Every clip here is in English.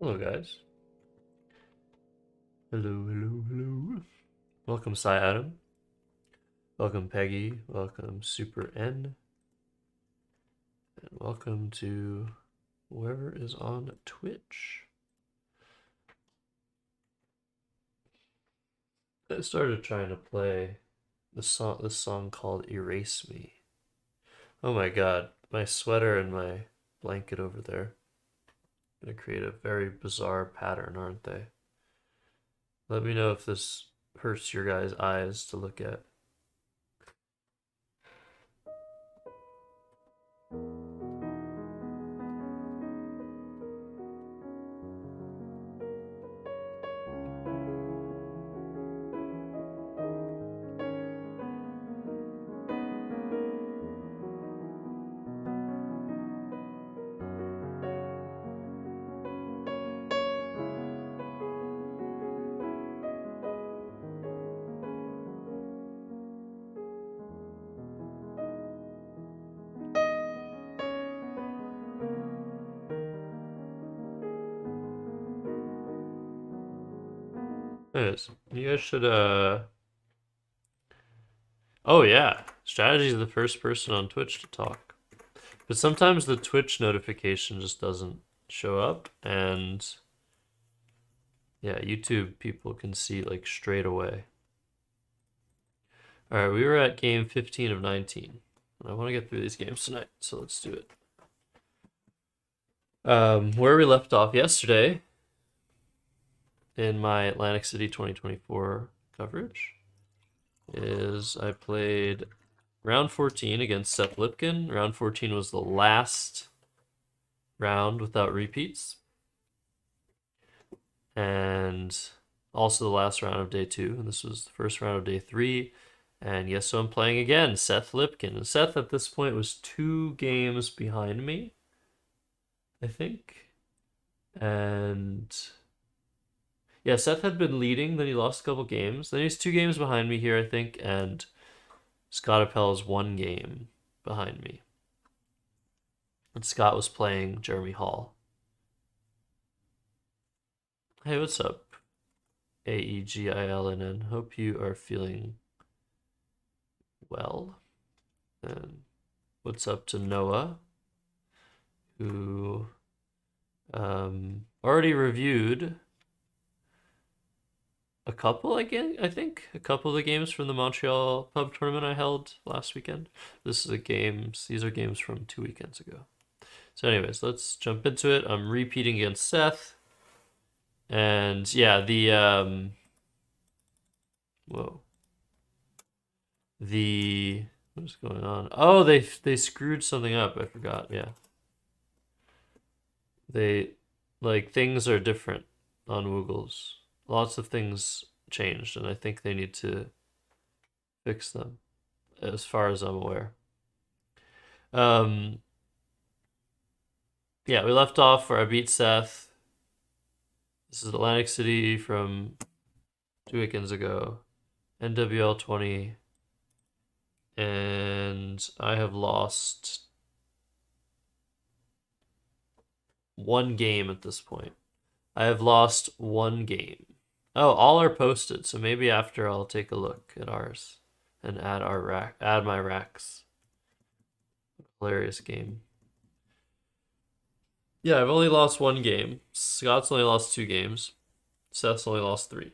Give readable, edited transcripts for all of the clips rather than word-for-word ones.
Hello, guys. Hello, hello, hello. Welcome, Cy Adam. Welcome, Peggy. Welcome, Super N. And welcome to whoever is on Twitch. I started trying to play this song called Erase Me. Oh my god, my sweater and my blanket over there. Gonna create a very bizarre pattern, aren't they? Let me know if this hurts your guys' eyes to look at. Anyways, you guys should oh yeah, Strategy is the first person on Twitch to talk. But sometimes the Twitch notification just doesn't show up, and yeah, YouTube people can see like straight away. All right, we were at game 15 of 19. I want to get through these games tonight, so let's do it. Where we left off yesterday in my Atlantic City 2024 coverage is I played round 14 against Seth Lipkin. Round 14 was the last round without repeats, and also the last round of day 2, and this was the first round of day 3. And yes, so I'm playing again, Seth Lipkin. And Seth at this point was 2 games behind me, I think. And yeah, Seth had been leading, then he lost a couple games. Then he's 2 games behind me here, I think, and Scott Appel is 1 game behind me. And Scott was playing Jeremy Hall. Hey, what's up? AEGILNN. Hope you are feeling well. And what's up to Noah, who already reviewed a couple, I think, a couple of the games from the Montreal pub tournament I held last weekend. These are games from 2 weekends ago. So anyways, let's jump into it. I'm repeating against Seth. And yeah, whoa. What is going on? Oh, they screwed something up. I forgot. Yeah. Things are different on Woogles. Lots of things changed, and I think they need to fix them, as far as I'm aware. Yeah, we left off where I beat Seth. This is Atlantic City from 2 weekends ago. NWL 20. And I have lost 1 game at this point. I have lost 1 game. Oh, all are posted, so maybe after I'll take a look at ours and add my racks. Hilarious game. Yeah, I've only lost 1 game. Scott's only lost 2 games. Seth's only lost 3.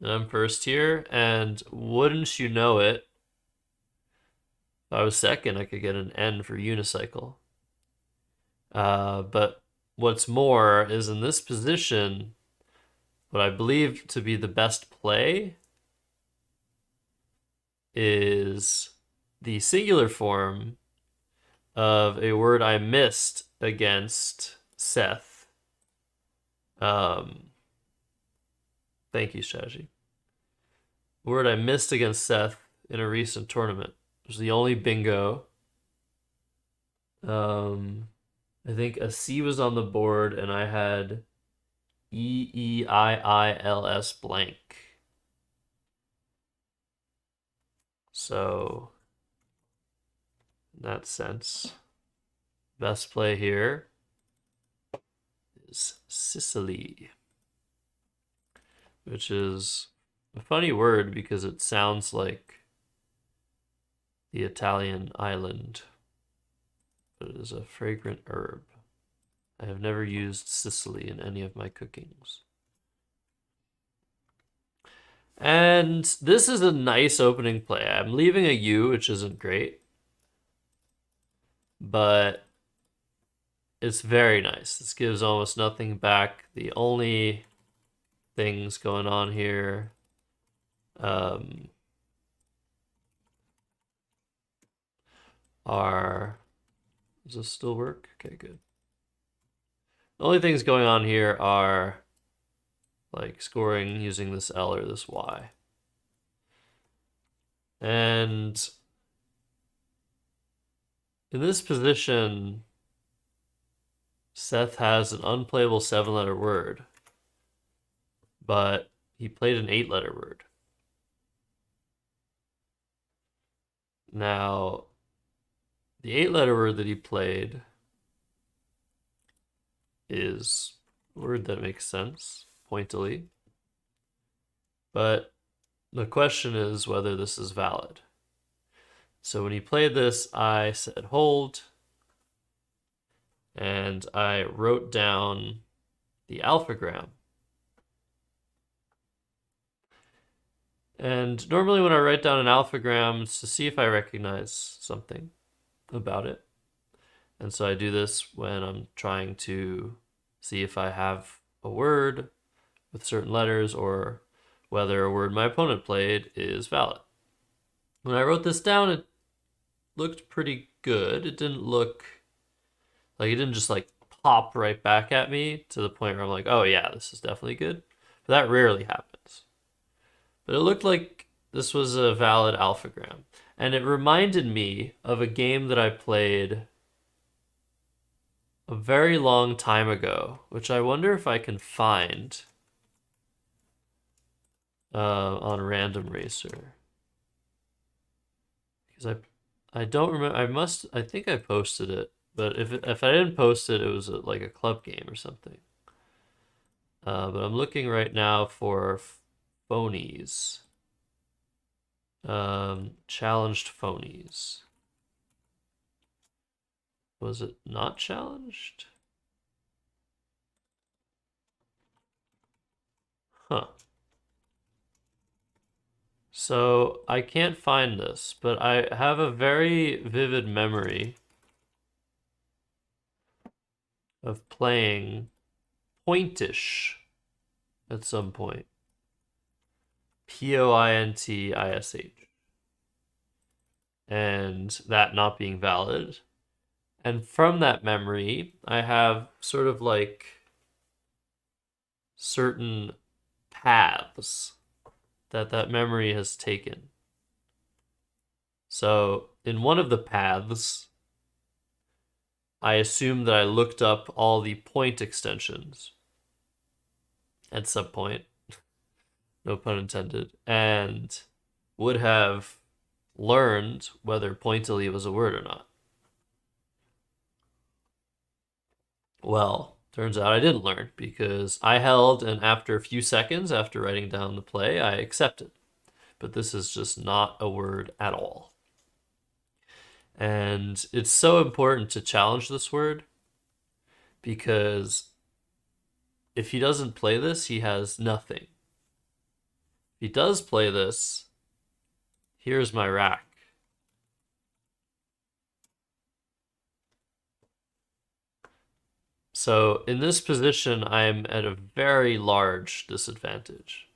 And I'm first here, and wouldn't you know it, if I was second, I could get an N for unicycle. But what's more is in this position, what I believe to be the best play is the singular form of a word I missed against Seth. Thank you, Strategy. Word I missed against Seth in a recent tournament. It was the only bingo. I think a C was on the board, and I had EEIILS blank. So, in that sense, best play here is Sicily, which is a funny word because it sounds like the Italian island, but it is a fragrant herb. I have never used Sicily in any of my cookings. And this is a nice opening play. I'm leaving a U, which isn't great, but it's very nice. This gives almost nothing back. The only things going on here are... Does this still work? Okay, good. The only things going on here are like scoring using this L or this Y. And in this position, Seth has an unplayable 7-letter word, but he played an 8-letter word. Now, the 8-letter word that he played is a word that makes sense, pointily. But the question is whether this is valid. So when he played this, I said hold, and I wrote down the alphagram. And normally when I write down an alphagram, it's to see if I recognize something about it. And so I do this when I'm trying to see if I have a word with certain letters or whether a word my opponent played is valid. When I wrote this down, it looked pretty good. It didn't look like, it didn't just like pop right back at me to the point where I'm like, oh yeah, this is definitely good. But that rarely happens. But it looked like this was a valid alphagram. And it reminded me of a game that I played a very long time ago, which I wonder if I can find on Random Racer. Because I don't remember. I think I posted it, but if I didn't post it, it was like a club game or something. But I'm looking right now for phonies. Challenged phonies. Was it not challenged? Huh. So I can't find this, but I have a very vivid memory of playing Pointish at some point. Pointish. And that not being valid. And from that memory, I have sort of like certain paths that memory has taken. So in one of the paths, I assume that I looked up all the point extensions at some point, no pun intended, and would have learned whether pointily was a word or not. Well, turns out I didn't learn because I held, and after a few seconds after writing down the play, I accepted. But this is just not a word at all. And it's so important to challenge this word because if he doesn't play this, he has nothing. If he does play this, here's my rack. So in this position, I'm at a very large disadvantage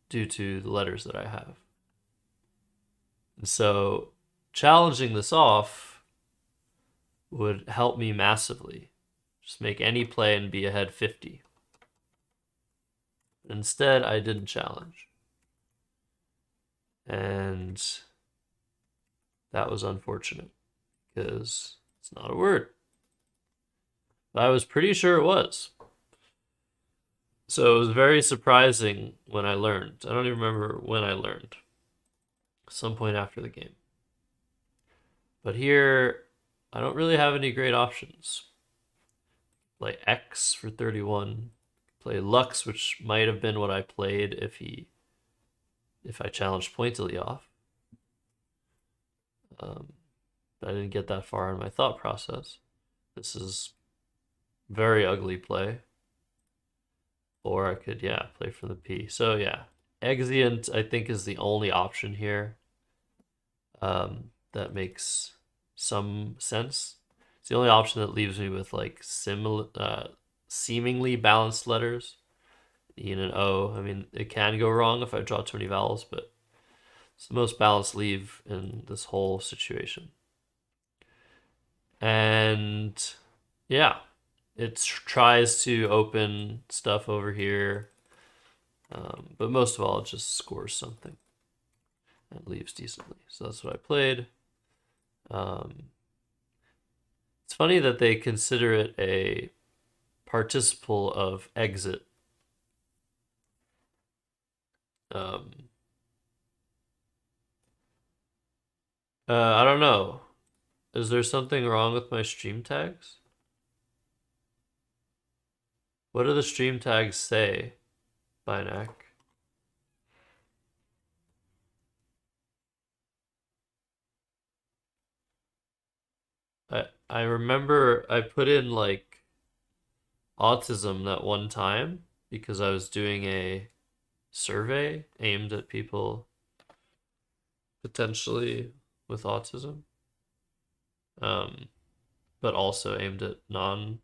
due to the letters that I have. And so challenging this off would help me massively. Just make any play and be ahead 50. Instead, I didn't challenge. And that was unfortunate because it's not a word. But I was pretty sure it was. So it was very surprising when I learned. I don't even remember when I learned. Some point after the game. But here, I don't really have any great options. play X for 31. Play Lux, which might have been what I played if I challenged pointedly off. But I didn't get that far in my thought process. This is very ugly play. Or I could, yeah, play from the P. So yeah, Exeunt I think is the only option here that makes some sense. It's the only option that leaves me with like seemingly balanced letters, E and an O. I mean, it can go wrong if I draw too many vowels, but it's the most balanced leave in this whole situation. And yeah, it tries to open stuff over here, but most of all, it just scores something and leaves decently. So that's what I played. It's funny that they consider it a participle of exit. I don't know. Is there something wrong with my stream tags? What do the stream tags say, Binac? I remember I put in like autism that one time because I was doing a survey aimed at people potentially with autism, but also aimed at not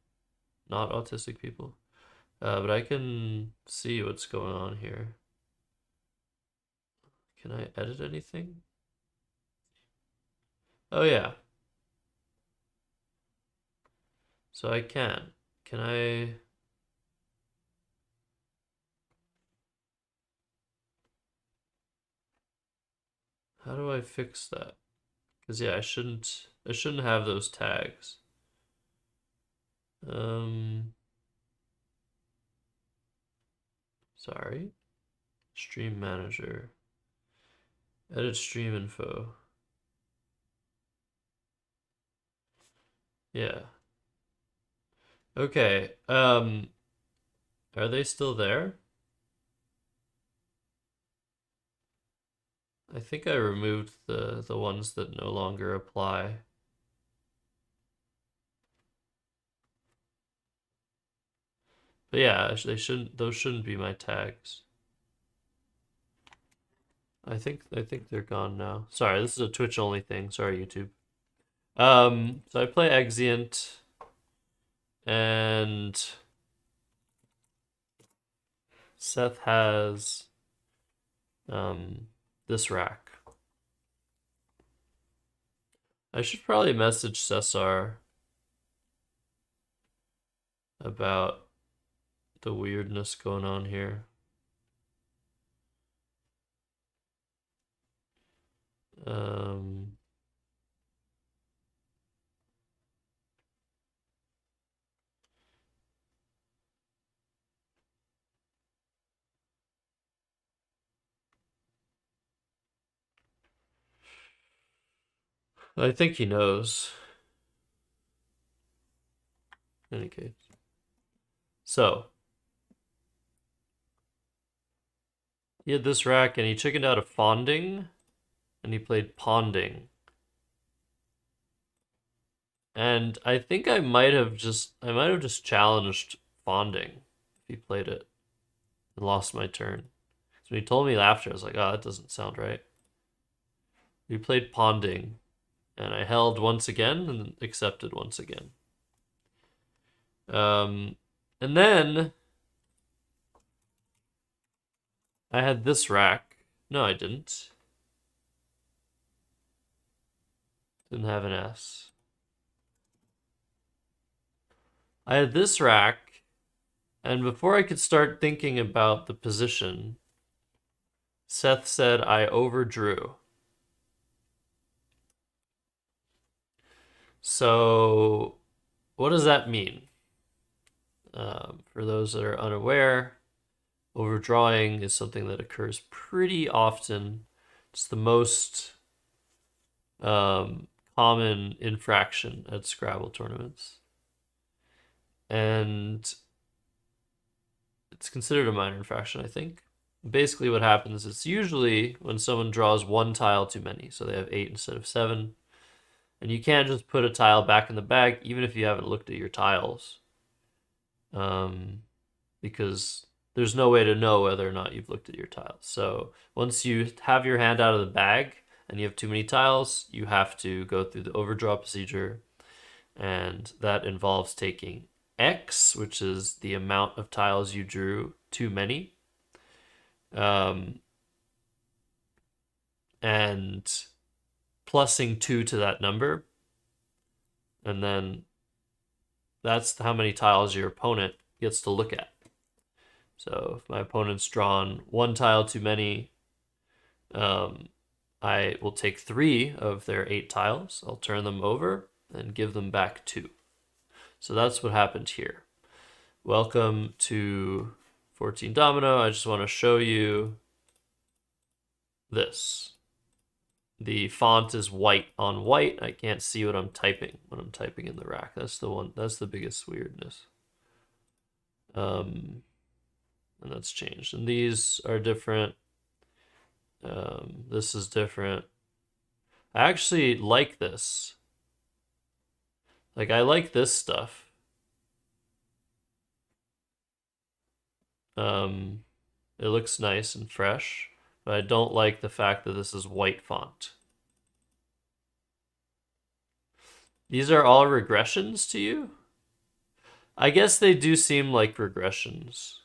autistic people. But I can see what's going on here. Can I edit anything? Oh yeah. So I can. Can I? How do I fix that? Because yeah, I shouldn't have those tags. Sorry. Stream manager. Edit stream info. Yeah. Okay. Are they still there? I think I removed the ones that no longer apply. But yeah, those shouldn't be my tags. I think they're gone now. Sorry, this is a Twitch only thing. Sorry, YouTube. So I play Exeunt and Seth has this rack. I should probably message Cesar about the weirdness going on here. I think he knows. In any case. So, he had this rack and he chickened out of Fonding and he played Ponding. And I think I might have just challenged Fonding if he played it and lost my turn. So when he told me after, I was like, oh, that doesn't sound right. We played Ponding and I held once again and accepted once again. And then I had this rack. No, I didn't. Didn't have an S. I had this rack, and before I could start thinking about the position, Seth said I overdrew. So, what does that mean? For those that are unaware, overdrawing is something that occurs pretty often. It's the most common infraction at Scrabble tournaments. and it's considered a minor infraction, I think. Basically what happens is usually when someone draws one tile too many, so they have 8 instead of 7, and you can't just put a tile back in the bag even if you haven't looked at your tiles, because there's no way to know whether or not you've looked at your tiles. So once you have your hand out of the bag and you have too many tiles, you have to go through the overdraw procedure, and that involves taking X, which is the amount of tiles you drew too many, and plussing 2 to that number, and then that's how many tiles your opponent gets to look at. So if my opponent's drawn 1 tile too many, I will take 3 of their 8 tiles, I'll turn them over, and give them back 2. So that's what happened here. Welcome to 14 Domino. I just want to show you this. The font is white on white. I can't see what I'm typing when I'm typing in the rack. That's the biggest weirdness. And that's changed. And these are different. This is different. I actually like this. Like, I like this stuff. It looks nice and fresh, but I don't like the fact that this is white font. These are all regressions to you? I guess they do seem like regressions.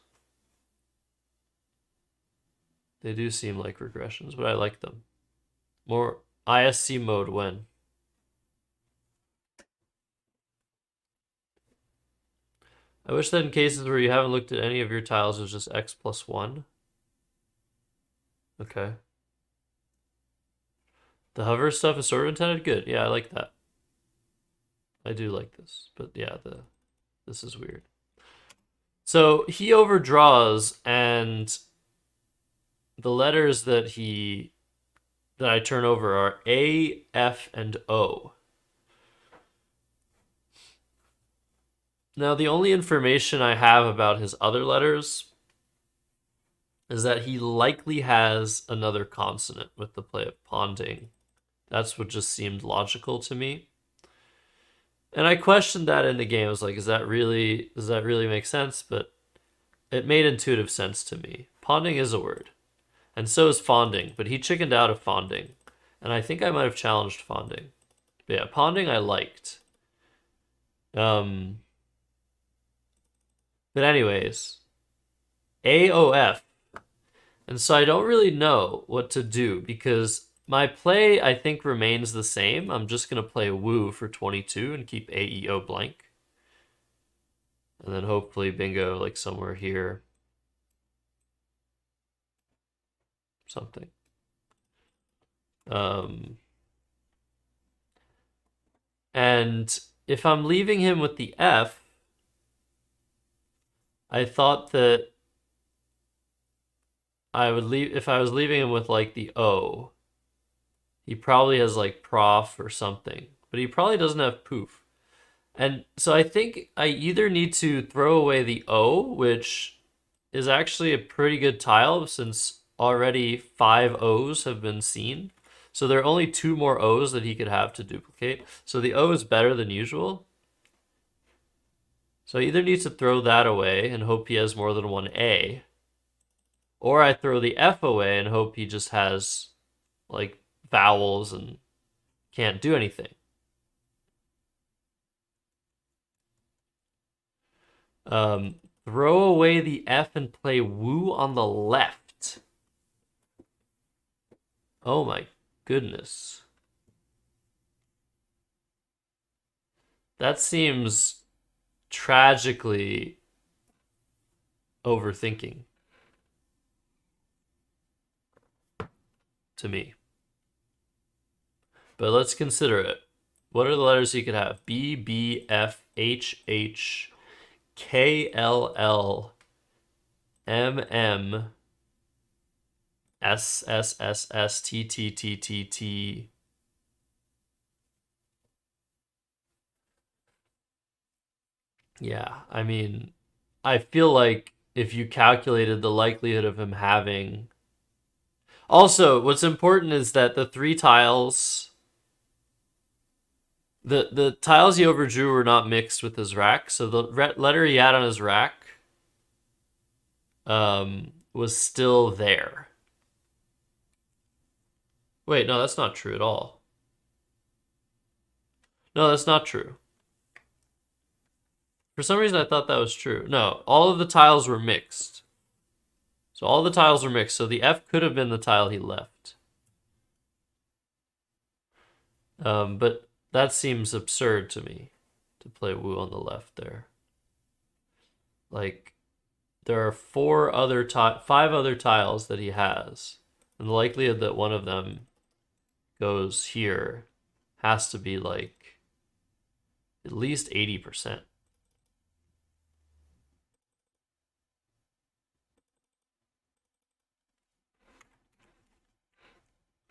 They do seem like regressions, but I like them. More ISC mode when? I wish that in cases where you haven't looked at any of your tiles, it was just X plus 1. Okay. The hover stuff is sort of intended? Good. Yeah, I like that. I do like this. But yeah, this is weird. So he overdraws, and the letters that I turn over are A, F, and O. Now, the only information I have about his other letters is that he likely has another consonant with the play of ponding. That's what just seemed logical to me. And I questioned that in the game. I was like, does that really make sense? But it made intuitive sense to me. Ponding is a word. And so is fonding, but he chickened out of fonding. And I think I might have challenged fonding. But yeah, ponding I liked. But anyways, AOF. And so I don't really know what to do because my play, I think, remains the same. I'm just going to play Woo for 22 and keep AEO blank. And then hopefully bingo like somewhere here. Something. And if I'm leaving him with the F, I thought that I would leave, if I was leaving him with like the O, he probably has like prof or something, but he probably doesn't have poof. And so I think I either need to throw away the O, which is actually a pretty good tile since already 5 O's have been seen. So there are only 2 more O's that he could have to duplicate. So the O is better than usual. So I either need to throw that away and hope he has more than one A, or I throw the F away and hope he just has like vowels and can't do anything. Throw away the F and play Woo on the left. Oh my goodness. That seems tragically overthinking to me. But let's consider it. What are the letters he could have? B, B, F, H, H, K, L, L, M, M, S, S, S, S, T, T, T, T, T. Yeah, I mean, I feel like if you calculated the likelihood of him having. Also, what's important is that the three tiles, the tiles he overdrew were not mixed with his rack. So the letter he had on his rack was still there. Wait, no, that's not true at all. No, that's not true. For some reason, I thought that was true. No, all of the tiles were mixed. So all the tiles were mixed. So the F could have been the tile he left. But that seems absurd to me to play Wu on the left there. Like, there are five other tiles that he has, and the likelihood that one of them goes here has to be like at least 80%.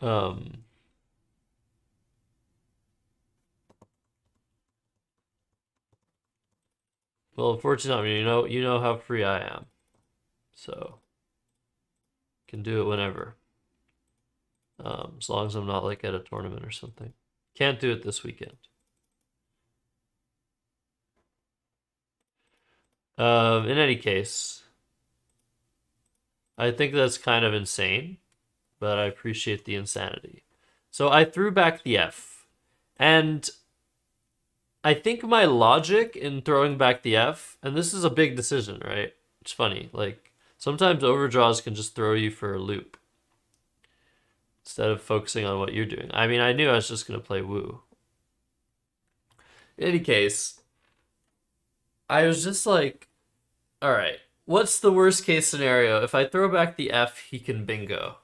Um, well, unfortunately, I mean, you know how free I am, so can do it whenever. As long as I'm not like at a tournament or something. Can't do it this weekend. In any case, I think that's kind of insane, but I appreciate the insanity. So I threw back the F, and I think my logic in throwing back the F, and this is a big decision, right? It's funny, like sometimes overdraws can just throw you for a loop instead of focusing on what you're doing. I mean, I knew I was just gonna play Wu. In any case, I was just like, all right, what's the worst case scenario? If I throw back the F, he can bingo.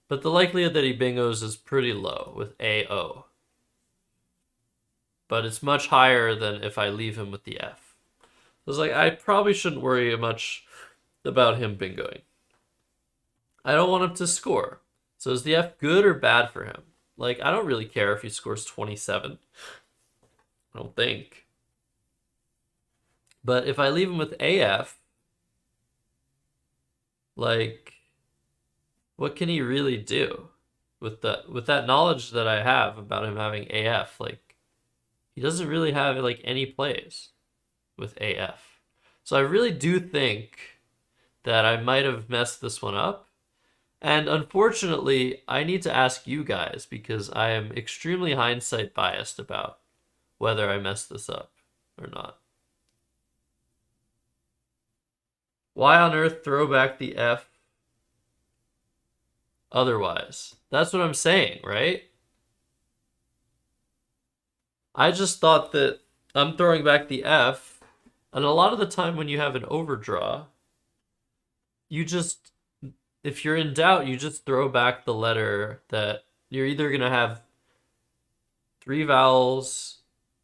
But the likelihood that he bingos is pretty low with AO. But it's much higher than if I leave him with the F. I was like, I probably shouldn't worry much about him bingoing. I don't want him to score. So is the F good or bad for him? Like, I don't really care if he scores 27. I don't think. But if I leave him with AF, like, what can he really do with that knowledge that I have about him having AF? Like, he doesn't really have like any plays with AF. So I really do think that I might have messed this one up. And unfortunately, I need to ask you guys because I am extremely hindsight biased about whether I messed this up or not. Why on earth throw back the F otherwise? That's what I'm saying, right? I just thought that I'm throwing back the F, and a lot of the time when you have an overdraw, you just, if you're in doubt, you just throw back the letter that you're either going to have three vowels,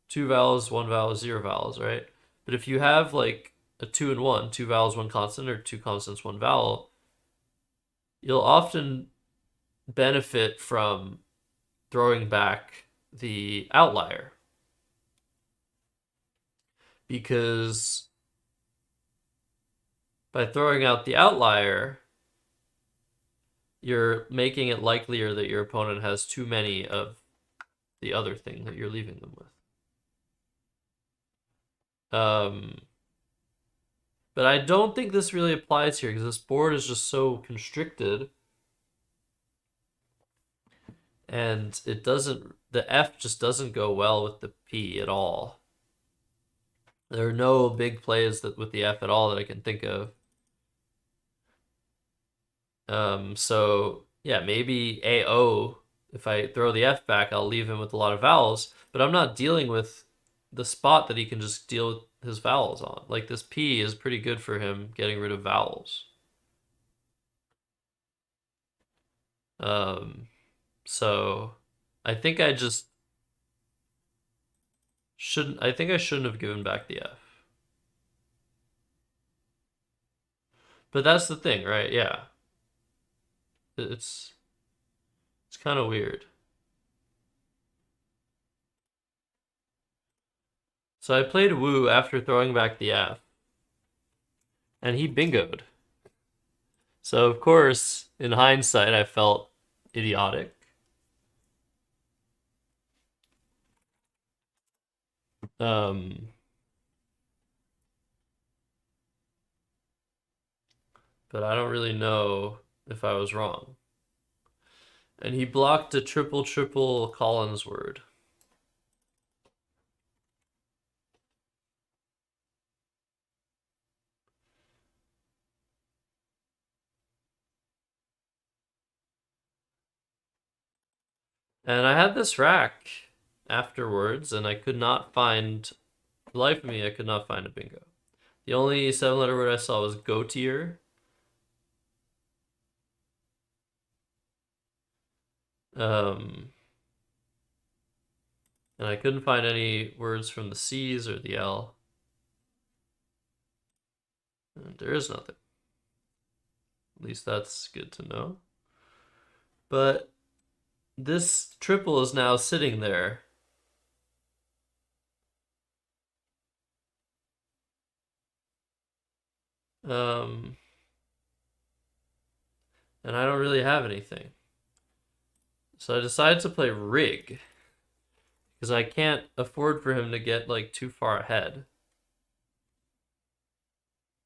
two vowels, one vowel, zero vowels, right? But if you have like a two and one, two vowels, one consonant, or two consonants, one vowel, you'll often benefit from throwing back the outlier because by throwing out the outlier, you're making it likelier that your opponent has too many of the other thing that you're leaving them with. But I don't think this really applies here because this board is just so constricted. And it doesn't, the F just doesn't go well with the P at all. There are no big plays that with the F at all that I can think of. So yeah, maybe AO, if I throw the F back, I'll leave him with a lot of vowels, but I'm not dealing with the spot that he can just deal with his vowels on. Like this P is pretty good for him getting rid of vowels. So I think I just shouldn't, I think I shouldn't have given back the F. But that's the thing, right? Yeah. It's it's kind of weird. So I played Wu after throwing back the F, and he bingoed. So of course, in hindsight, I felt idiotic. Um, but I don't really know if I was wrong. And he blocked a triple triple Collinsword. And I had this rack afterwards, and I could not find, for the life of me, I could not find a bingo. The only 7-letter word I saw was goatier. Um, and I couldn't find any words from the C's or the L. And there is nothing. At least that's good to know. But this triple is now sitting there. And I don't really have anything. So I decided to play rig because I can't afford for him to get like too far ahead.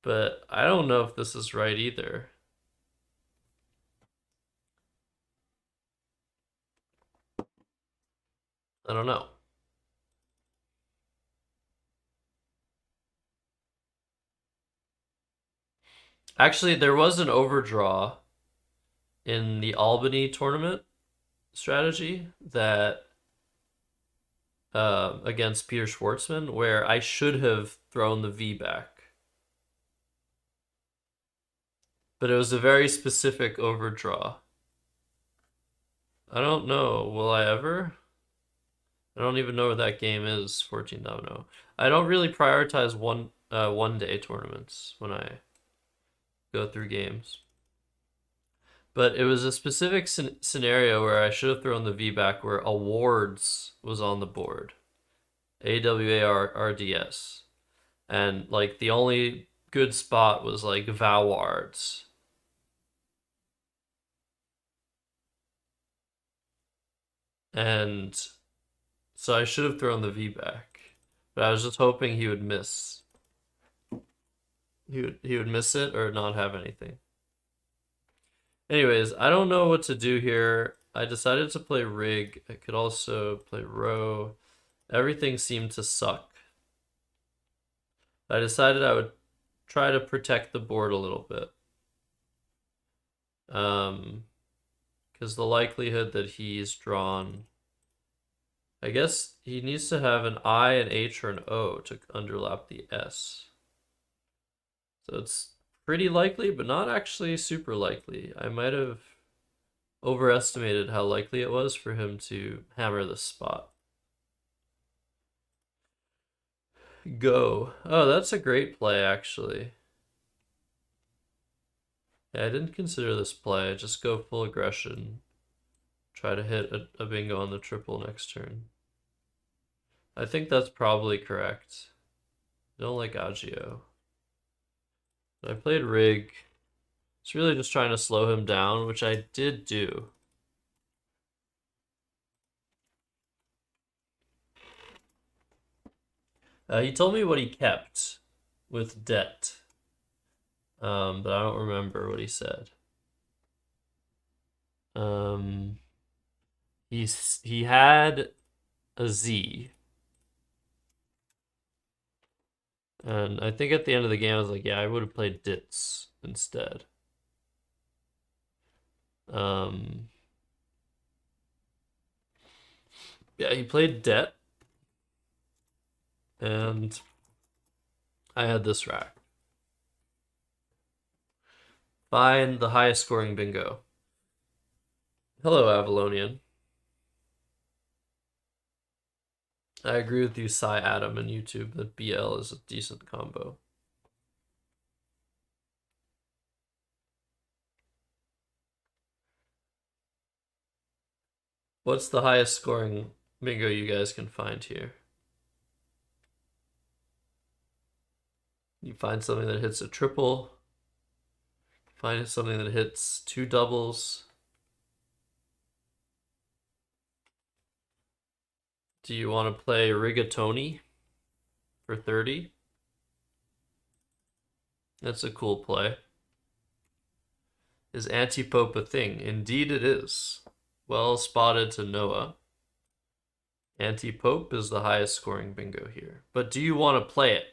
But I don't know if this is right either. I don't know. Actually, there was an overdraw in the Albany tournament strategy that against Peter Schwartzman where I should have thrown the V back. But it was a very specific overdraw. I don't know. Will I ever? I don't even know where that game is, 14 domino. I don't really prioritize one day tournaments when I go through games. But it was a specific scenario where I should have thrown the V back where awards was on the board. AWARDS. And like the only good spot was like Vowards. And so I should have thrown the V back. But I was just hoping he would miss. He would miss it or not have anything. Anyways, I don't know what to do here. I decided to play rig. I could also play row. Everything seemed to suck. I decided I would try to protect the board a little bit. Because the likelihood that he's drawn, I guess he needs to have an I, an H, or an O to underlap the S. So it's pretty likely, but not actually super likely. I might have overestimated how likely it was for him to hammer this spot. Go. Oh, that's a great play, actually. Yeah, I didn't consider this play. Just go full aggression. Try to hit a bingo on the triple next turn. I think that's probably correct. I don't like Agio. But I played rig. It's really just trying to slow him down, which I did do. He told me what he kept with debt. But I don't remember what he said. He had a Z. And I think at the end of the game, I was like, yeah, I would have played Dits instead. Yeah, he played Debt. And I had this rack. Find the highest scoring bingo. Hello, Avalonian. I agree with you, Cy Adam and YouTube, that BL is a decent combo. What's the highest scoring bingo you guys can find here? You find something that hits a triple. Find something that hits 2 doubles. Do you want to play Rigatoni for 30? That's a cool play. Is Antipope a thing? Indeed it is. Well spotted to Noah. Antipope is the highest scoring bingo here. But do you want to play it?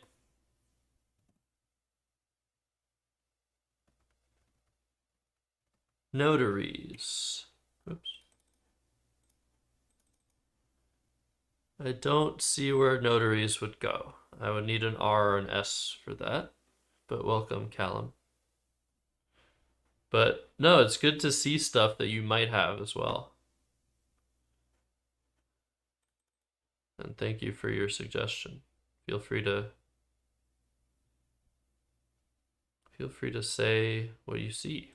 Notaries. Oops. I don't see where notaries would go. I would need an R or an S for that. But welcome, Callum. But no, it's good to see stuff that you might have as well. And thank you for your suggestion. Feel free to say what you see.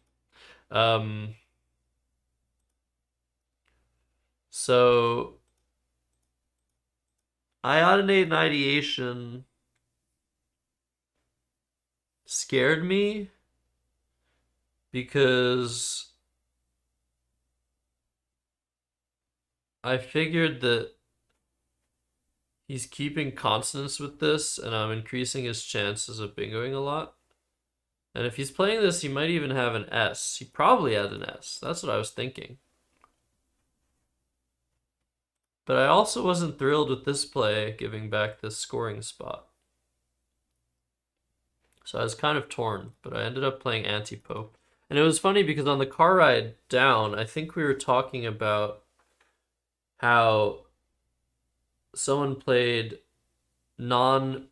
So Iodinate and Ideation scared me because I figured that he's keeping consonants with this, and I'm increasing his chances of bingoing a lot. And if he's playing this, he might even have an S. He probably had an S. That's what I was thinking. But I also wasn't thrilled with this play, giving back this scoring spot. So I was kind of torn, but I ended up playing Antipope. And it was funny because on the car ride down, I think we were talking about how someone played non-papal.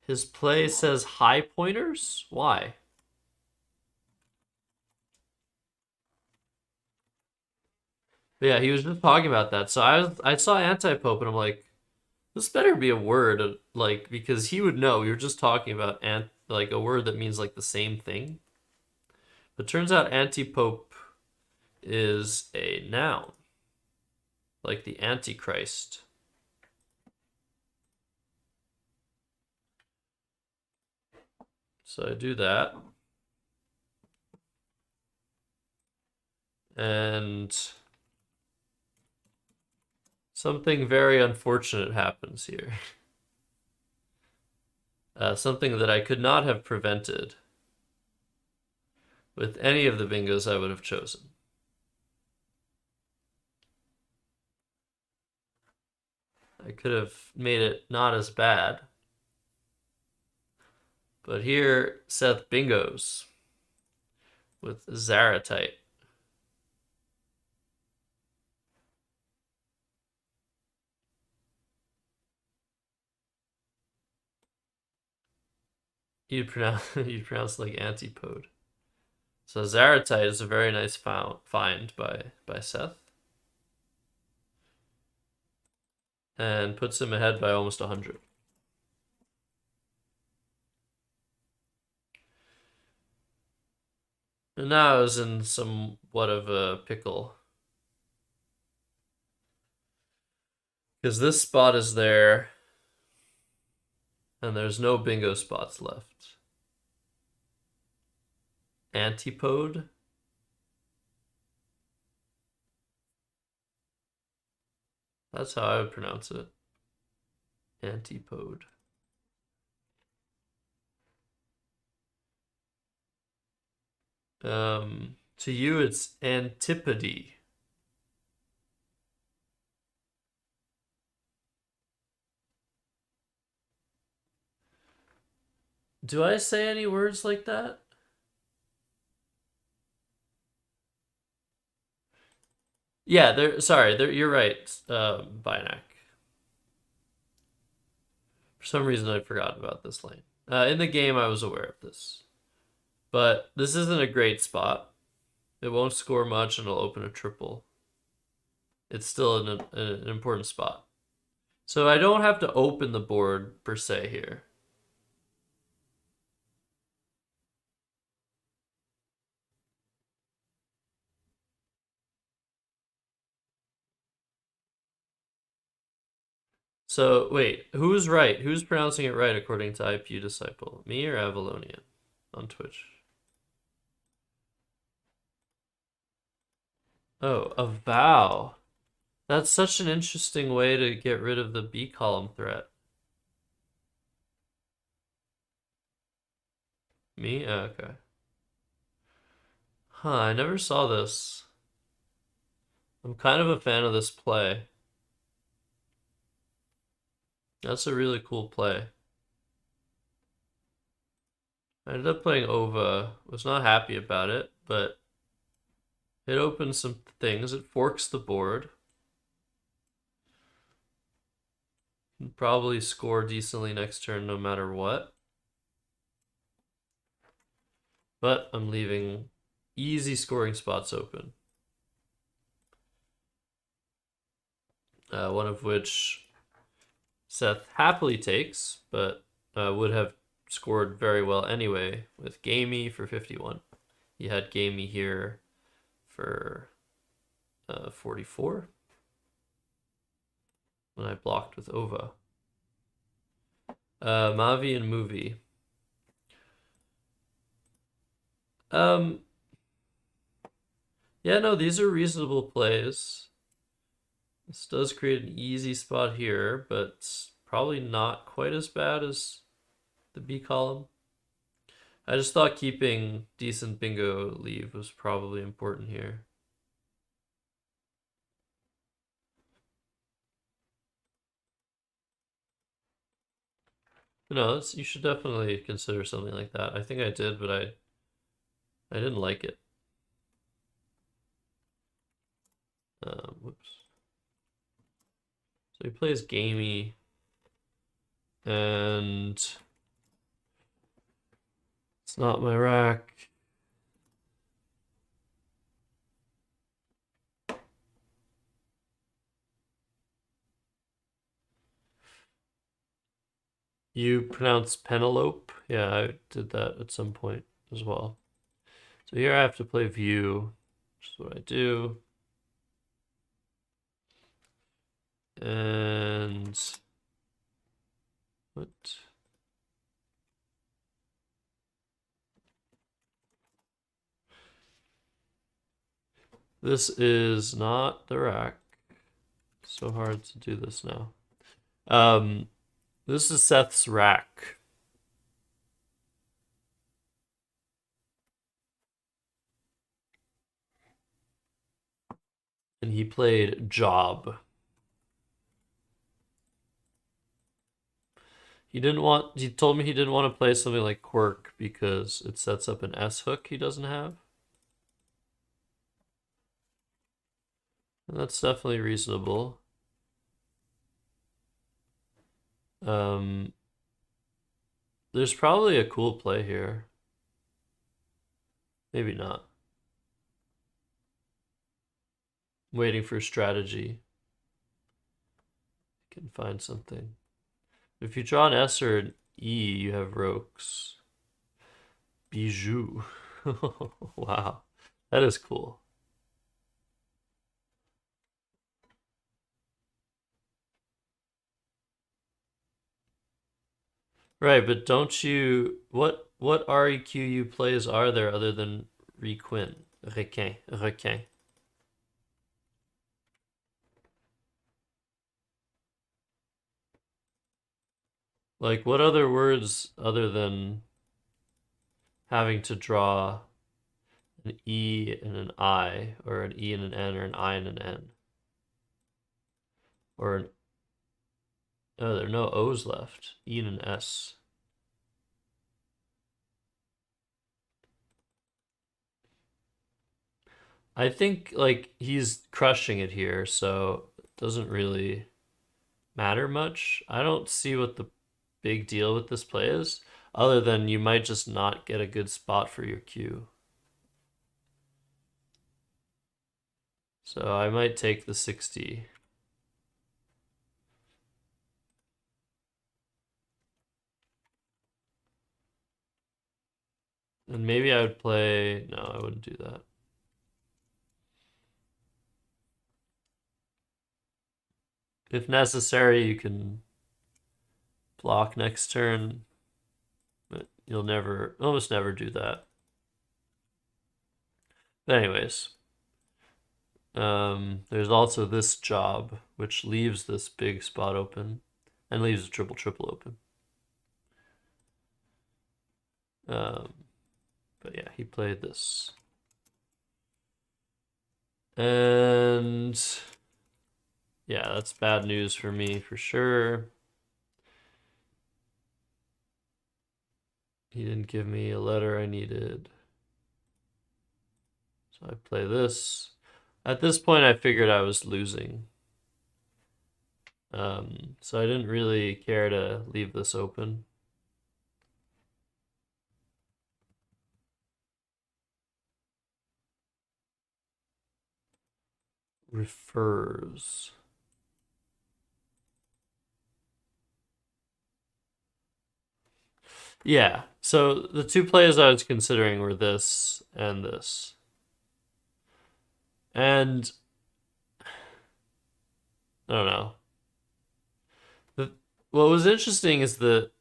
His play says high pointers? Why? But yeah, he was just talking about that. So I saw Antipope and I'm like, this better be a word, like, because he would know. We were just talking about like a word that means like the same thing. But turns out Antipope is a noun, like the Antichrist. So I do that. And something very unfortunate happens here. Something that I could not have prevented with any of the bingos I would have chosen. I could have made it not as bad. But here, Seth bingos with Zaratite. You'd pronounce like antipode. So Zaratite is a very nice find by Seth. And puts him ahead by almost 100. And now I was in somewhat of a pickle. Because this spot is there, and there's no bingo spots left. Antipode? That's how I would pronounce it. Antipode. To you, it's antipode. Do I say any words like that? Yeah, you're right, Binac. For some reason, I forgot about this lane. In the game, I was aware of this. But this isn't a great spot. It won't score much, and it'll open a triple. It's still an important spot. So I don't have to open the board, per se, here. So wait, who's right? Who's pronouncing it right according to IPU Disciple? Me or Avalonian on Twitch? Oh, Avow. That's such an interesting way to get rid of the B column threat. Me? Oh, okay. Huh, I never saw this. I'm kind of a fan of this play. That's a really cool play. I ended up playing Ova. Was not happy about it, but it opens some things. It forks the board. Probably score decently next turn no matter what. But I'm leaving easy scoring spots open. One of which Seth happily takes, but would have scored very well anyway with Gamey for 51. He had Gamey here for 44. And I blocked with Ova. Mavi and Movie. Yeah, no, these are reasonable plays. This does create an easy spot here, but it's probably not quite as bad as the B column. I just thought keeping decent bingo leave was probably important here. No, you should definitely consider something like that. I think I did, but I didn't like it. Whoops. So he plays Gamey, and it's not my rack. You pronounce Penelope? Yeah, I did that at some point as well. So here I have to play View, which is what I do. And what? This is not the rack. So hard to do this now. This is Seth's rack. And he played Job. He told me he didn't want to play something like Quirk because it sets up an S hook he doesn't have. And that's definitely reasonable. There's probably a cool play here. Maybe not. I'm waiting for strategy. Can find something. If you draw an S or an E, you have Rokes. Bijou. Wow. That is cool. Right, but don't you what REQU plays are there other than Requin? Requin. Like what other words other than having to draw an E and an I, or an E and an N, or an I and an N? Or an oh, there are no O's left. E and an S. I think like he's crushing it here, so it doesn't really matter much. I don't see what the big deal with this play is, other than you might just not get a good spot for your cue. So I might take the 60. And maybe I would play... No, I wouldn't do that. If necessary, you can block next turn, but you'll almost never do that. But anyways, there's also this job, which leaves this big spot open and leaves a triple open. But yeah, he played this. And yeah, that's bad news for me for sure. He didn't give me a letter I needed. So I play this. At this point, I figured I was losing. So I didn't really care to leave this open. Refers. Yeah, so the two plays I was considering were this and this. And I don't know. What was interesting is that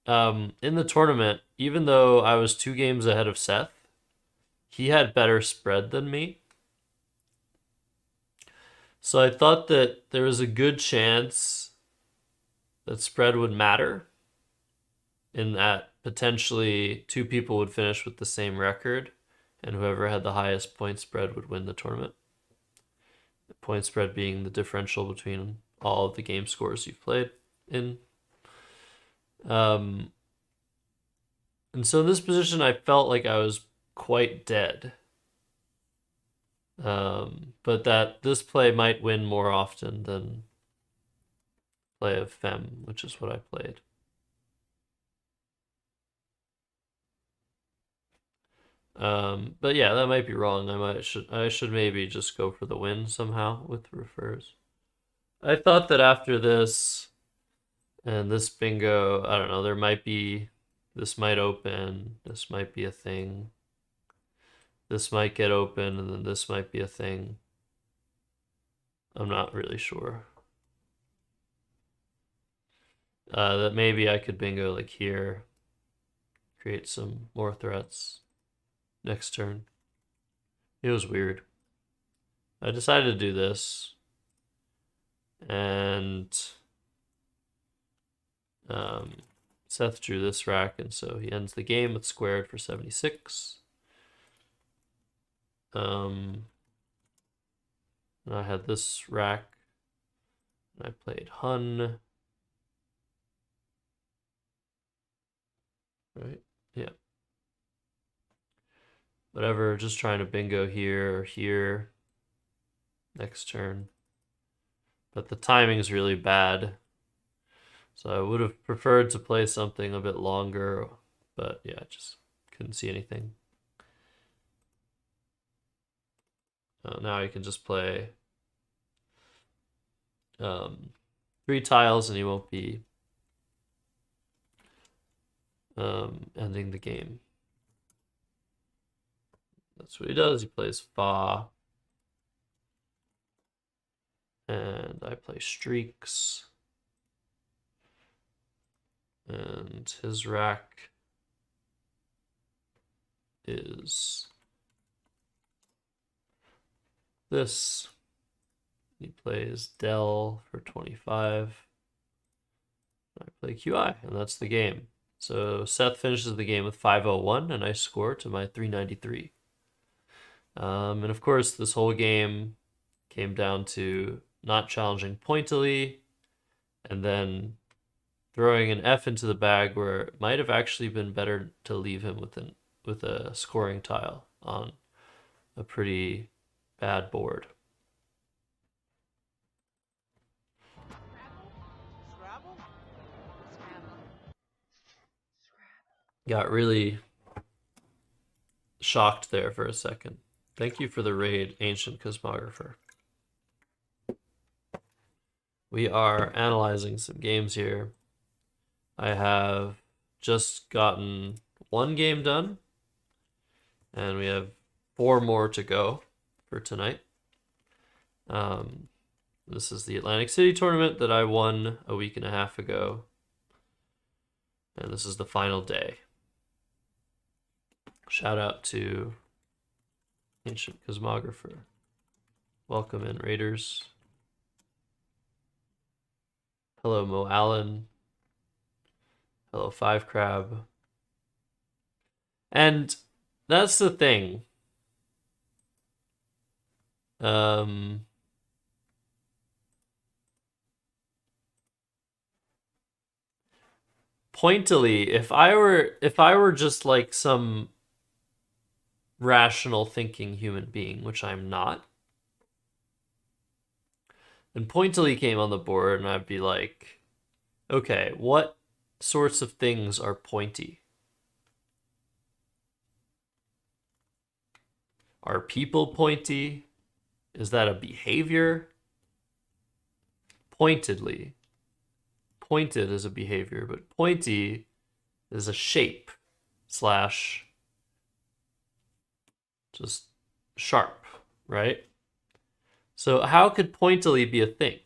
in the tournament, even though I was 2 games ahead of Seth, he had better spread than me. So I thought that there was a good chance that spread would matter, in that potentially 2 people would finish with the same record, and whoever had the highest point spread would win the tournament. The point spread being the differential between all of the game scores you've played in. And so in this position, I felt like I was quite dead. But that this play might win more often than play of Fem, which is what I played. But yeah, that might be wrong. I should maybe just go for the win somehow with refers. I thought that after this and this bingo, I don't know, this might open, this might be a thing. This might get open, and then this might be a thing. I'm not really sure. That maybe I could bingo like here, create some more threats next turn. It was weird. I decided to do this, and Seth drew this rack, and so he ends the game with squared for 76. And I had this rack, and I played Hun. Right? Yeah. Whatever, just trying to bingo here or here next turn. But the timing is really bad. So I would have preferred to play something a bit longer, but yeah, I just couldn't see anything. Now I can just play 3 tiles and he won't be ending the game. That's what he does. He plays Fa. And I play Streaks. And his rack is this. He plays Del for 25. I play QI, and that's the game. So Seth finishes the game with 501, a nice score to my 393. And of course, this whole game came down to not challenging pointily, and then throwing an F into the bag where it might have actually been better to leave him with a scoring tile on a pretty bad board. Got really shocked there for a second. Thank you for the raid, Ancient Cosmographer. We are analyzing some games here. I have just gotten 1 game done, and we have 4 more to go for tonight. This is the Atlantic City tournament that I won a week and a half ago. And this is the final day. Shout out to Ancient Cosmographer. Welcome in, Raiders. Hello, Mo Allen. Hello, Five Crab. And that's the thing. Pointily, if I were just like some rational thinking human being, which I'm not, and pointily came on the board and I'd be like, okay, what sorts of things are pointy? Are people pointy? Is that a behavior? Pointedly. Pointed is a behavior, but pointy is a shape slash just sharp, right? So how could pointily be a thing?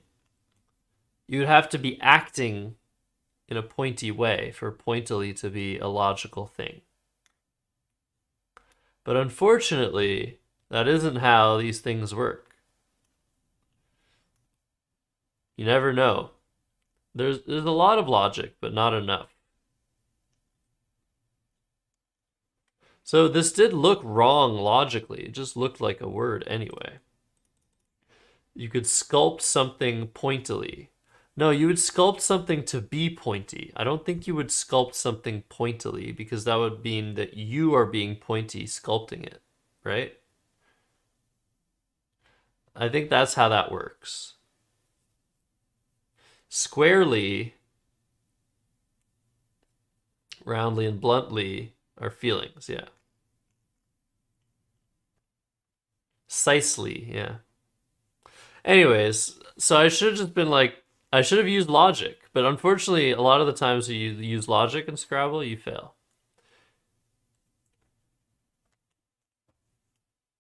You'd have to be acting in a pointy way for pointily to be a logical thing. But unfortunately, that isn't how these things work. You never know. There's a lot of logic, but not enough. So this did look wrong logically. It just looked like a word anyway. You could sculpt something pointily. No, you would sculpt something to be pointy. I don't think you would sculpt something pointily because that would mean that you are being pointy sculpting it, right? I think that's how that works. Squarely, roundly, and bluntly are feelings, yeah. Precisely, yeah. Anyways, so I should have just been like, I should have used logic, but unfortunately, a lot of the times you use logic in Scrabble, you fail.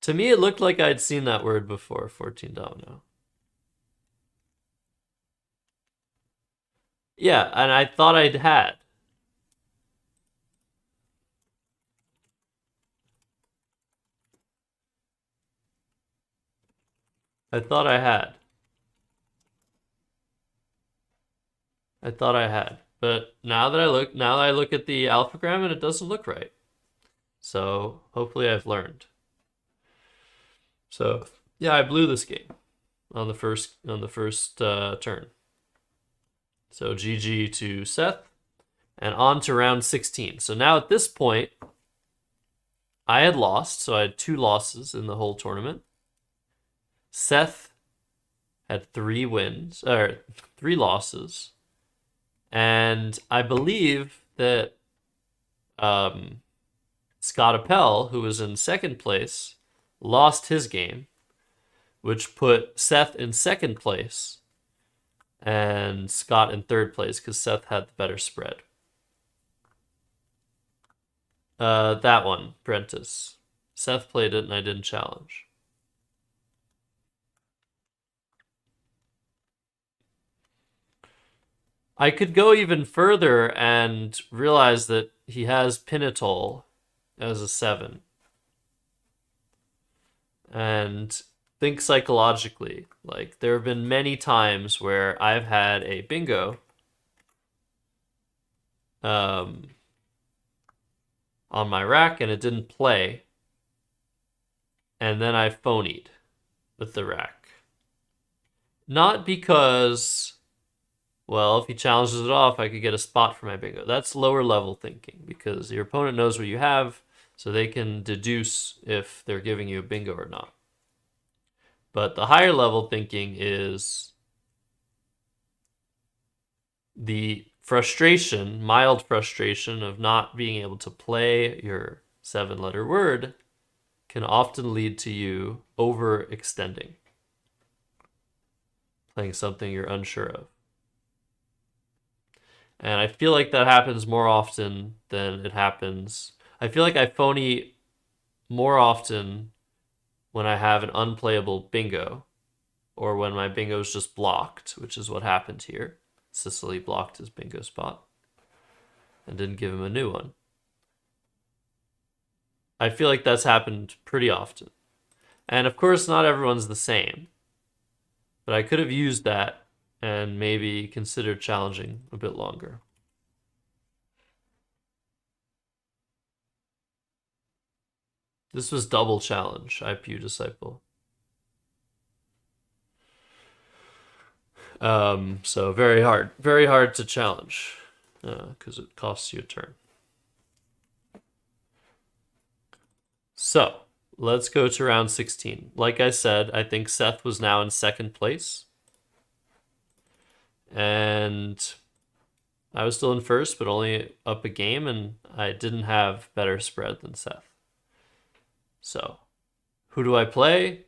To me, it looked like I'd seen that word before, 14 domino. Yeah, and I thought I'd had. I thought I had. I thought I had. But now that I look at the alphagram and it doesn't look right. So hopefully I've learned. So yeah, I blew this game on the first turn. So GG to Seth, and on to round 16. So now at this point, I had lost, so I had 2 losses in the whole tournament. Seth had 3 wins, or 3 losses. And I believe that Scott Appel, who was in second place, lost his game, which put Seth in second place and Scott in third place because Seth had the better spread. That one, Prentice. Seth played it and I didn't challenge. I could go even further and realize that he has Pinatol as a 7. And think psychologically. Like, there have been many times where I've had a bingo on my rack and it didn't play. And then I phonied with the rack. Not because, well, if he challenges it off, I could get a spot for my bingo. That's lower level thinking because your opponent knows what you have, so they can deduce if they're giving you a bingo or not. But the higher level thinking is the frustration, mild frustration of not being able to play your 7-letter word can often lead to you overextending, playing something you're unsure of. And I feel like that happens more often than it happens. I feel like I phony more often when I have an unplayable bingo or when my bingo's just blocked, which is what happened here. Sicily blocked his bingo spot and didn't give him a new one. I feel like that's happened pretty often. And of course, not everyone's the same. But I could have used that and maybe considered challenging a bit longer. This was double challenge, IPU Disciple. So very hard to challenge because it costs you a turn. So let's go to round 16. Like I said, I think Seth was now in second place. And I was still in first, but only up a game, and I didn't have better spread than Seth. So, who do I play?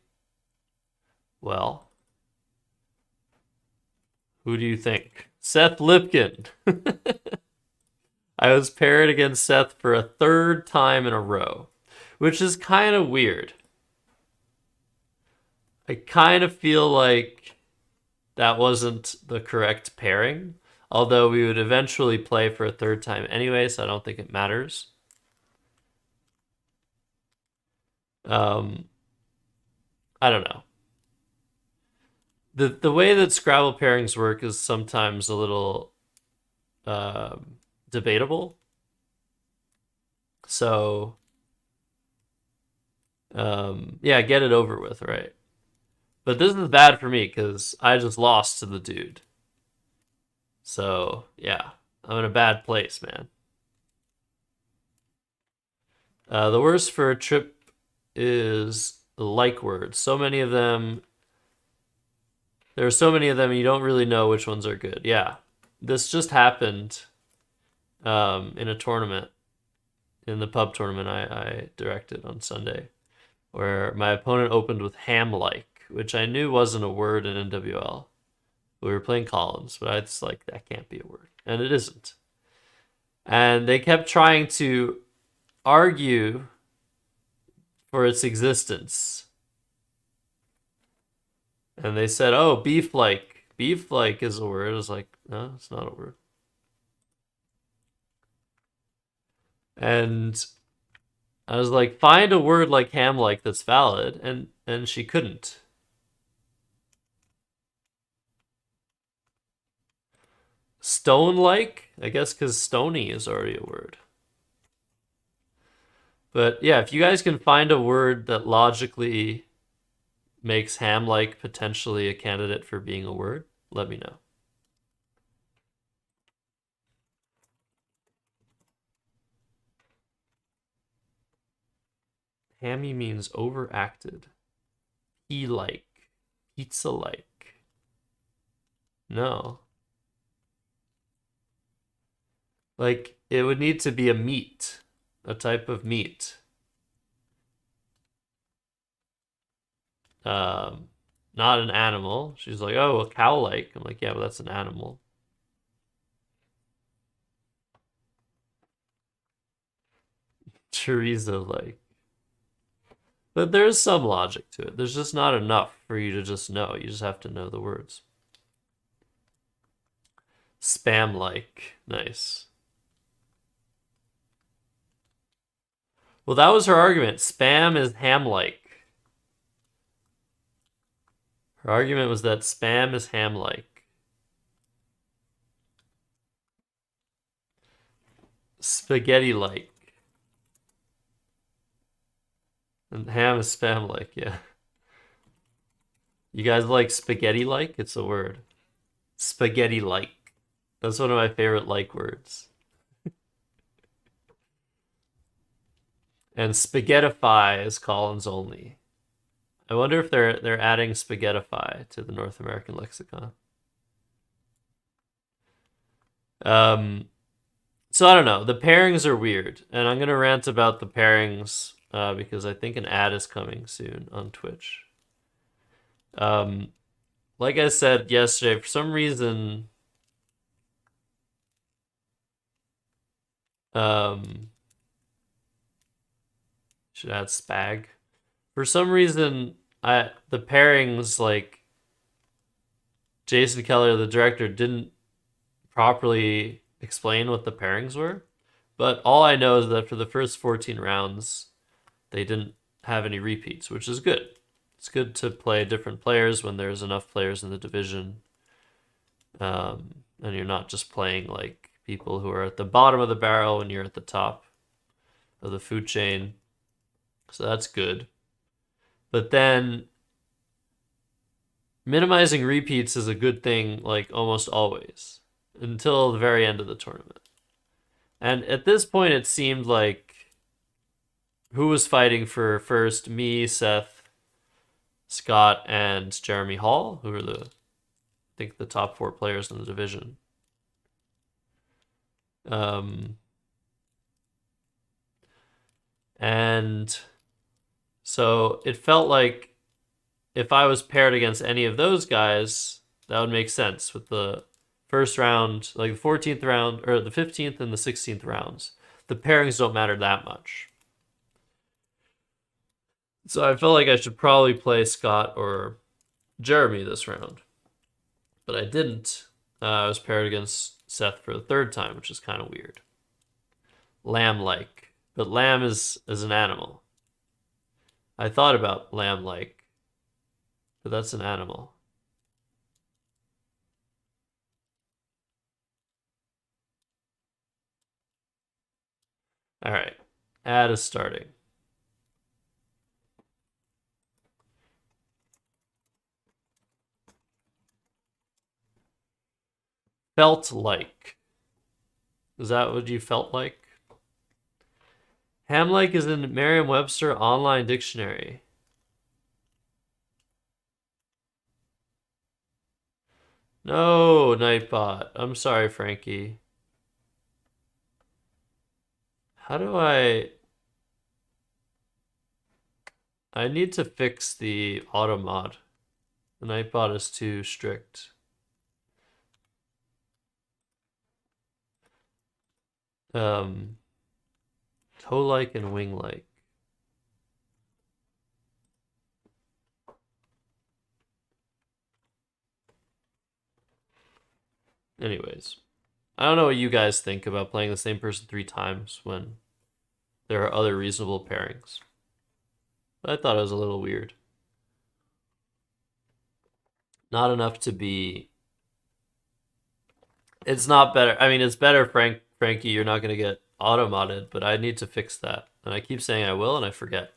Well, who do you think? Seth Lipkin. I was paired against Seth for a third time in a row, which is kind of weird. I kind of feel like that wasn't the correct pairing, although we would eventually play for a third time anyway, so I don't think it matters. I don't know. The way that Scrabble pairings work is sometimes a little debatable. So yeah, get it over with, right? But this is bad for me because I just lost to the dude. So yeah, I'm in a bad place, man. The worst for a trip is like words. So many of them. There are so many of them, you don't really know which ones are good. Yeah, this just happened in a tournament, in the pub tournament I directed on Sunday, where my opponent opened with ham-like, which I knew wasn't a word in NWL. We were playing Collins, but I was like, that can't be a word. And it isn't. And they kept trying to argue for its existence. And they said, oh, beef-like. Beef-like is a word. I was like, no, it's not a word. And I was like, find a word like ham-like that's valid. And she couldn't. Stone-like? I guess because stony is already a word. But yeah, if you guys can find a word that logically makes ham-like potentially a candidate for being a word, let me know. Hammy means overacted. Pea-like. Pizza-like. No. Like, it would need to be a meat. A type of meat. Not an animal. She's like, oh, a cow-like. I'm like, yeah, but that's an animal. Chorizo-like. But there's some logic to it. There's just not enough for you to just know. You just have to know the words. Spam-like. Nice. Well, that was her argument. Spam is ham-like. Her argument was that spam is ham-like. Spaghetti-like. And ham is spam-like, yeah. You guys like spaghetti-like? It's a word. Spaghetti-like. That's one of my favorite like words. And spaghettify is Collins only. I wonder if they're adding spaghettify to the North American lexicon. So I don't know. The pairings are weird, and I'm gonna rant about the pairings because I think an ad is coming soon on Twitch. Like I said yesterday, for some reason, should add spag. For some reason, the pairings like Jason Keller, the director, didn't properly explain what the pairings were. But all I know is that for the first 14 rounds, they didn't have any repeats, which is good. It's good to play different players when there's enough players in the division. And you're not just playing like people who are at the bottom of the barrel when you're at the top of the food chain. So that's good. But then minimizing repeats is a good thing, like almost always, until the very end of the tournament. And at this point, it seemed like who was fighting for first? Me, Seth, Scott, and Jeremy Hall, who are I think the top 4 players in the division. And so it felt like if I was paired against any of those guys, that would make sense with the first round, like the 14th round, or the 15th and the 16th rounds. The pairings don't matter that much. So I felt like I should probably play Scott or Jeremy this round. But I didn't. I was paired against Seth for the 3rd time, which is kind of weird. Lamb-like. But lamb is an animal. I thought about lamb-like, but that's an animal. All right, ad is starting. Felt like. Is that what you felt like? Ham-like is in Merriam-Webster online dictionary. No, Nightbot. I'm sorry, Frankie. How do I need to fix the auto mod. The Nightbot is too strict. Toe-like and wing-like. Anyways, I don't know what you guys think about playing the same person 3 times when there are other reasonable pairings. But I thought it was a little weird. Not enough to be... It's not better. I mean, it's better, Frankie, you're not going to get auto-modded, but I need to fix that. And I keep saying I will, and I forget.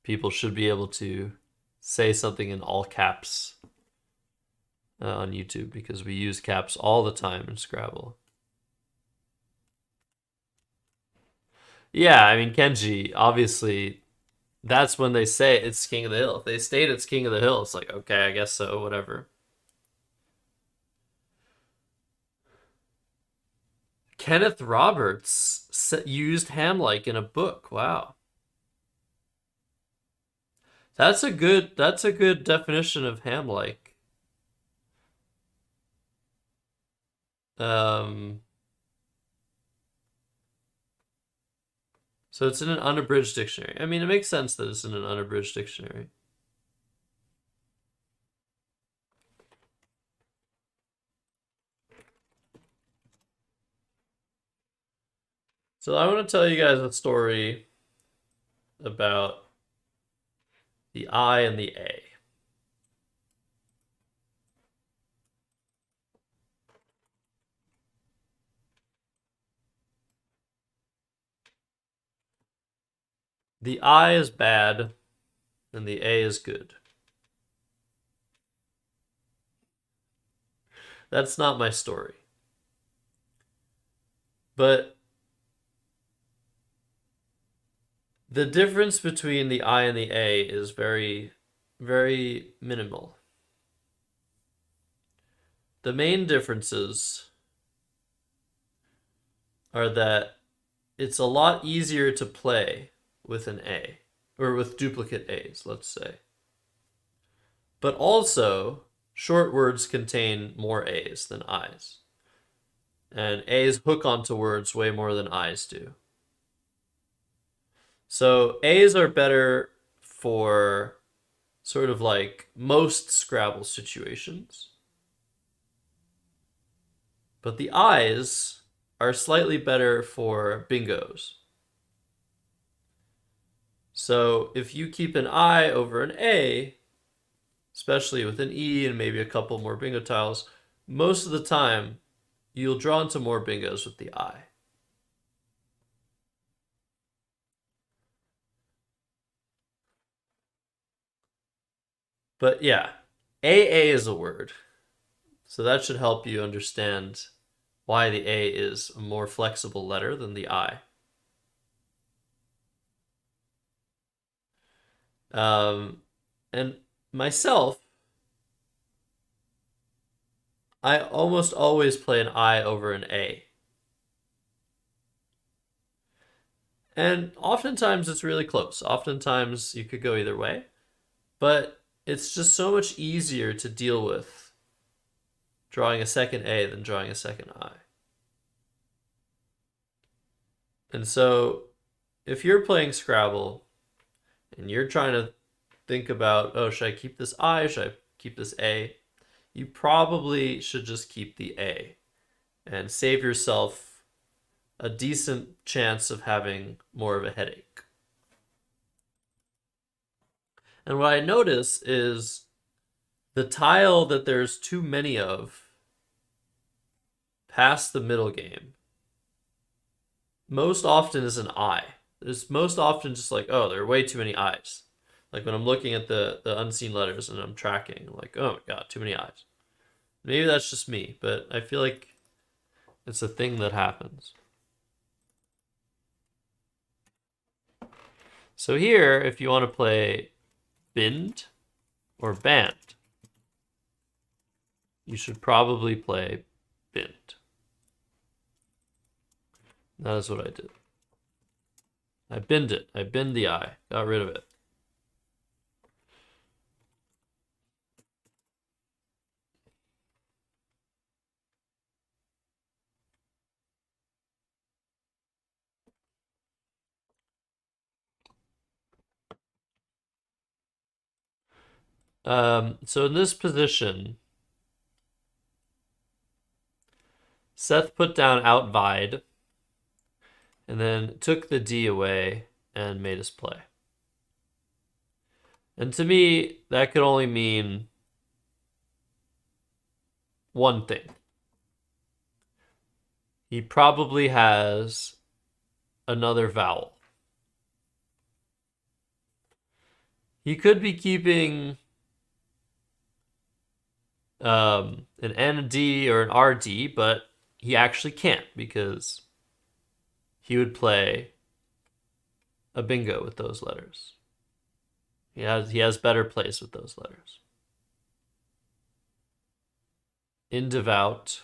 People should be able to say something in all caps on YouTube, because we use caps all the time in Scrabble. Yeah, I mean, Kenji, obviously, that's when they say it's King of the Hill. If they state it's King of the Hill, it's like, okay, I guess so, whatever. Kenneth Roberts used ham-like in a book. Wow. That's a good definition of ham-like. So it's in an unabridged dictionary. I mean, it makes sense that it's in an unabridged dictionary. So I want to tell you guys a story about the I and the A. The I is bad and the A is good. That's not my story. But the difference between the I and the A is very, very minimal. The main differences are that it's a lot easier to play with an A, or with duplicate A's, let's say. But also, short words contain more A's than I's. And A's hook onto words way more than I's do. So A's are better for sort of like most Scrabble situations. But the I's are slightly better for bingos. So if you keep an I over an A, especially with an E and maybe a couple more bingo tiles, most of the time you'll draw into more bingos with the I. But yeah, AA is a word. So that should help you understand why the A is a more flexible letter than the I. And myself, I almost always play an I over an A. And oftentimes it's really close. Oftentimes you could go either way. But it's just so much easier to deal with drawing a second A than drawing a second I. And so if you're playing Scrabble and you're trying to think about, oh, should I keep this I? Should I keep this A? You probably should just keep the A and save yourself a decent chance of having more of a headache. And what I notice is the tile that there's too many of past the middle game most often is an I. There's most often just like, oh, there are way too many I's. Like when I'm looking at the unseen letters and I'm tracking, like, oh my god, too many I's. Maybe that's just me, but I feel like it's a thing that happens. So here, if you want to play bind or band, you should probably play bind. That is what I did. I binned it. I binned the I. Got rid of it. So in this position, Seth put down outvide and then took the D away and made us play. And to me, that could only mean one thing. He probably has another vowel. He could be keeping an ND or an RD, but he actually can't because he would play a bingo with those letters. He has better plays with those letters. Indevout.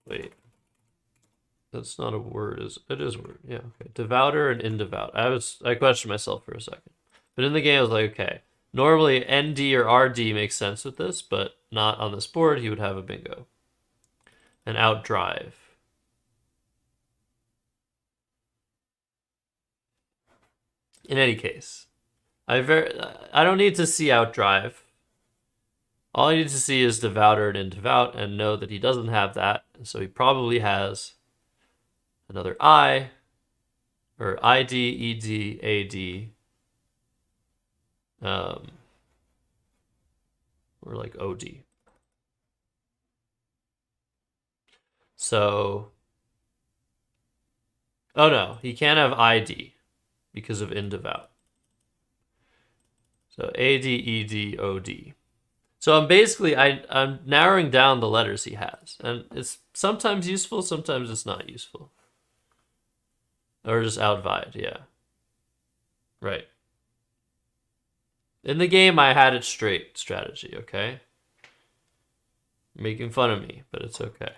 Wait. That's not a word, it is a word. Yeah, okay. Devouter and indevout. I questioned myself for a second. But in the game I was like, okay. Normally ND or RD makes sense with this, but not on this board. He would have a bingo. An outdrive. In any case, I don't need to see outdrive. All I need to see is devouter and indevout and know that he doesn't have that. So he probably has another I, or ID, ED, AD, or like OD. So, oh no, he can't have ID because of indevout. So AD, ED, OD. So I'm narrowing down the letters he has, and it's sometimes useful, sometimes it's not useful. Or just outvide, yeah. Right. In the game, I had it straight strategy, okay? You're making fun of me, but it's okay.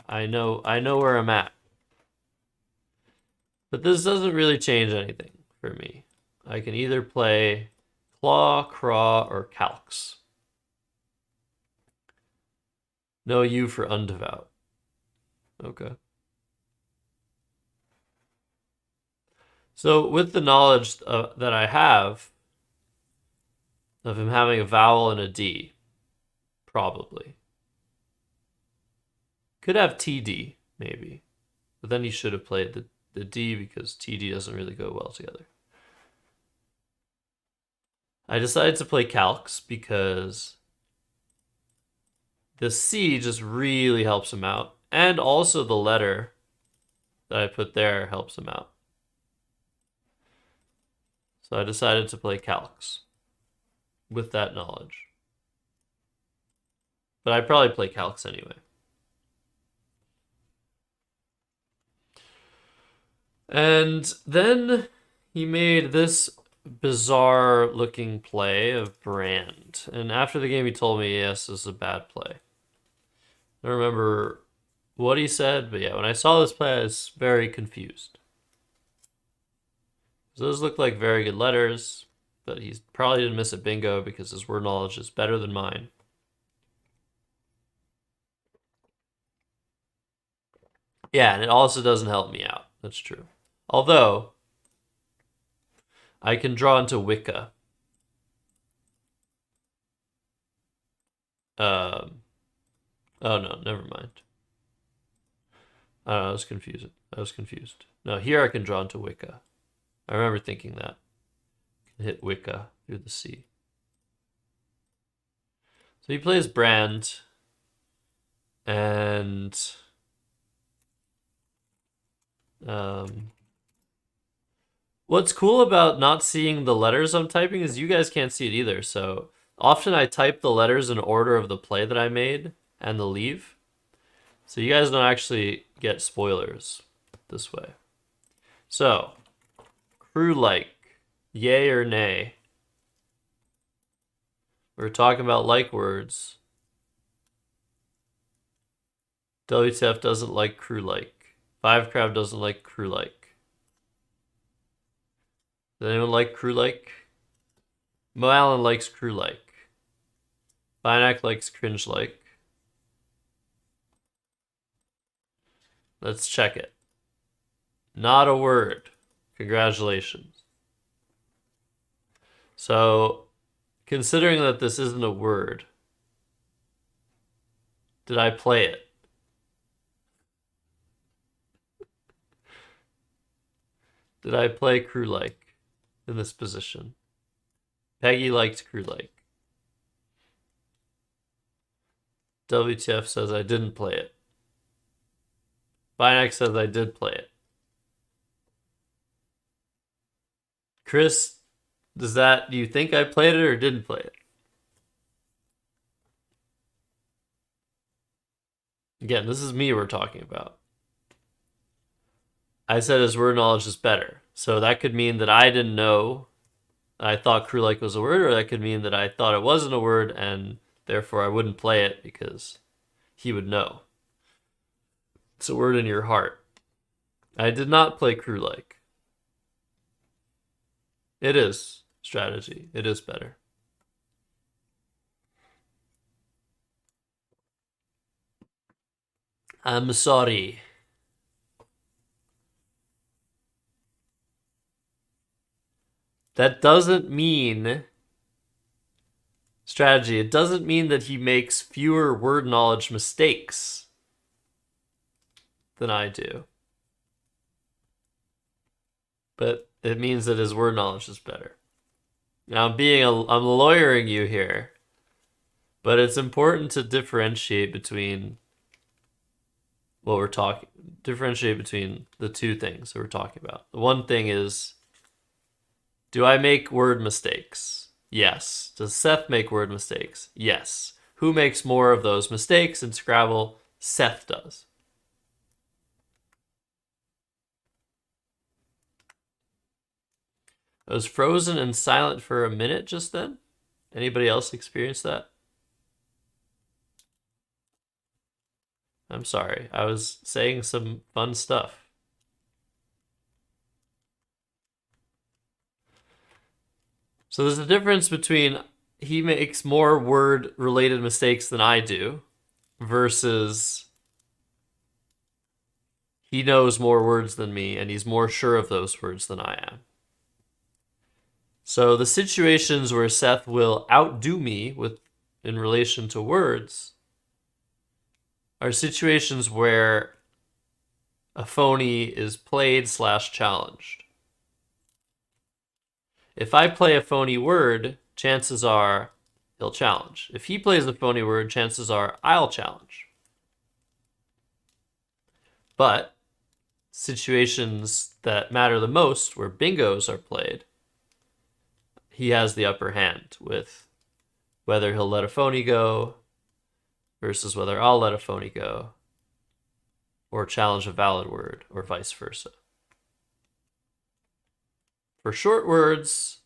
I know where I'm at. But this doesn't really change anything for me. I can either play claw, craw, or calx. No U for undevout. Okay. So with the knowledge that I have of him having a vowel and a D, probably. Could have TD, maybe. But then he should have played the D because TD doesn't really go well together. I decided to play calcs because the C just really helps him out. And also the letter that I put there helps him out. So I decided to play calcs with that knowledge. But I'd probably play calcs anyway. And then he made this bizarre looking play of Brand. And after the game, he told me, yes, this is a bad play. I don't remember what he said, but yeah, when I saw this play, I was very confused. Those look like very good letters, but he probably didn't miss a bingo because his word knowledge is better than mine. Yeah, and it also doesn't help me out. That's true. Although, I can draw into Wicca. Oh no, never mind. I was confused. No, here I can draw into Wicca. I remember thinking that. I can hit Wicca through the C. So he plays Brand, and what's cool about not seeing the letters I'm typing is you guys can't see it either. So often I type the letters in order of the play that I made and the leave. So you guys don't actually get spoilers this way. So, crew-like, yay or nay? We're talking about like words. WTF doesn't like crew-like. Five Crab doesn't like crew-like. Does anyone like crew-like? Mo Allen likes crew-like. Binac likes cringe-like. Let's check it. Not a word. Congratulations. So, considering that this isn't a word, did I play it? Did I play crew-like in this position? Peggy liked crew-like. WTF says I didn't play it. Binac says I did play it. Chris, do you think I played it or didn't play it? Again, this is me we're talking about. I said his word knowledge is better. So that could mean that I didn't know. I thought crew-like was a word, or that could mean that I thought it wasn't a word and therefore I wouldn't play it because he would know. It's a word in your heart. I did not play crew-like. It is strategy. It is better. I'm sorry. That doesn't mean strategy. It doesn't mean that he makes fewer word knowledge mistakes than I do. But it means that his word knowledge is better. Now I'm lawyering you here, but it's important to differentiate between between the two things that we're talking about. The one thing is, do I make word mistakes? Yes. Does Seth make word mistakes? Yes. Who makes more of those mistakes in Scrabble? Seth does. I was frozen and silent for a minute just then. Anybody else experience that? I'm sorry. I was saying some fun stuff. So there's a difference between he makes more word-related mistakes than I do versus he knows more words than me, and he's more sure of those words than I am. So the situations where Seth will outdo me in relation to words are situations where a phony is played / challenged. If I play a phony word, chances are he'll challenge. If he plays a phony word, chances are I'll challenge. But situations that matter the most, where bingos are played, he has the upper hand with whether he'll let a phony go versus whether I'll let a phony go, or challenge a valid word, or vice versa. For short words,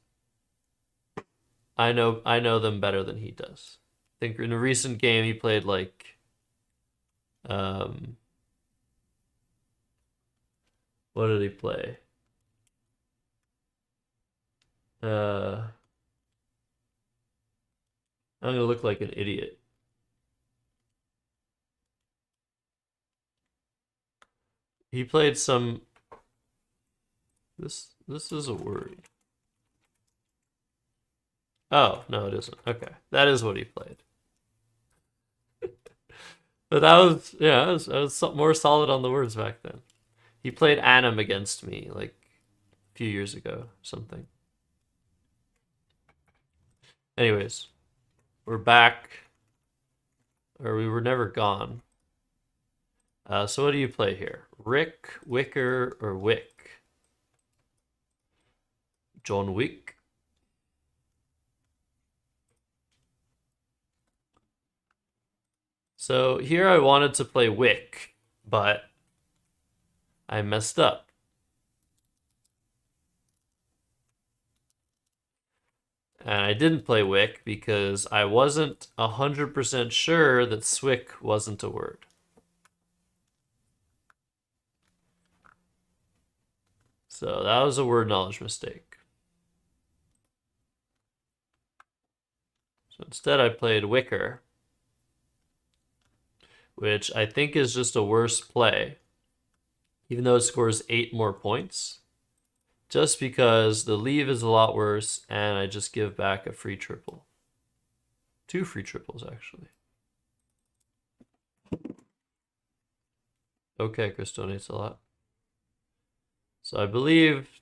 I know them better than he does. I think in a recent game he played like what did he play? I'm gonna look like an idiot. He played some. This is a word. Oh, no, it isn't. Okay. That is what he played. But that was, yeah, I was more solid on the words back then. He played Anim against me like a few years ago, something. Anyways, we're back. Or we were never gone. So what do you play here? Rick, Wicker, or Wick? John Wick. So here I wanted to play Wick, but I messed up. And I didn't play Wick because I wasn't 100% sure that Swick wasn't a word. So that was a word knowledge mistake. So instead I played Wicker, which I think is just a worse play, even though it scores 8 more points, just because the leave is a lot worse and I just give back a free triple. 2 free triples, actually. Okay, Chris donates a lot. So I believe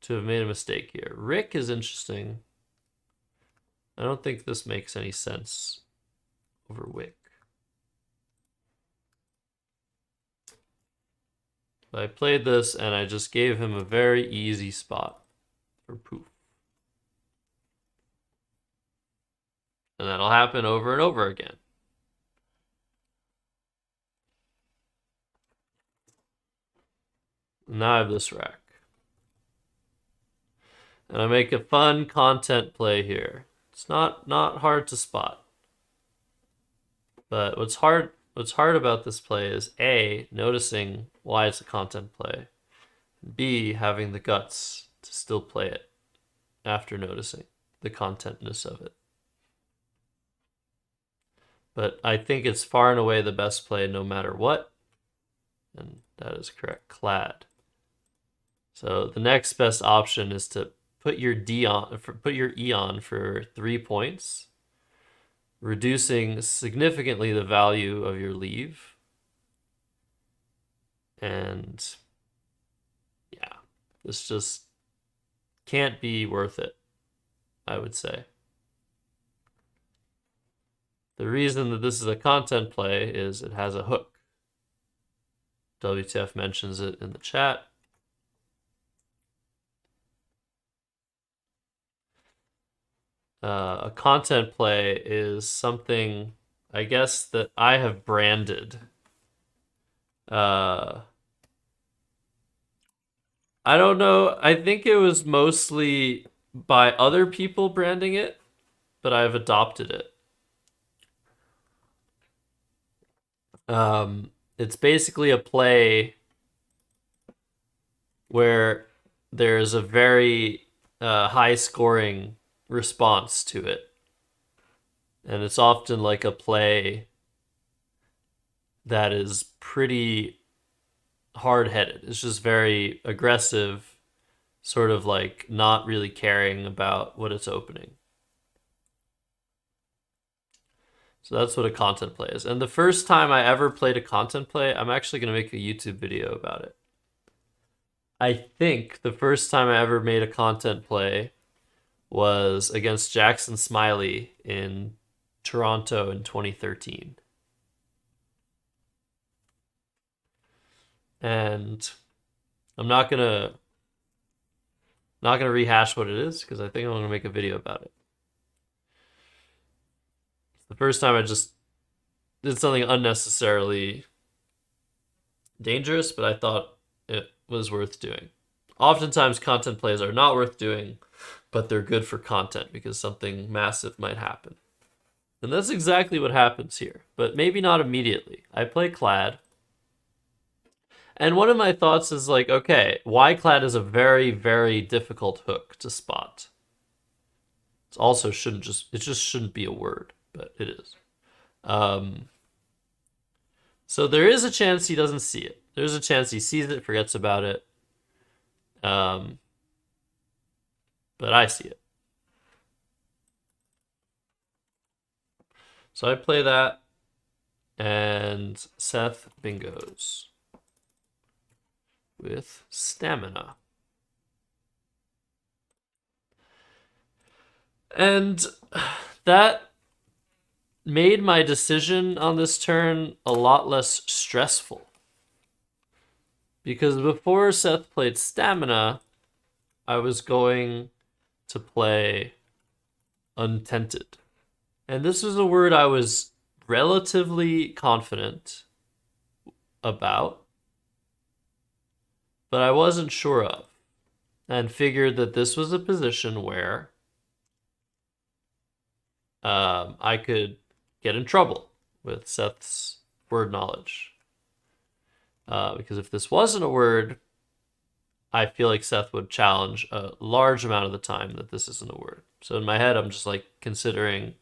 to have made a mistake here. Rick is interesting. I don't think this makes any sense over Wick. I played this and I just gave him a very easy spot for poof. And that'll happen over and over again. Now I have this rack. And I make a fun content play here. It's not hard to spot. But what's hard about this play is A, noticing why it's a content play, B, having the guts to still play it after noticing the contentness of it. But I think it's far and away the best play no matter what. And that is correct. Clad. So the next best option is to put your E on for 3 points, reducing significantly the value of your leave. And yeah, this just can't be worth it, I would say. The reason that this is a content play is it has a hook. WTF mentions it in the chat. A content play is something, I guess, that I have branded. I don't know. I think it was mostly by other people branding it, but I've adopted it. It's basically a play where there's a very high scoring response to it. And it's often like a play that is pretty hard-headed. It's just very aggressive, sort of like not really caring about what it's opening. So that's what a content play is. And the first time I ever played a content play, I'm actually going to make a YouTube video about it. I think the first time I ever made a content play was against Jackson Smiley in Toronto in 2013. And I'm not gonna rehash what it is because I think I'm gonna make a video about it. The first time I just did something unnecessarily dangerous, but I thought it was worth doing. Oftentimes content plays are not worth doing, but they're good for content because something massive might happen. And that's exactly what happens here, but maybe not immediately. I play Clad. And one of my thoughts is like, okay, Y-Clad is a very, very difficult hook to spot. It also it just shouldn't be a word, but it is. So there is a chance he doesn't see it. There's a chance he sees it, forgets about it. But I see it. So I play that, and Seth bingos with Stamina. And that made my decision on this turn a lot less stressful. Because before Seth played Stamina, I was going to play Untented. And this was a word I was relatively confident about, but I wasn't sure of, and figured that this was a position where I could get in trouble with Seth's word knowledge. Because if this wasn't a word, I feel like Seth would challenge a large amount of the time that this isn't a word. So in my head, I'm just like considering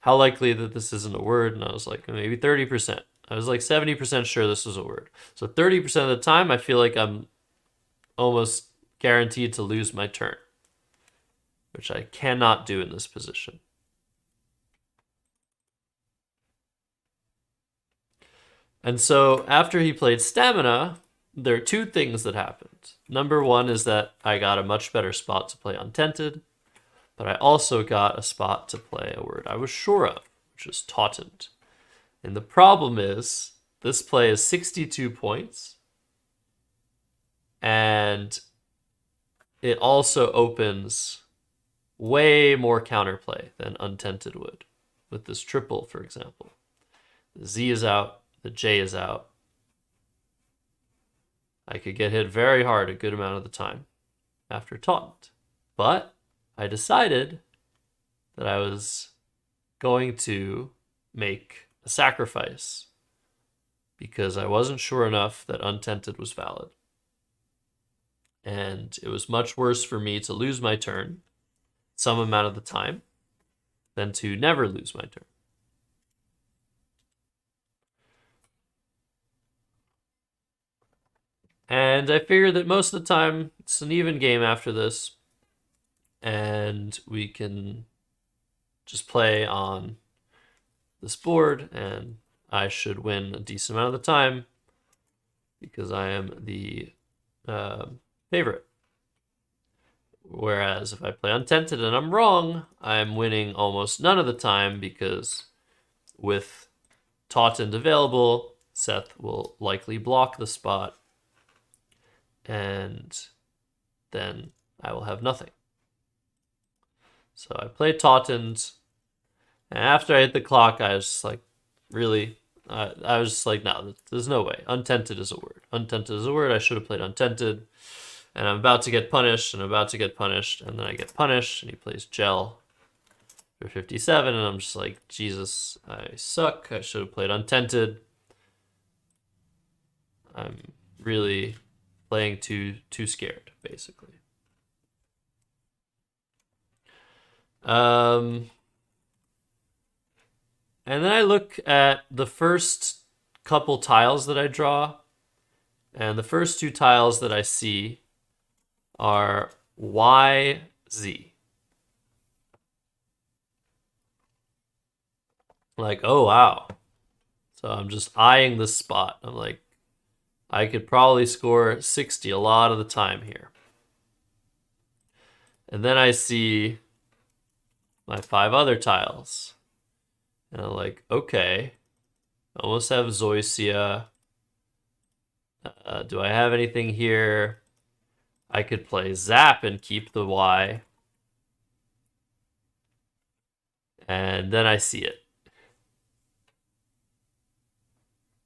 how likely that this isn't a word, and I was like, maybe 30%. I was like 70% sure this was a word. So 30% of the time, I feel like I'm almost guaranteed to lose my turn, which I cannot do in this position. And so after he played Stamina, there are two things that happened. Number one is that I got a much better spot to play Untented, but I also got a spot to play a word I was sure of, which is Tautened. And the problem is, this play is 62 points, and it also opens way more counterplay than Untented would, with this triple, for example. The Z is out, the J is out. I could get hit very hard a good amount of the time after Taunt. But I decided that I was going to make a sacrifice because I wasn't sure enough that Untented was valid. And it was much worse for me to lose my turn some amount of the time than to never lose my turn. And I figured that most of the time it's an even game after this, and we can just play on this board, and I should win a decent amount of the time because I am the favorite. Whereas if I play Untented and I'm wrong, I'm winning almost none of the time because with Tautened available, Seth will likely block the spot, and then I will have nothing. So I played Tautened, and after I hit the clock, I was just like, really? I was just like, no, there's no way. Untented is a word. Untented is a word. I should have played Untented. And I'm about to get punished, and I'm about to get punished, and then I get punished, and he plays Gel for 57, and I'm just like, Jesus, I suck. I should have played Untented. I'm really playing too scared, basically. And then I look at the first couple tiles that I draw, and the first two tiles that I see are Y, Z. Like, oh wow. So I'm just eyeing this spot. I'm like, I could probably score 60 a lot of the time here. And then I see my 5 other tiles. And I'm like, okay, I almost have Zoysia. Do I have anything here? I could play Zap and keep the Y. And then I see it.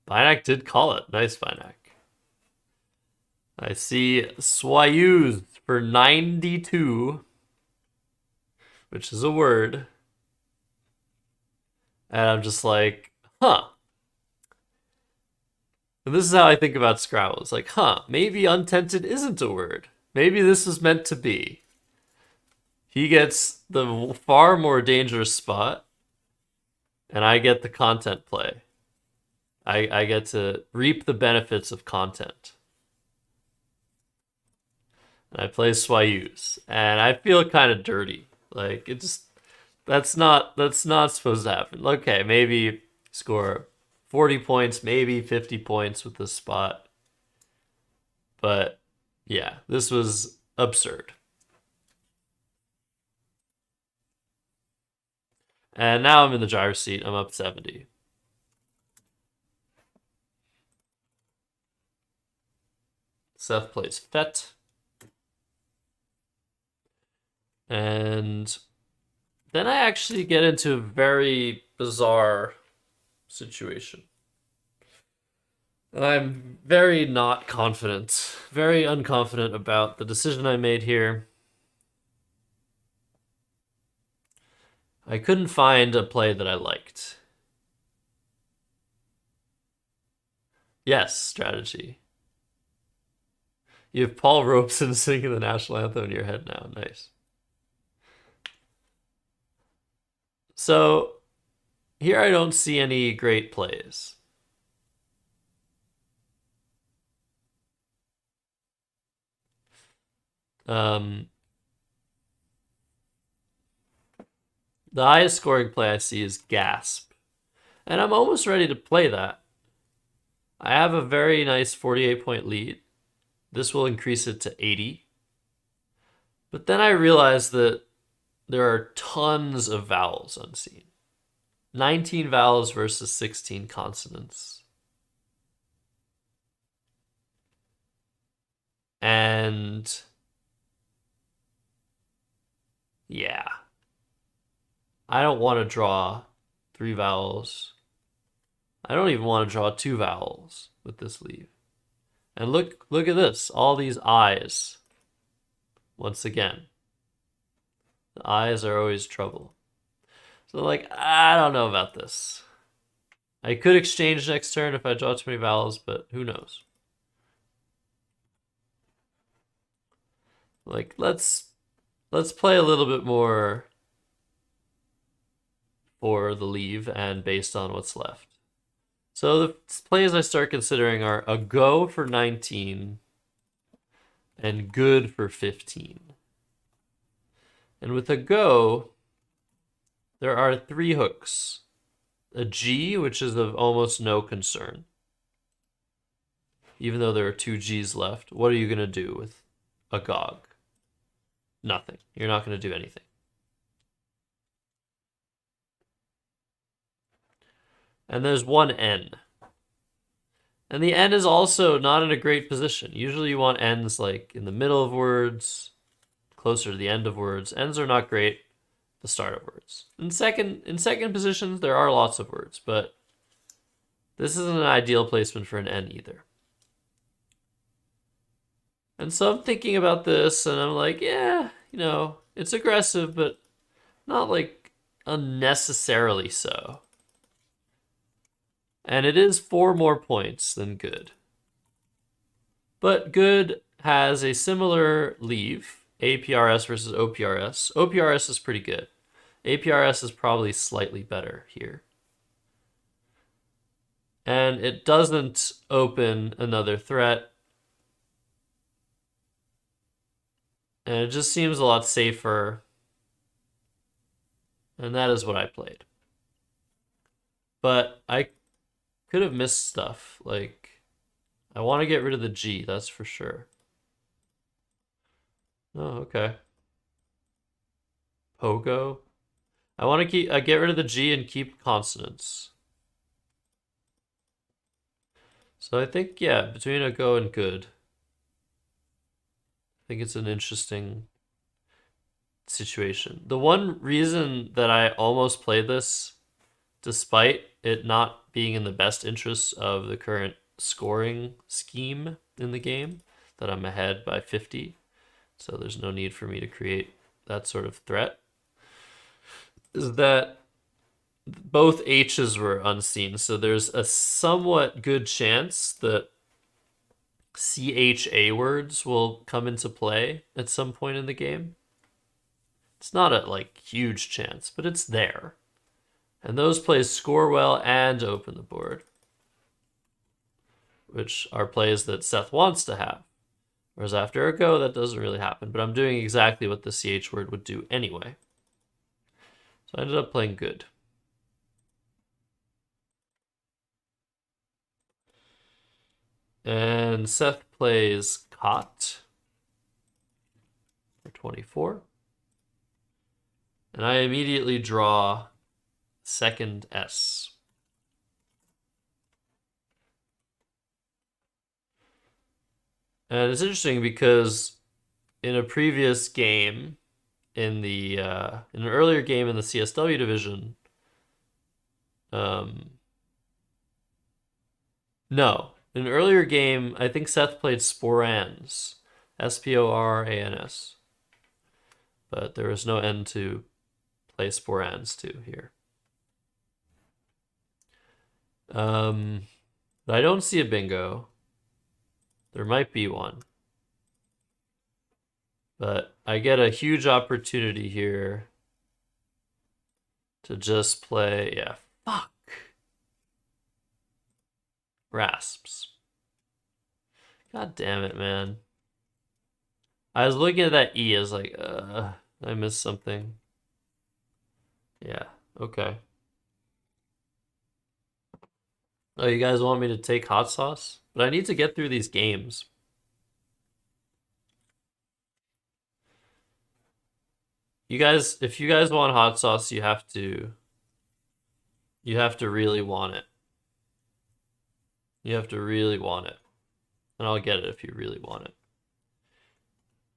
Finac did call it. Nice, Finac. I see Swayuz for 92, which is a word. And I'm just like, huh. And this is how I think about Scrabble. It's like, huh, maybe untented isn't a word. Maybe this is meant to be. He gets the far more dangerous spot, and I get the content play. I get to reap the benefits of content. And I play Swayuz, and I feel kind of dirty. Like, it just, that's not supposed to happen. Okay, maybe score 40 points, maybe 50 points with this spot. But yeah, this was absurd. And now I'm in the driver's seat. I'm up 70. Seth plays Fett. And then I actually get into a very bizarre situation. And I'm very not confident, very unconfident about the decision I made here. I couldn't find a play that I liked. Yes, strategy. You have Paul Robeson singing the national anthem in your head now. Nice. So here I don't see any great plays. The highest scoring play I see is Gasp. And I'm almost ready to play that. I have a very nice 48-point lead. This will increase it to 80. But then I realized that there are tons of vowels unseen. 19 vowels versus 16 consonants. And yeah. I don't want to draw 3 vowels. I don't even want to draw 2 vowels with this leave. And look at this, all these I's. Once again, the I's are always trouble. So like, I don't know about this. I could exchange next turn if I draw too many vowels, but who knows? Like, let's play a little bit more for the leave and based on what's left. So the plays I start considering are a go for 19 and good for 15. And with a go, there are 3 hooks. A G, which is of almost no concern. Even though there are 2 G's left, what are you going to do with a Gog? Nothing. You're not going to do anything. And there's one N. And the N is also not in a great position. Usually you want N's like in the middle of words, closer to the end of words. N's are not great at the start of words. In second positions, there are lots of words, but this isn't an ideal placement for an N either. And so I'm thinking about this, and I'm like, yeah, you know, it's aggressive, but not like unnecessarily so. And it is 4 more points than good. But good has a similar leave, APRS versus OPRS. OPRS is pretty good. APRS is probably slightly better here. And it doesn't open another threat. And it just seems a lot safer. And that is what I played. But I could have missed stuff. Like, I want to get rid of the G, that's for sure. Oh, okay. Pogo. I want to get rid of the G and keep consonants. So I think, yeah, between a go and good. I think it's an interesting situation. The one reason that I almost played this, despite it not being in the best interests of the current scoring scheme in the game, that I'm ahead by 50, so there's no need for me to create that sort of threat, is that both H's were unseen. So there's a somewhat good chance that CHA words will come into play at some point in the game. It's not a like huge chance, but it's there. And those plays score well and open the board, which are plays that Seth wants to have. Whereas after a go, that doesn't really happen. But I'm doing exactly what the CH word would do anyway. So I ended up playing good. And Seth plays Cot for 24. And I immediately draw second S. And it's interesting because in a previous game, in an earlier game in the CSW division, no, in an earlier game, I think Seth played Sporans, Sporans, but there was no N to play Sporans to here. But I don't see a bingo. There might be one. But I get a huge opportunity here to just play, yeah, fuck. Rasps. God damn it, man. I was looking at that E, I was like, I missed something. Yeah, okay. Oh, you guys want me to take hot sauce? But I need to get through these games. You guys, if you guys want hot sauce, you have to really want it. You have to really want it. And I'll get it if you really want it.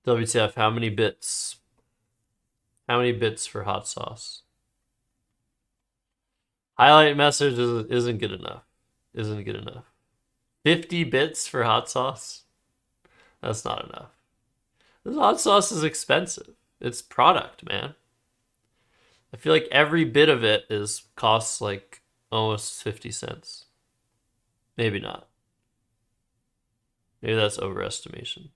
WTF, how many bits? How many bits for hot sauce? Highlight message isn't good enough. Isn't good enough. 50 bits for hot sauce? That's not enough. This hot sauce is expensive. It's product, man. I feel like every bit of it costs like almost 50 cents. Maybe not. Maybe that's overestimation.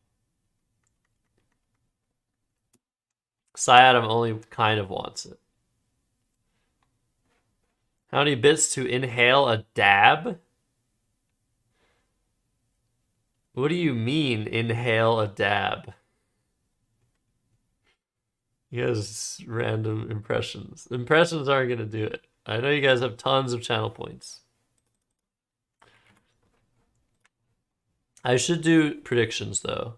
Syadam only kind of wants it. How many bits to inhale a dab? What do you mean, inhale a dab? He has random impressions. Impressions aren't going to do it. I know you guys have tons of channel points. I should do predictions, though.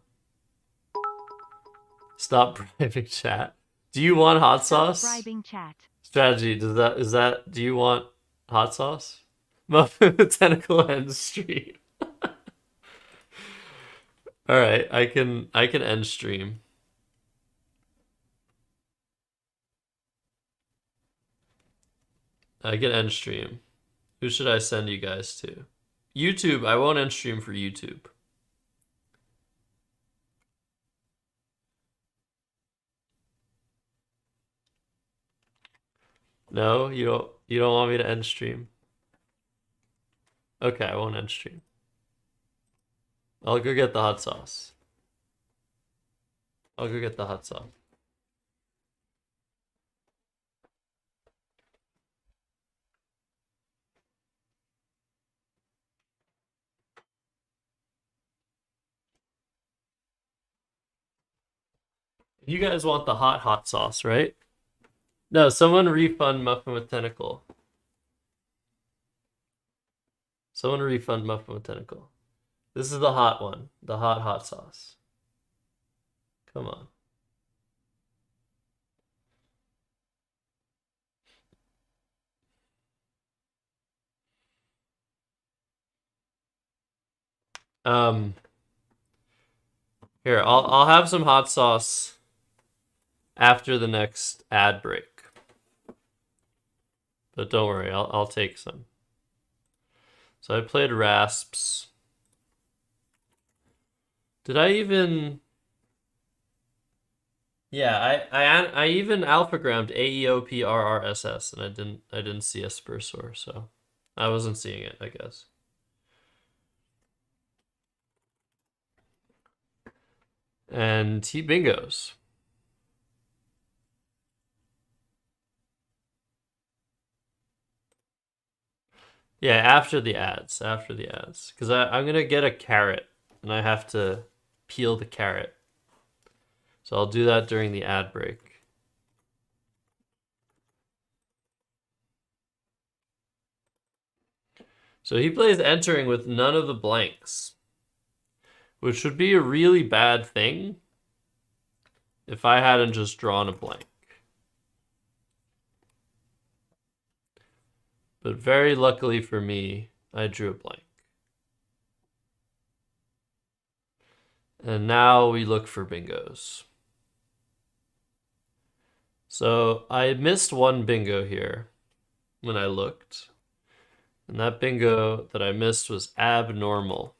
Stop bribing chat. Do you want hot sauce? Stop bribing chat. Strategy, do you want hot sauce? Muffin the tentacle end stream. Alright, I can end stream. I can end stream. Who should I send you guys to? YouTube, I won't end stream for YouTube. No, you don't want me to end stream? Okay, I won't end stream. I'll go get the hot sauce. I'll go get the hot sauce. You guys want the hot sauce, right? No, someone refund Muffin with Tentacle. Someone refund Muffin with Tentacle. This is the hot one. The hot sauce. Come on. Here, I'll have some hot sauce after the next ad break. But don't worry, I'll take some. So I played Rasps. Did I even? Yeah, I even alphagrammed AEOPRRSS and I didn't see Aspersor, so I wasn't seeing it, I guess. And he bingos. Yeah, after the ads, because I'm gonna get a carrot and I have to peel the carrot. So I'll do that during the ad break. So he plays entering with none of the blanks, which would be a really bad thing if I hadn't just drawn a blank. But very luckily for me, I drew a blank. And now we look for bingos. So I missed one bingo here when I looked. And that bingo that I missed was abnormal.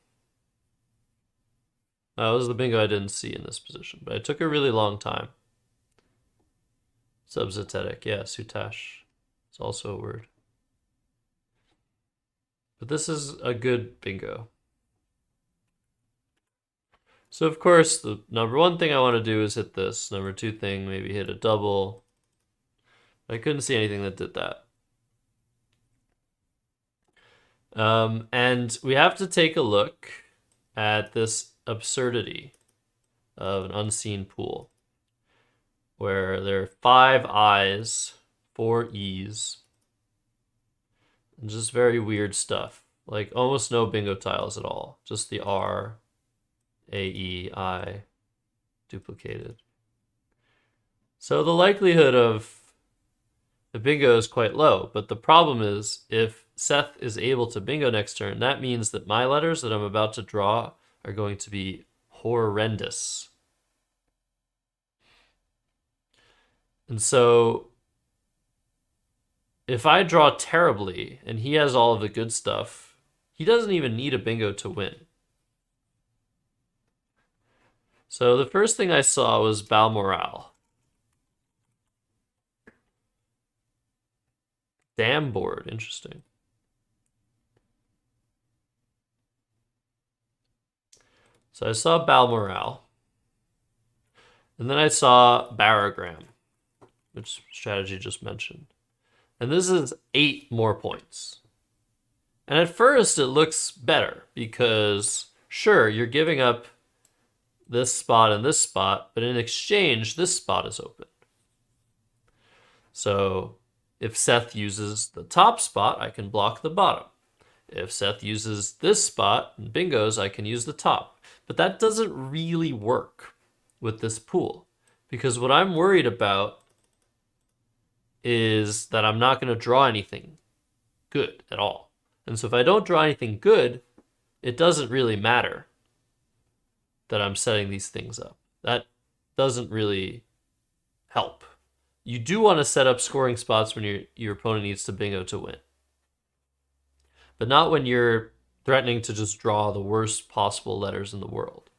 That was the bingo I didn't see in this position, but it took a really long time. Subzetetic, yeah, Sutash. It's also a word. But this is a good bingo. So of course, the number one thing I want to do is hit this. Number two thing, maybe hit a double. I couldn't see anything that did that. And we have to take a look at this absurdity of an unseen pool, where there are 5 I's, 4 E's, and just very weird stuff. Like almost no bingo tiles at all. Just the R, A, E, I duplicated. So the likelihood of the bingo is quite low, but the problem is if Seth is able to bingo next turn, that means that my letters that I'm about to draw are going to be horrendous. And so if I draw terribly and he has all of the good stuff, he doesn't even need a bingo to win. So the first thing I saw was Balmoral. Damn board, interesting. So I saw Balmoral. And then I saw Barogram, which strategy just mentioned. And this is 8 more points. And at first it looks better because sure, you're giving up this spot and this spot, but in exchange, this spot is open. So if Seth uses the top spot, I can block the bottom. If Seth uses this spot and bingos, I can use the top. But that doesn't really work with this pool because what I'm worried about is that I'm not going to draw anything good at all. And so if I don't draw anything good, it doesn't really matter that I'm setting these things up. That doesn't really help. You do want to set up scoring spots when your opponent needs to bingo to win. But not when you're threatening to just draw the worst possible letters in the world.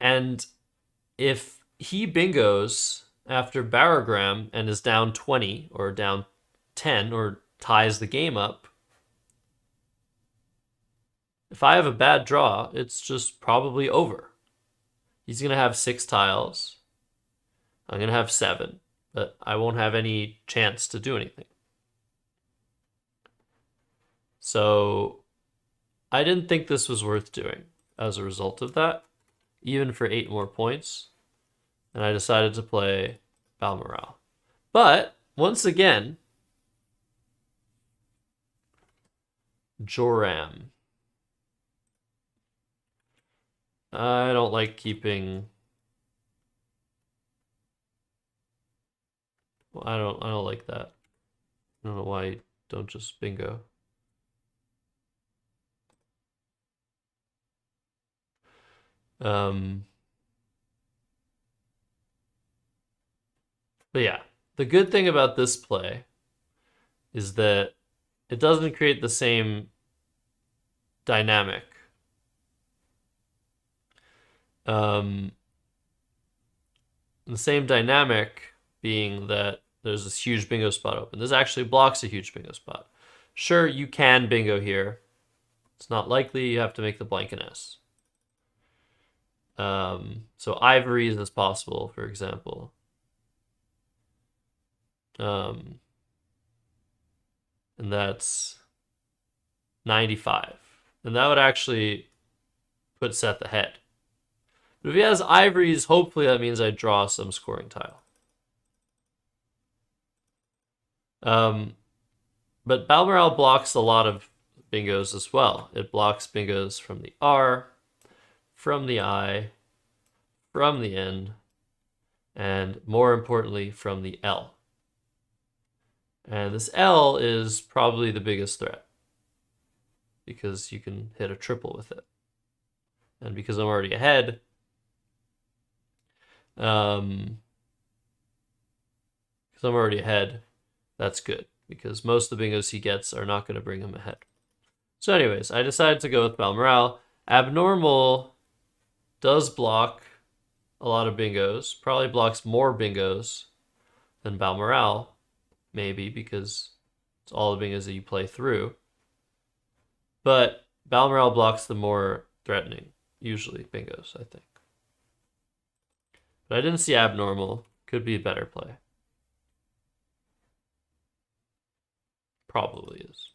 And if he bingos after Barogram and is down 20 or down 10 or ties the game up, if I have a bad draw, it's just probably over. He's going to have 6 tiles. I'm going to have 7, but I won't have any chance to do anything. So I didn't think this was worth doing as a result of that, even for 8 more points. and I decided to play Balmoral. But once again, Joram. I don't like keeping. Well, I don't like that. I don't know why you don't just bingo. But yeah, the good thing about this play is that it doesn't create the same dynamic. The same dynamic being that there's this huge bingo spot open. This actually blocks a huge bingo spot. Sure, you can bingo here. It's not likely. You have to make the blank an S. So ivories is possible, for example. And that's 95. And that would actually put Seth ahead. But if he has ivories, hopefully that means I draw some scoring tile. But Balmoral blocks a lot of bingos as well. It blocks bingos from the R, from the I, from the N, and more importantly, from the L. And this L is probably the biggest threat because you can hit a triple with it. And because I'm already ahead, that's good because most of the bingos he gets are not going to bring him ahead. So anyways, I decided to go with Balmoral. Abnormal does block a lot of bingos, probably blocks more bingos than Balmoral, maybe because it's all the bingos that you play through. But Balmoral blocks the more threatening, usually, bingos, I think. But I didn't see Abnormal. Could be a better play. Probably is.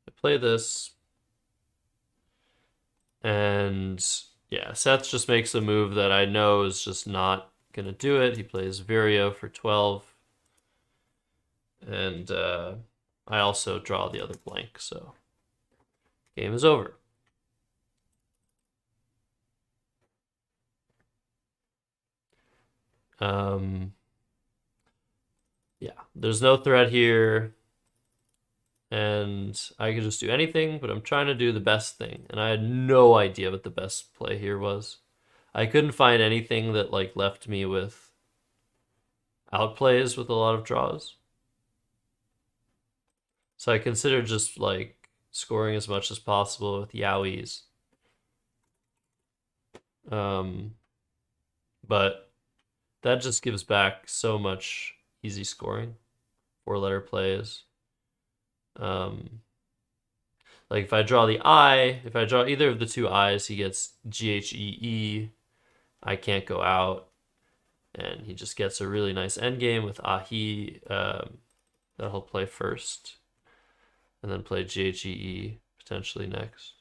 I play this. And yeah, Seth just makes a move that I know is just not going to do it. He plays Vireo for 12. And I also draw the other blank, so game is over. Yeah, there's no threat here. And I could just do anything, but I'm trying to do the best thing. And I had no idea what the best play here was. I couldn't find anything that like left me with outplays with a lot of draws. So I considered just like scoring as much as possible with Yowies. But that just gives back so much easy scoring. 4-letter plays. Like if I draw the I, if I draw either of the two I's, he gets GHEE. I can't go out. And he just gets a really nice endgame with Ahi that he'll play first. And then play GHEE potentially next.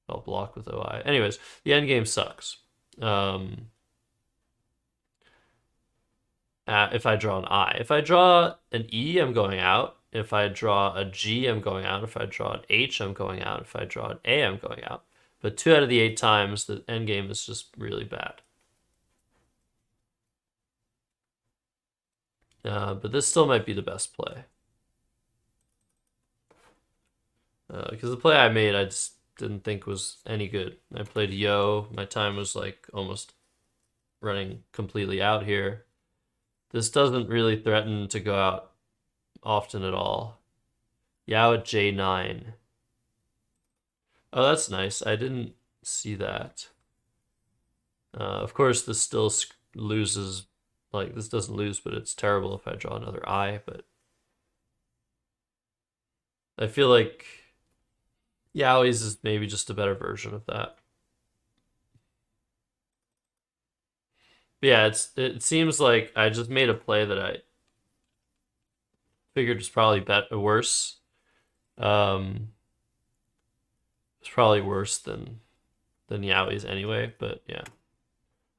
I'll block with OI. Anyways, the endgame sucks. If I draw an I. If I draw an E, I'm going out. If I draw a G, I'm going out. If I draw an H, I'm going out. If I draw an A, I'm going out. But 2 out of the 8 times, the endgame is just really bad. But this still might be the best play. Because the play I made, I just didn't think was any good. I played Yo. My time was like almost running completely out here. This doesn't really threaten to go out often at all. Yao at J9. Oh, that's nice. I didn't see that. Of course, this still loses. Like, this doesn't lose, but it's terrible if I draw another I, but I feel like Yowies is maybe just a better version of that. But yeah, it seems like I just made a play that I figured was probably worse. It's probably worse than Yowies anyway, but yeah,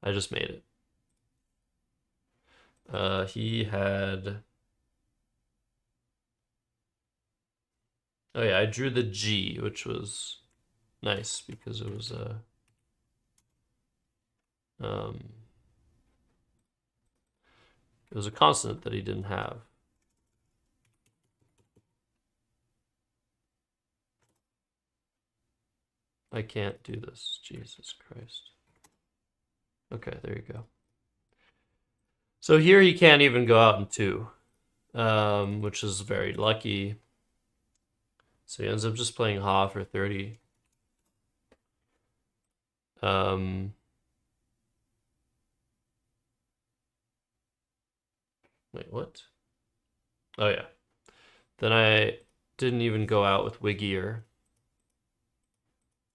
I just made it. He had... Oh yeah, I drew the G, which was nice because it was a... it was a consonant that he didn't have. I can't do this. Jesus Christ. Okay, there you go. So here he can't even go out in 2, which is very lucky. So he ends up just playing Ha for 30. Wait, what? Oh yeah. Then I didn't even go out with Wiggier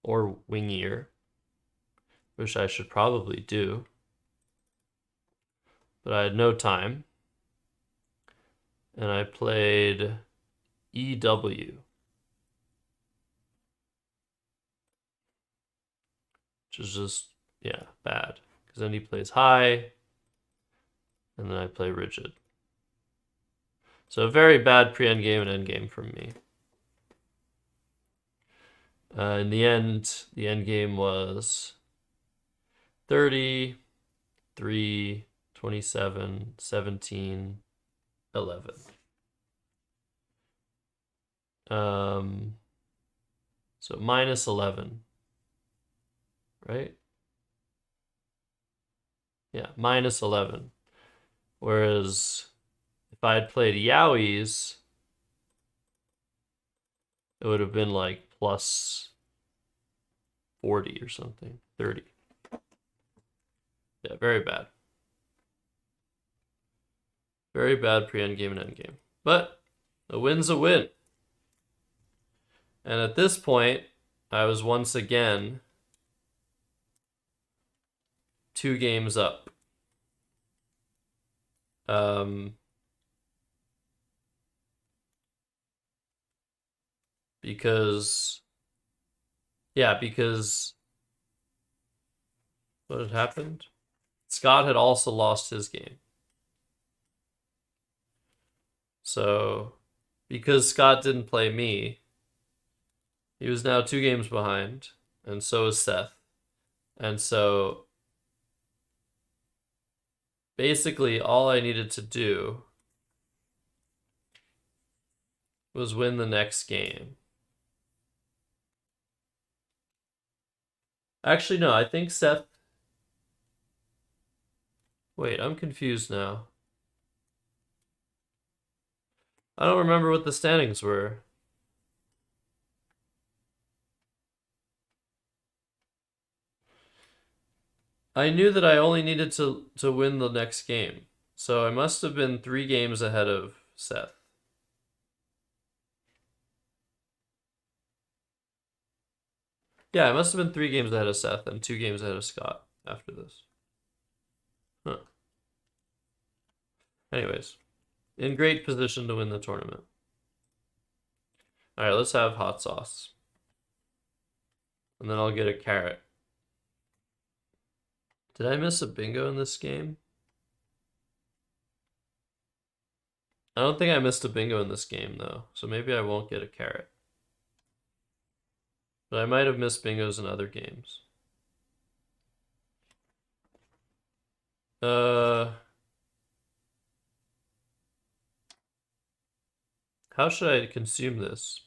or Wingier, which I should probably do. But I had no time. And I played EW, which is just, yeah, bad. Because then he plays high, and then I play rigid. So a very bad pre-endgame and endgame from me. In the end game was 30, 3, 27, 17, 11. So minus 11, right? Yeah, minus 11. Whereas if I had played Yowies, it would have been like plus 40 or something, 30. Yeah, very bad. Very bad pre-endgame and endgame. But a win's a win. And at this point, I was once again 2 games up. Because what had happened? Scott had also lost his game. So because Scott didn't play me, he was now 2 games behind, and so is Seth. And so basically all I needed to do was win the next game. Actually, no, I think Seth... Wait, I'm confused now. I don't remember what the standings were. I knew that I only needed to win the next game. So I must have been 3 games ahead of Seth. Yeah, I must have been 3 games ahead of Seth and 2 games ahead of Scott after this. Huh. Anyways, in great position to win the tournament. All right, let's have hot sauce. And then I'll get a carrot. Did I miss a bingo in this game? I don't think I missed a bingo in this game, though. So maybe I won't get a carrot. But I might have missed bingos in other games. How should I consume this?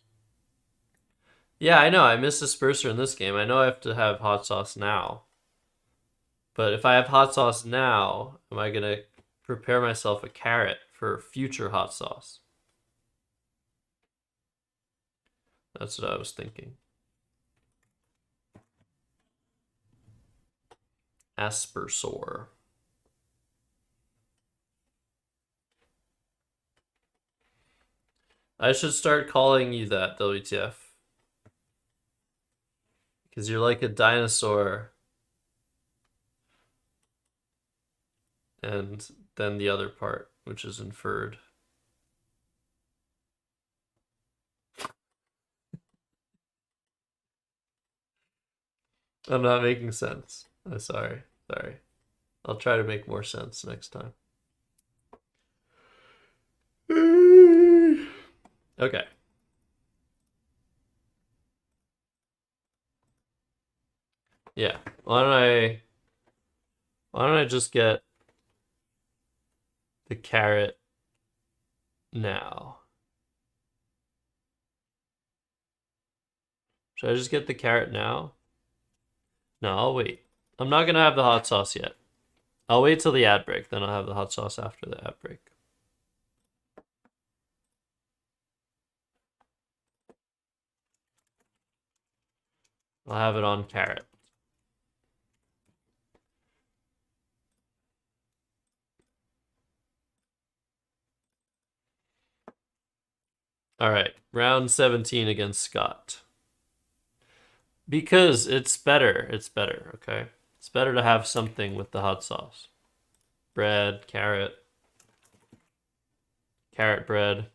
Yeah, I know. I missed a disperser in this game. I know I have to have hot sauce now. But if I have hot sauce now, am I going to prepare myself a carrot for future hot sauce? That's what I was thinking. Aspersor. I should start calling you that, WTF. Because you're like a dinosaur. And then the other part, which is inferred. I'm not making sense. I'm sorry. Sorry. I'll try to make more sense next time. Okay. Yeah. Why don't I just get the carrot now? Should I just get the carrot now? No, I'll wait. I'm not gonna have the hot sauce yet. I'll wait till the ad break, then I'll have the hot sauce after the ad break. I'll have it on carrot. All right, round 17 against Scott. Because it's better. It's better, okay? It's better to have something with the hot sauce. Bread, carrot bread.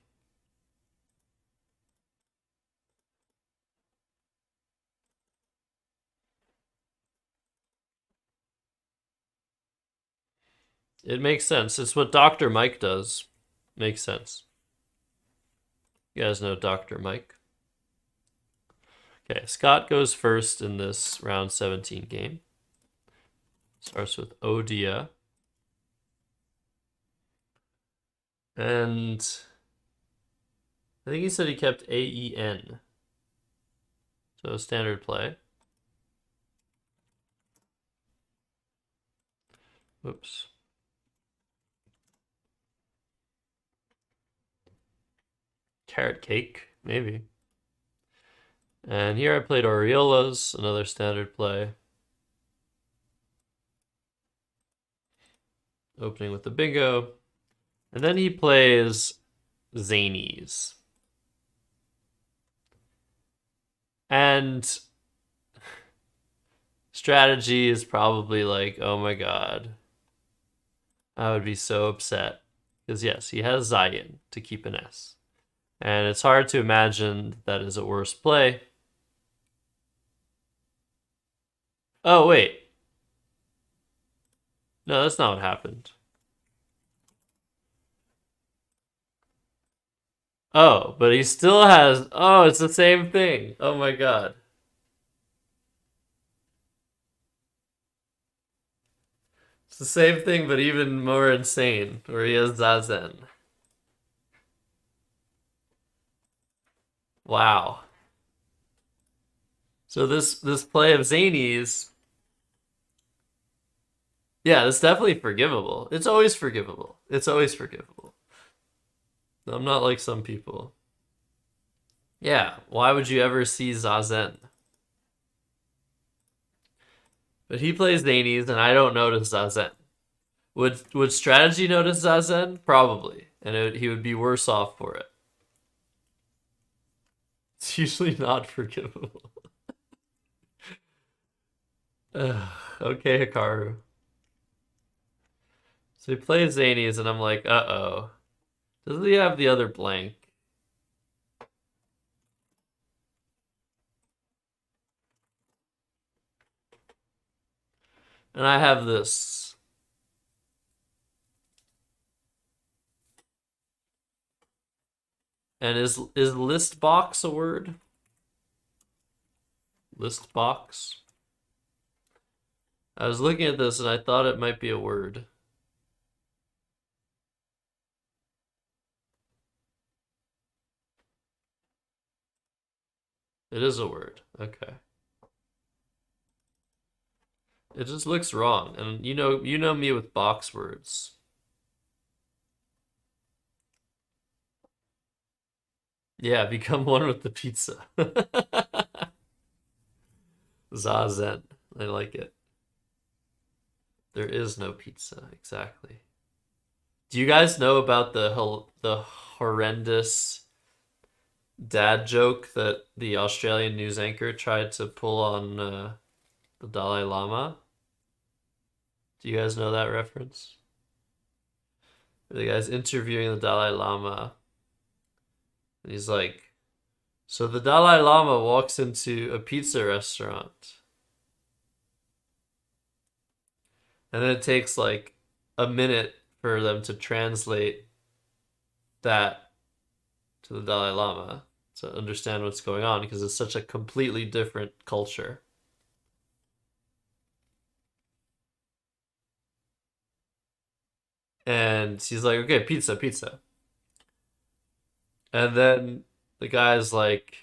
It makes sense. It's what Dr. Mike does. Makes sense. You guys know Dr. Mike. Okay, Scott goes first in this round 17 game. Starts with Odia. And I think he said he kept AEN. So standard play. Whoops. Carrot cake, maybe. And here I played Orioles, another standard play. Opening with the bingo. And then he plays Zanies. And strategy is probably like, oh my god. I would be so upset. Because yes, he has Zayin to keep an S. And it's hard to imagine that is a worse play. Oh, wait. No, that's not what happened. Oh, but he still has... Oh, it's the same thing. Oh my god. It's the same thing, but even more insane, where he has Zazen. Wow. So this play of Zanies... Yeah, it's definitely forgivable. It's always forgivable. It's always forgivable. I'm not like some people. Yeah, why would you ever see Zazen? But he plays Zanies, and I don't notice Zazen. Would strategy notice Zazen? Probably, and he would be worse off for it. It's usually not forgivable. Okay, Hikaru. So he plays Zanies, and I'm like, uh-oh. Doesn't he have the other blank? And I have this. And is list box a word? List box? I was looking at this and I thought it might be a word. It is a word. Okay. It just looks wrong. And you know me with box words. Yeah, become one with the pizza. Zazen. I like it. There is no pizza, exactly. Do you guys know about the horrendous dad joke that the Australian news anchor tried to pull on the Dalai Lama? Do you guys know that reference? The guy's interviewing the Dalai Lama, and he's like, so the Dalai Lama walks into a pizza restaurant, and then it takes like a minute for them to translate that to the Dalai Lama to understand what's going on because it's such a completely different culture. And he's like, okay, pizza, pizza. And then the guy's like,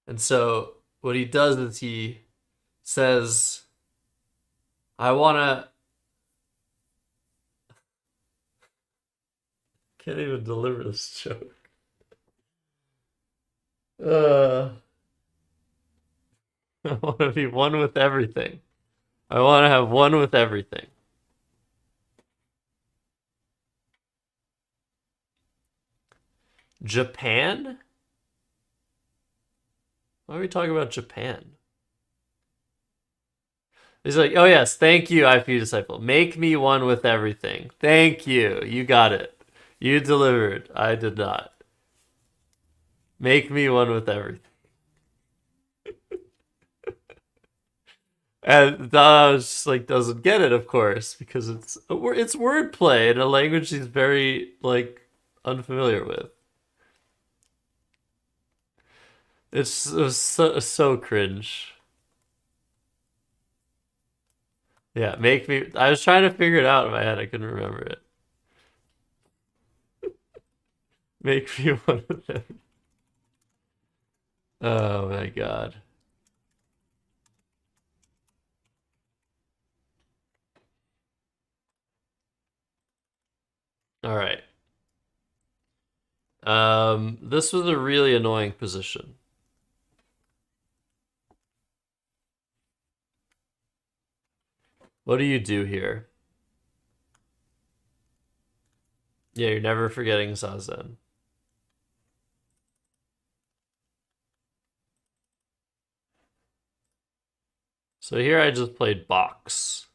and so what he does is he says, I wanna, can't even deliver this joke. Uh, I want to be one with everything. I want to have one with everything. Japan? Why are we talking about Japan? He's like, oh yes, thank you, IP disciple. Make me one with everything. Thank you. You got it. You delivered. I did not. Make me one with everything. And Daz just like doesn't get it, of course, because it's wordplay in a language he's very like unfamiliar with. It was so cringe. Yeah, make me. I was trying to figure it out in my head. I couldn't remember it. Make me one of them. Oh my god. All right. This was a really annoying position. What do you do here? Yeah, you're never forgetting Zazen. So here I just played box.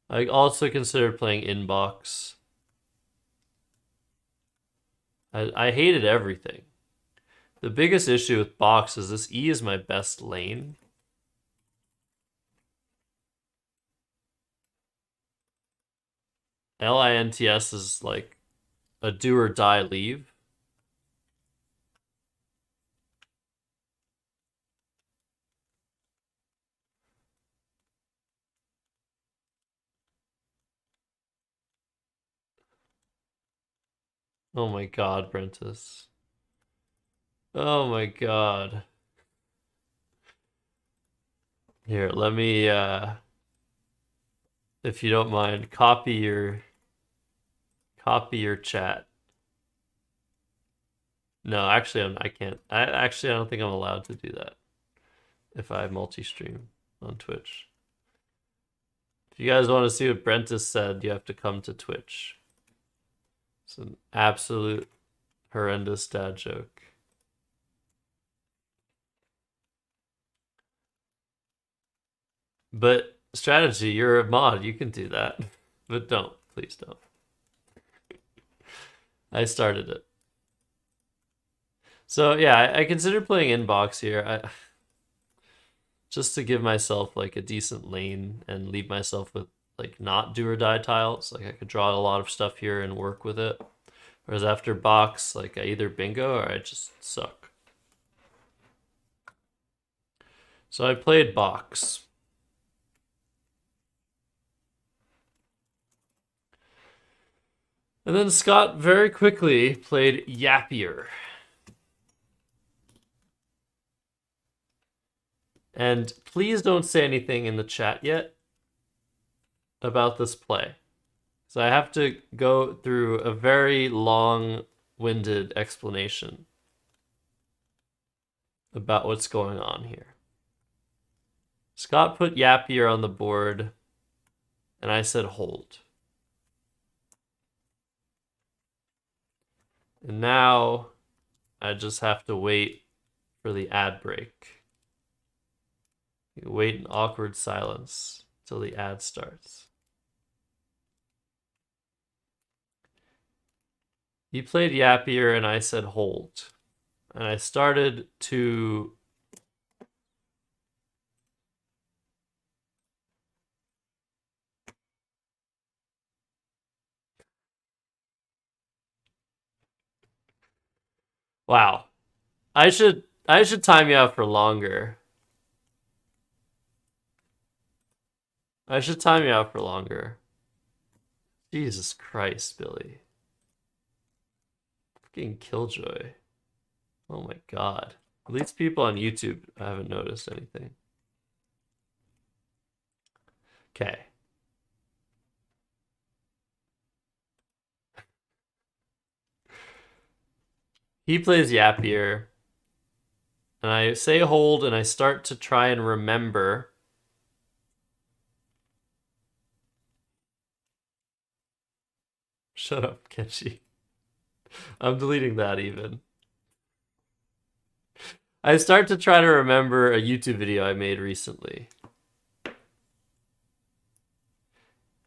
I also considered playing inbox. I hated everything. The biggest issue with box is this E is my best lane. LINTS is like a do or die leave. Oh my god, Brentus. Oh my god. Here, let me if you don't mind, copy your chat. No, actually I can't. I don't think I'm allowed to do that if I multi-stream on Twitch. If you guys want to see what Brentus said, you have to come to Twitch. It's an absolute horrendous dad joke. But strategy, you're a mod, you can do that. But don't, please don't. I started it. So yeah, I considered playing inbox here. Just to give myself like a decent lane and leave myself with like not do or die tiles. Like I could draw a lot of stuff here and work with it. Whereas after box, like I either bingo or I just suck. So I played box. And then Scott very quickly played Yappier. And please don't say anything in the chat yet about this play. So I have to go through a very long-winded explanation about what's going on here. Scott put Yappier on the board, and I said hold. And now I just have to wait for the ad break. You wait in awkward silence till the ad starts. He played Yappier and I said hold. And I started to Wow. I should time you out for longer. I should time you out for longer. Jesus Christ, Billy. Fucking Killjoy. Oh my god. At least people on YouTube haven't noticed anything. Okay. He plays Yapier. And I say hold and I start to try and remember. Shut up, Kenshi. I'm deleting that even. I start to try to remember a YouTube video I made recently.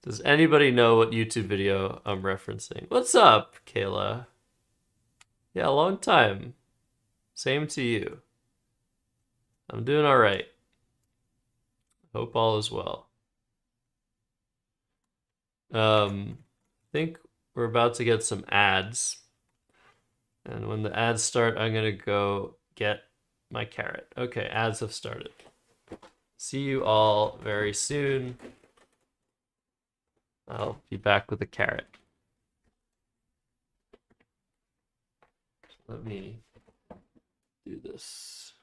Does anybody know what YouTube video I'm referencing? What's up, Kayla? Yeah, long time. Same to you. I'm doing all right. Hope all is well. I think we're about to get some ads. And when the ads start, I'm going to go get my carrot. Okay, ads have started. See you all very soon. I'll be back with a carrot. Let me do this.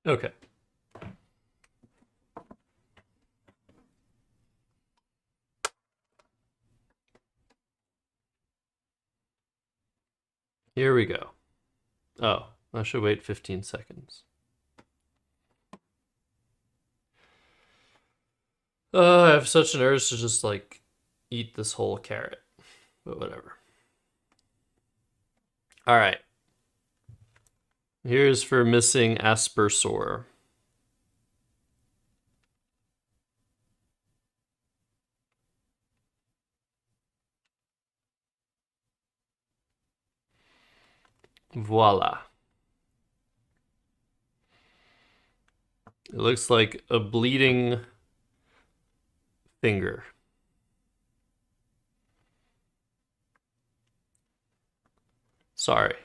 Okay. Here we go. Oh, I should wait 15 seconds. Oh, I have such an urge to just like eat this whole carrot, but whatever. All right. Here's for missing aspersor. Voila. It looks like a bleeding finger. Sorry.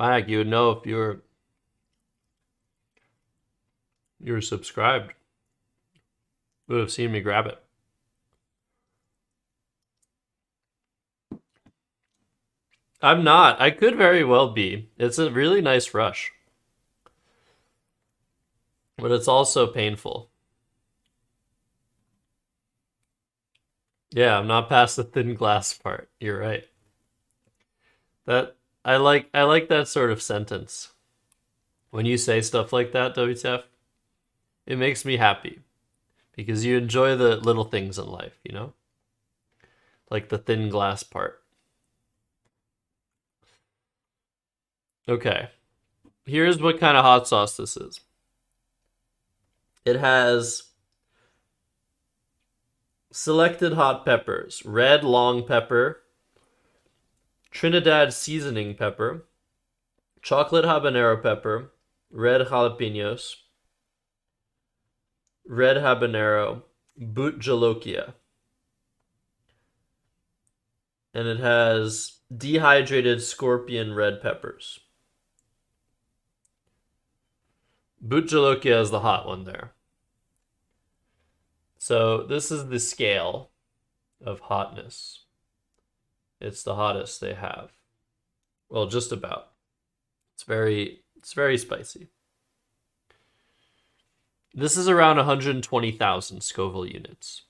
Mike, you would know if you were subscribed. You would have seen me grab it. I'm not. I could very well be. It's a really nice rush. But it's also painful. Yeah, I'm not past the thin glass part. You're right. That I like that sort of sentence. When you say stuff like that, WTF, it makes me happy. Because you enjoy the little things in life, you know? Like the thin glass part. Okay. Here's what kind of hot sauce this is. It has selected hot peppers, red long pepper, Trinidad seasoning pepper, chocolate habanero pepper, red jalapenos, red habanero, boot jalokia. And it has dehydrated scorpion red peppers. Boot jalokia is the hot one there. So this is the scale of hotness. It's the hottest they have. Well, just about. It's very spicy. This is around 120,000 Scoville units.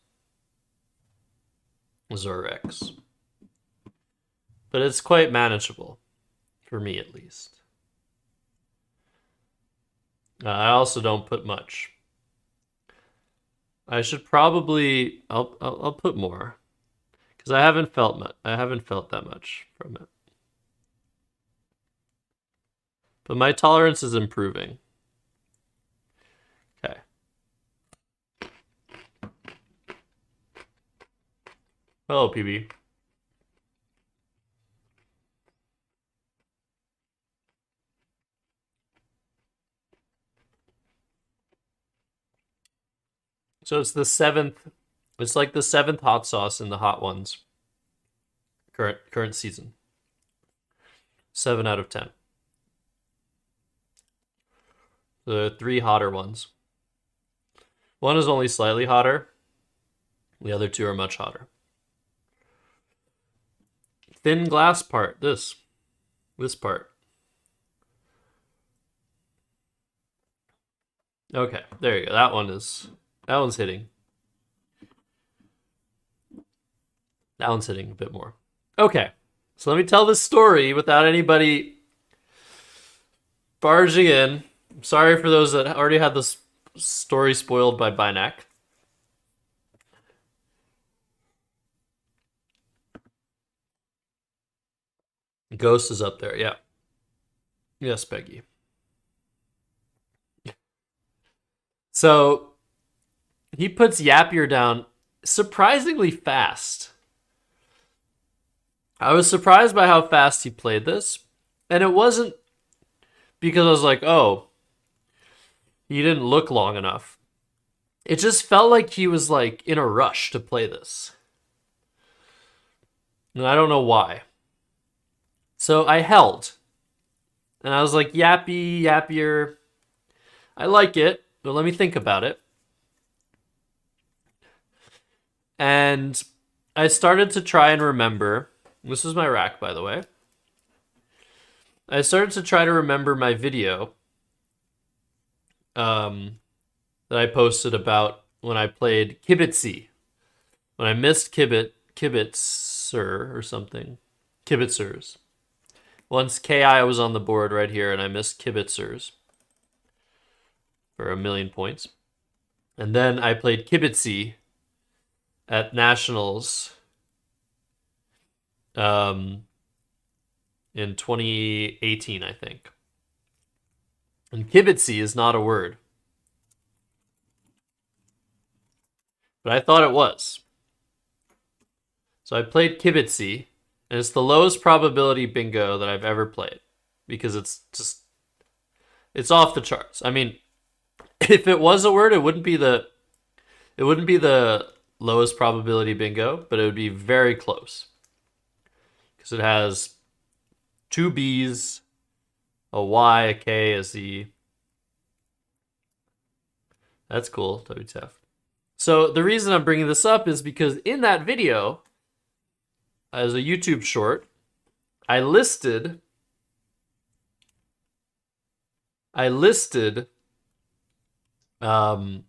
Zurex. But it's quite manageable. For me, at least. I also don't put much. I should probably... I'll put more. Because I haven't felt that much from it. But my tolerance is improving. Okay. Hello, PB. So it's the seventh. It's like the seventh hot sauce in the hot ones. Current season. 7 out of 10. The 3 hotter ones. One is only slightly hotter. The other 2 are much hotter. Thin glass part. This part. Okay, there you go. That one's hitting. That one's hitting a bit more. Okay, so let me tell this story without anybody barging in. I'm sorry for those that already had this story spoiled by Binac. Ghost is up there, yeah. Yes, Peggy. So he puts Yapier down surprisingly fast. I was surprised by how fast he played this. And it wasn't because I was like, oh, he didn't look long enough. It just felt like he was like in a rush to play this. And I don't know why. So I held. And I was like, Yapier. I like it, but let me think about it. And I started to try and remember. This is my rack, by the way. I started to try to remember my video that I posted about when I played Kibitzy. When I missed Kibitzer or something. Kibitzers. Once KI was on the board right here and I missed Kibitzers for 1,000,000 points. And then I played Kibitzy at Nationals in 2018, I think. And Kibitzy is not a word. But I thought it was. So I played Kibitzy, and it's the lowest probability bingo that I've ever played. Because it's off the charts. I mean, if it was a word, it wouldn't be the lowest probability bingo, but it would be very close. Because it has 2 B's, a Y, a K, a Z. That's cool, WTF. So the reason I'm bringing this up is because in that video, as a YouTube short, I listed all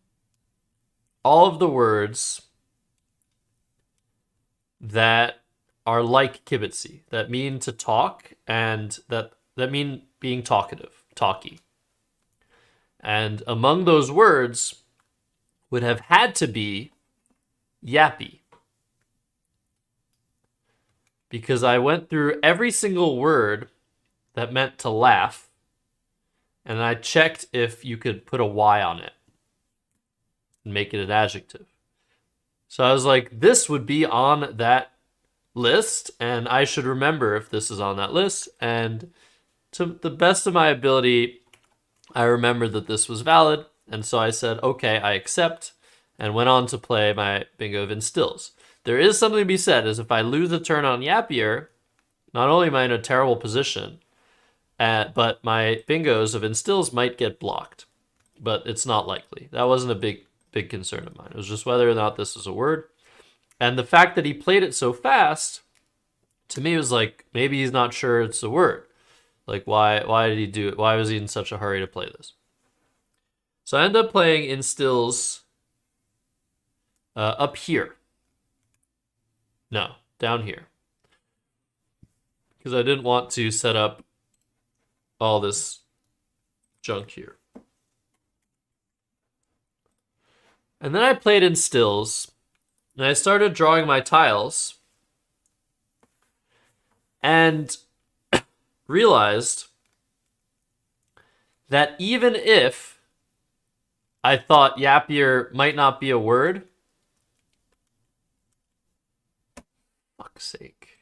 of the words that are like kibitzy, that mean to talk and that mean being talkative, talky. And among those words would have had to be yappy. Because I went through every single word that meant to laugh, and I checked if you could put a Y on it and make it an adjective. So I was like, this would be on that list, and I should remember if this is on that list. And to the best of my ability, I remembered that this was valid, and so I said, okay, I accept, and went on to play my bingo of instills. There is something to be said, is if I lose a turn on Yappier, not only am I in a terrible position, but my bingos of instills might get blocked. But it's not likely. That wasn't a big concern of mine. It was just whether or not this is a word. And the fact that he played it so fast, to me, was like, maybe he's not sure it's a word. Like, why did he do it? Why was he in such a hurry to play this? So I ended up playing instills up here. No, down here. Because I didn't want to set up all this junk here. And then I played instills, and I started drawing my tiles, and realized that even if I thought Yappier might not be a word, fuck's sake,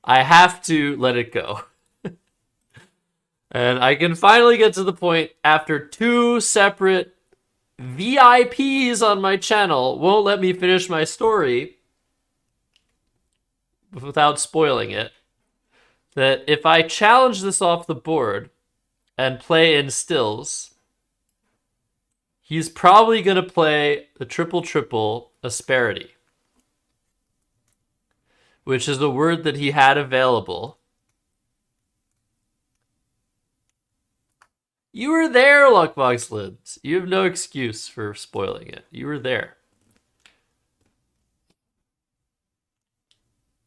I have to let it go. And I can finally get to the point after 2 separate VIPs on my channel won't let me finish my story without spoiling it, that if I challenge this off the board and play instills, he's probably going to play the triple asperity, which is a word that he had available. You were there, Luckbox Lids. You have no excuse for spoiling it. You were there.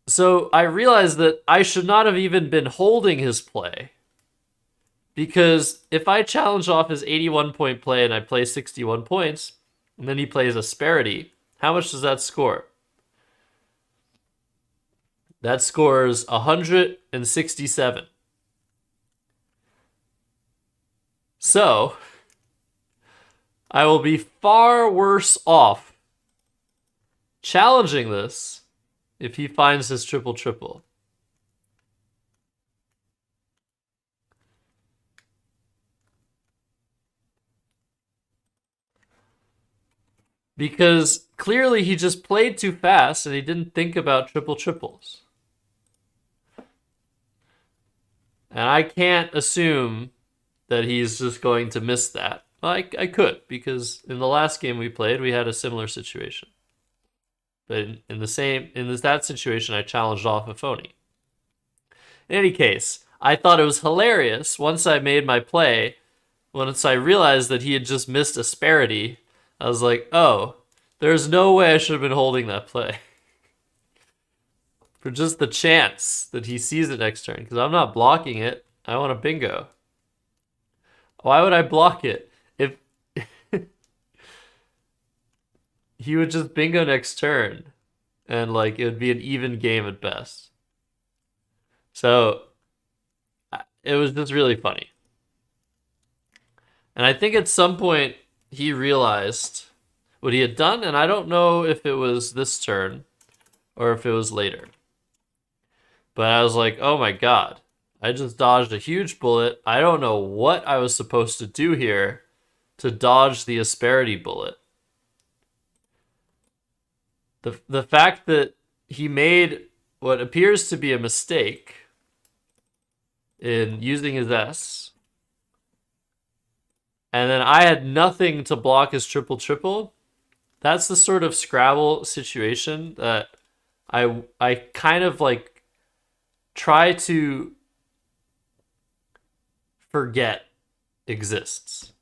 So I realized that I should not have even been holding his play. Because if I challenge off his 81-point play and I play 61 points, and then he plays asperity, how much does that score? That scores 167. So, I will be far worse off challenging this if he finds his triple. Because clearly he just played too fast and he didn't think about triples. And I can't assume that he's just going to miss that. Well, I could, because in the last game we played, we had a similar situation. But in that situation, I challenged off a phony. In any case, I thought it was hilarious once I made my play. Once I realized that he had just missed asperity, I was like, oh, there's no way I should have been holding that play. For just the chance that he sees it next turn, because I'm not blocking it. I want a bingo. Why would I block it? If he would just bingo next turn, and like it would be an even game at best. So it was just really funny. And I think at some point he realized what he had done, and I don't know if it was this turn or if it was later. But I was like, oh my god. I just dodged a huge bullet. I don't know what I was supposed to do here to dodge the asperity bullet. The fact that he made what appears to be a mistake in using his S. And then I had nothing to block his triple triple. That's the sort of Scrabble situation that I kind of like try to forget exists.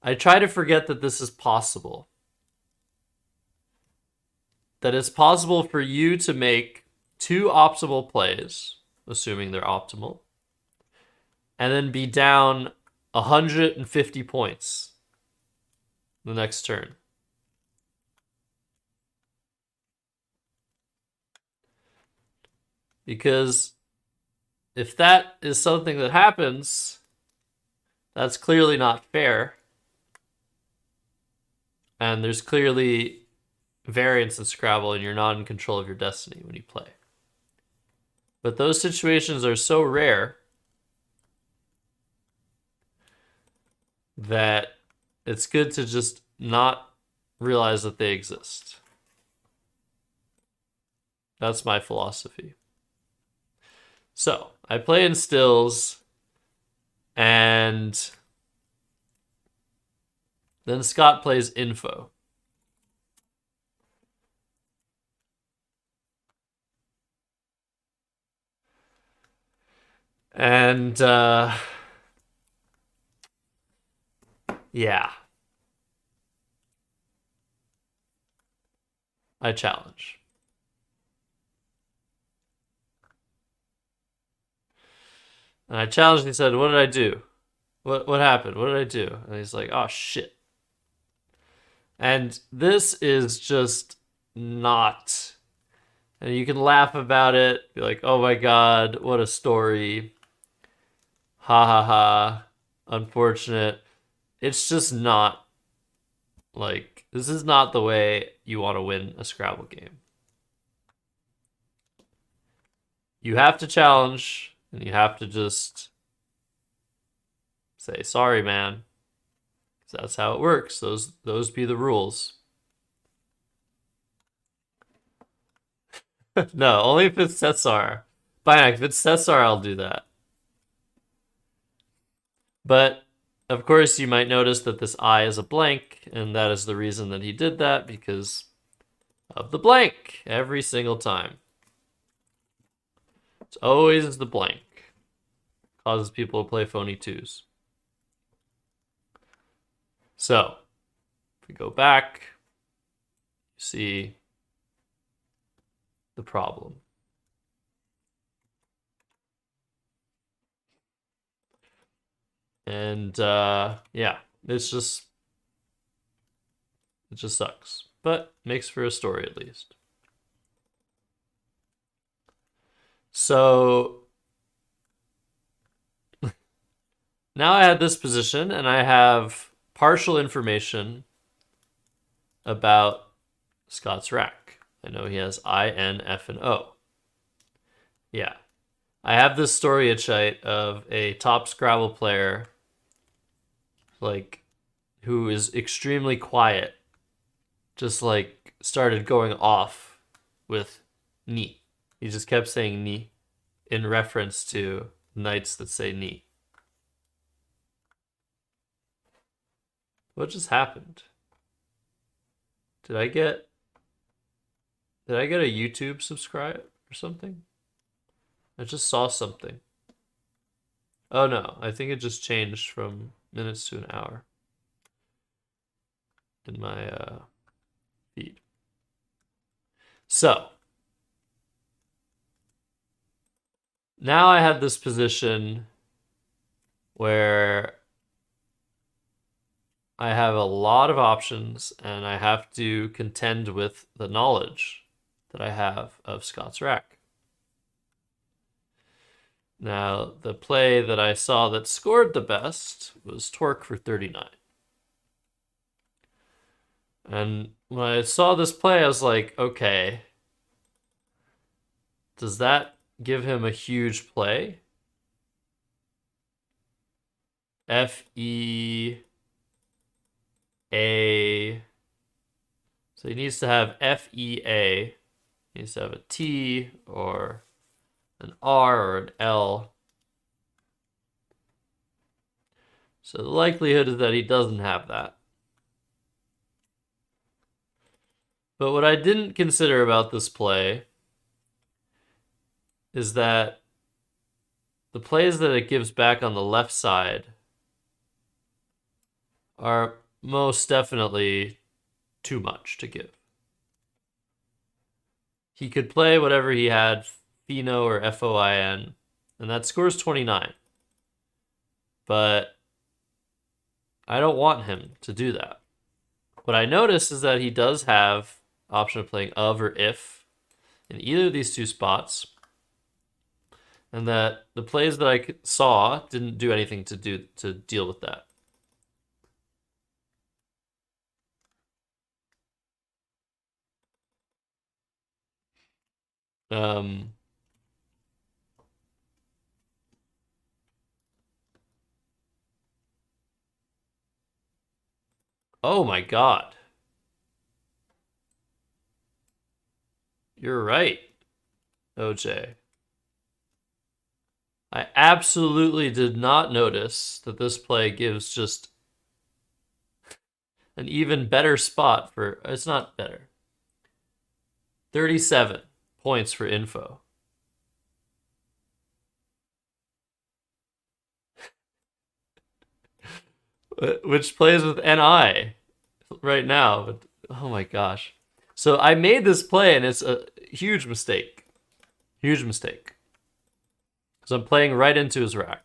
I try to forget that this is possible. That it's possible for you to make 2 optimal plays, assuming they're optimal, and then be down 150 points the next turn. Because if that is something that happens, that's clearly not fair. And there's clearly variance in Scrabble, and you're not in control of your destiny when you play. But those situations are so rare that it's good to just not realize that they exist. That's my philosophy. So, I play in stills, and then Scott plays info. And, yeah. I challenge. And I challenged, and he said, "What did I do? What happened? What did I do?" And he's like, "Oh, shit." And this is just not... And you can laugh about it, be like, "Oh my god, what a story. Ha ha ha. Unfortunate." It's just not, like, this is not the way you want to win a Scrabble game. You have to challenge, and you have to just say, "Sorry, man." Because that's how it works. Those be the rules. No, only if it's Cesar. Bionic, if it's Cesar, I'll do that. But, of course, you might notice that this I is a blank, and that is the reason that he did that, because of the blank every single time. It's always the blank. Causes people to play phony twos. So, if we go back, you see the problem. And yeah, it just sucks, but makes for a story at least. So now I have this position, and I have partial information about Scott's rack. I know he has I, N, F, and O. Yeah. I have this story at of a top Scrabble player, like, who is extremely quiet, just like started going off with ni. He just kept saying ni in reference to knights that say ni. What just happened? Did I get a YouTube subscribe or something? I just saw something. Oh no, I think it just changed from minutes to an hour in my feed. So now I have this position where I have a lot of options, and I have to contend with the knowledge that I have of Scott's rack. Now, the play that I saw that scored the best was Torque for 39. And when I saw this play, I was like, okay, does that give him a huge play? F-E-A. So he needs to have F-E-A. He needs to have a T or an R or an L. So the likelihood is that he doesn't have that. But what I didn't consider about this play is that the plays that it gives back on the left side are most definitely too much to give. He could play whatever he had, Fino or FOIN, and that scores 29. But I don't want him to do that. What I notice is that he does have option of playing of or if in either of these two spots, and that the plays that I saw didn't do anything to deal with that. Oh my God. You're right, OJ. I absolutely did not notice that this play gives just an even better spot for, it's not better. 37 points for info. Which plays with NI right now. But oh my gosh. So I made this play and it's a huge mistake. Huge mistake. Because I'm playing right into his rack.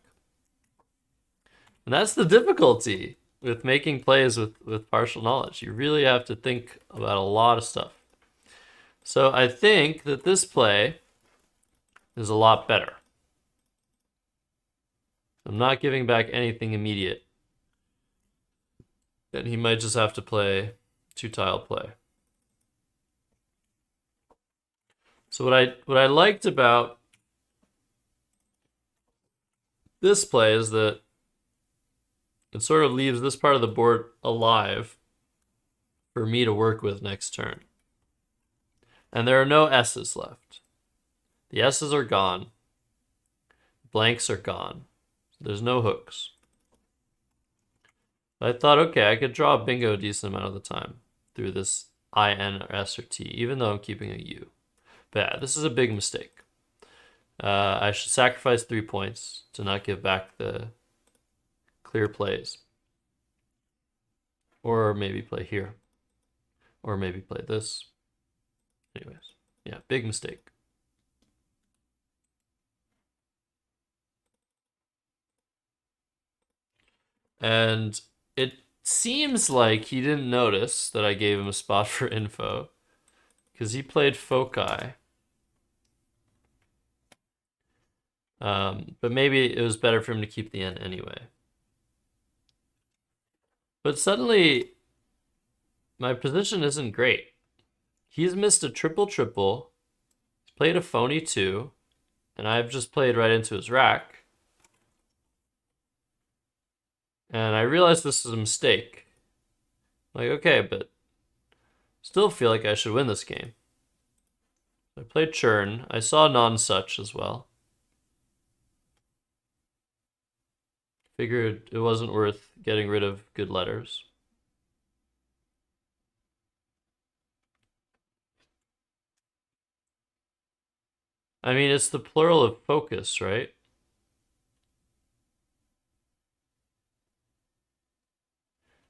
And that's the difficulty with making plays with partial knowledge. You really have to think about a lot of stuff. So I think that this play is a lot better. I'm not giving back anything immediate. And he might just have to play two-tile play. So what I liked about this play is that it sort of leaves this part of the board alive for me to work with next turn. And there are no S's left. The S's are gone. Blanks are gone. There's no hooks. I thought, okay, I could draw a bingo a decent amount of the time through this I, N, or S, or T, even though I'm keeping a U. But yeah, this is a big mistake. I should sacrifice 3 points to not give back the clear plays. Or maybe play here. Or maybe play this. Anyways, yeah, big mistake. And it seems like he didn't notice that I gave him a spot for info, because he played foci. But maybe it was better for him to keep the N anyway. But suddenly, my position isn't great. He's missed a triple-triple, he's played a phony 2, and I've just played right into his rack. And I realized this is a mistake. Like, okay, but still feel like I should win this game. I played churn. I saw non-such as well. Figured it wasn't worth getting rid of good letters. I mean, it's the plural of focus, right?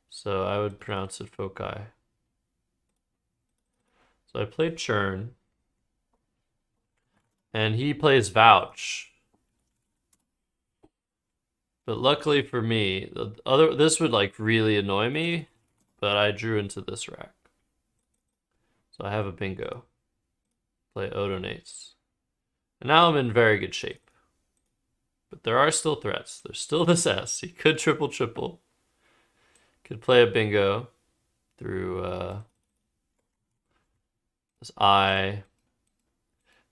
So I would pronounce it foci. So I played churn. And he plays vouch. But luckily for me, this would like really annoy me, but I drew into this rack. So I have a bingo. Play odonates. And now I'm in very good shape. But there are still threats. There's still this S. He could triple-triple. Could play a bingo through this I.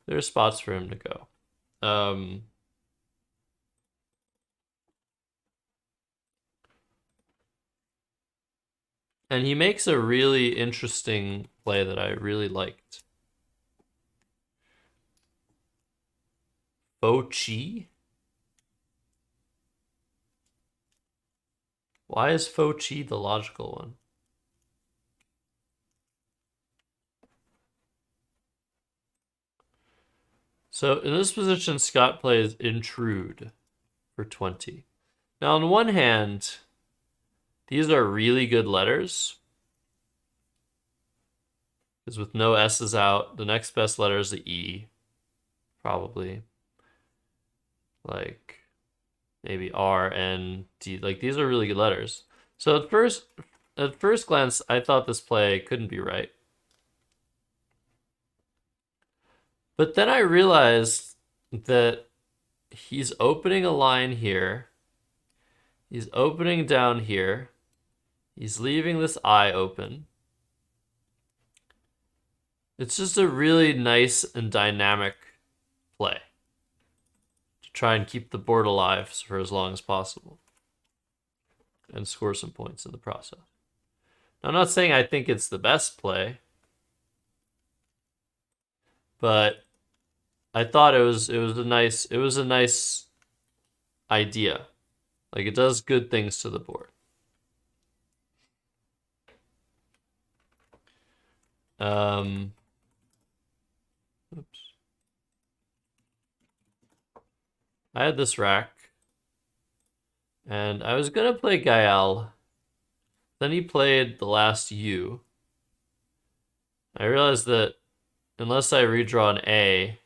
There's spots for him to go. And he makes a really interesting play that I really liked. Foci? Why is Fo Chi the logical one? So in this position, Scott plays Intrude for 20. Now, on one hand, these are really good letters. Because with no S's out, the next best letter is the E. Probably. Like, maybe R, N, D. Like, these are really good letters. So at first glance, I thought this play couldn't be right. But then I realized that he's opening a line here. He's opening down here. He's leaving this I open. It's just a really nice and dynamic play to try and keep the board alive for as long as possible and score some points in the process. Now, I'm not saying I think it's the best play, but I thought it was a nice idea. Like, it does good things to the board. Oops. I had this rack, and I was gonna play Gael. Then he played the last U. I realized that unless I redraw an A,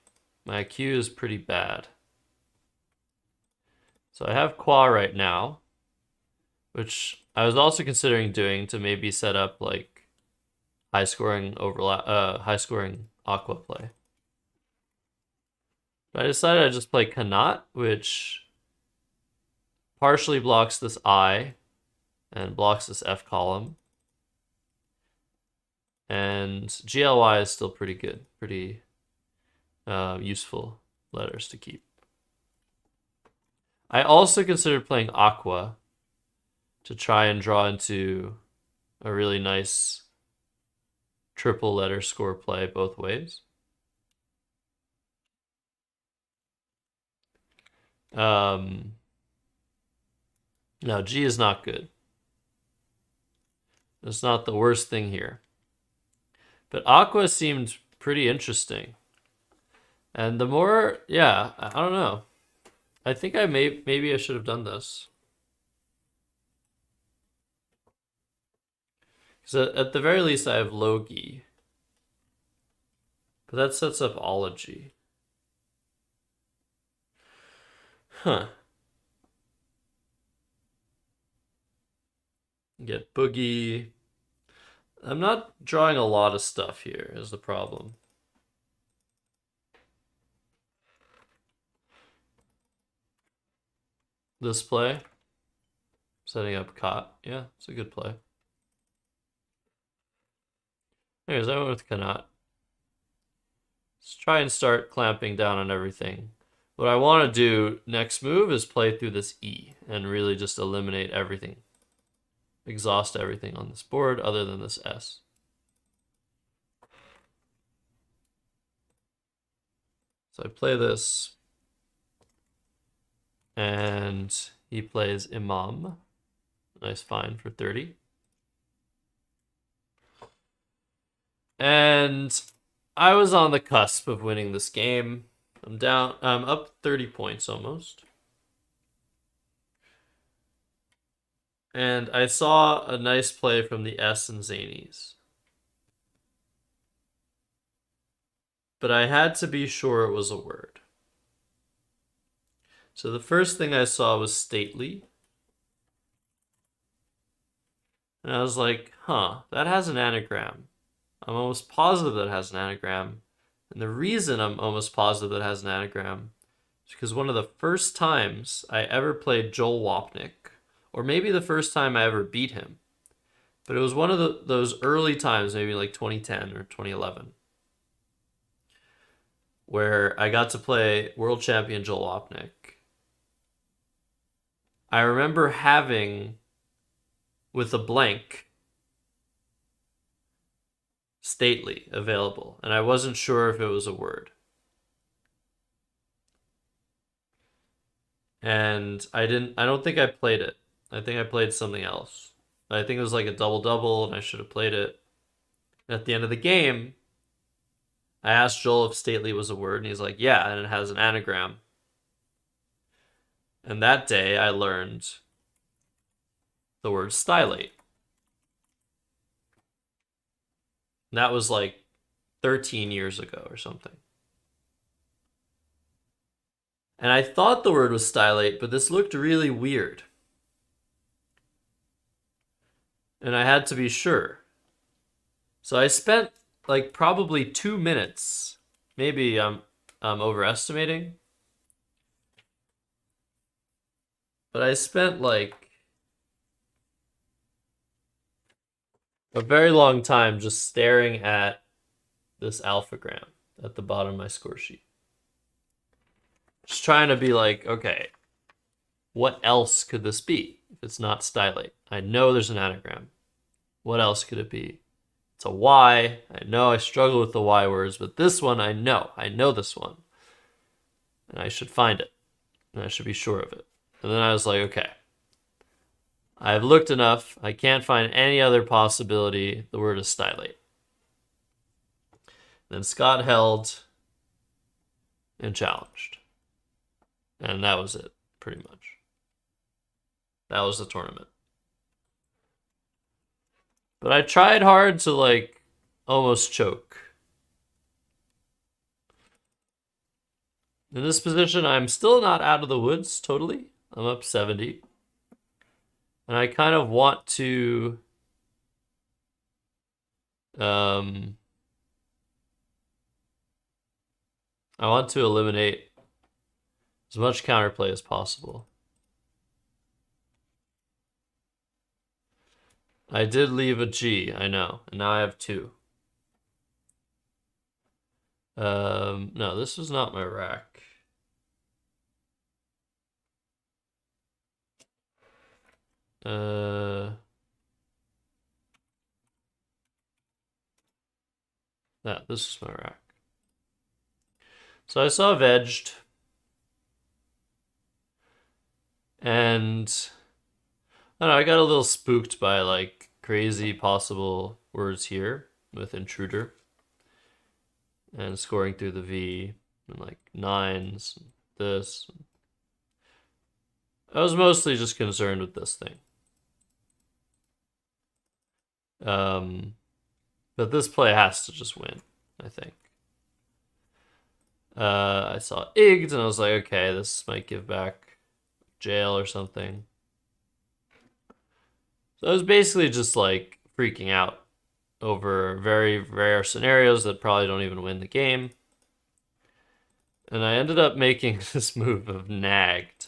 my Q is pretty bad. So I have Qua right now, which I was also considering doing to maybe set up like high scoring Aqua play. But I decided I'd just play Kanat, which partially blocks this I and blocks this F column. And GLY is still pretty good, pretty useful letters to keep. I also considered playing Aqua to try and draw into a really nice triple letter score play both ways. Now, G is not good. It's not the worst thing here. But Aqua seemed pretty interesting. And the more, yeah, I don't know. I think maybe I should have done this. Because at the very least, I have Logi. But that sets up Ology. Huh. Get Boogie. I'm not drawing a lot of stuff here is the problem. This play. Setting up Cot. Yeah, it's a good play. Anyways, I went with Kanat. Let's try and start clamping down on everything. What I want to do next move is play through this E and really just eliminate everything. Exhaust everything on this board other than this S. So I play this. And he plays Imam. Nice find for 30. And I was on the cusp of winning this game. I'm up 30 points almost. And I saw a nice play from the S and Zanies. But I had to be sure it was a word. So the first thing I saw was stately. And I was like, huh, that has an anagram. I'm almost positive that it has an anagram. And the reason I'm almost positive that it has an anagram is because one of the first times I ever played Joel Wapnick, or maybe the first time I ever beat him, but it was one of those early times, maybe like 2010 or 2011, where I got to play world champion Joel Wapnick. I remember having, with a blank, stately available, and I wasn't sure if it was a word. And I don't think I played it. I think I played something else. I think it was like a double-double, and I should have played it. At the end of the game, I asked Joel if stately was a word, and he's like, yeah, and it has an anagram. And that day, I learned the word stylate. And that was like 13 years ago or something. And I thought the word was stylate, but this looked really weird. And I had to be sure. So I spent like probably 2 minutes. Maybe I'm overestimating. But I spent like a very long time just staring at this alphagram at the bottom of my score sheet. Just trying to be like, okay, what else could this be if it's not stylate? I know there's an anagram. What else could it be? It's a Y. I know I struggle with the Y words, but this one I know. I know this one. And I should find it. And I should be sure of it. And then I was like, okay. I've looked enough. I can't find any other possibility. The word is stylate. Then Scott held and challenged. And that was it, pretty much. That was the tournament. But I tried hard to, like, almost choke. In this position, I'm still not out of the woods, totally. I'm up 70. And I kind of want to... I want to eliminate as much counterplay as possible. I did leave a G, I know, and now I have 2. No, this is not my rack. Yeah, this is my rack. So I saw vegged, and I don't know, I got a little spooked by like crazy possible words here with intruder and scoring through the V and like 9s, and this. I was mostly just concerned with this thing. But this play has to just win, I think. I saw Igged and I was like, okay, this might give back jail or something. So I was basically just like freaking out over very rare scenarios that probably don't even win the game. And I ended up making this move of nagged,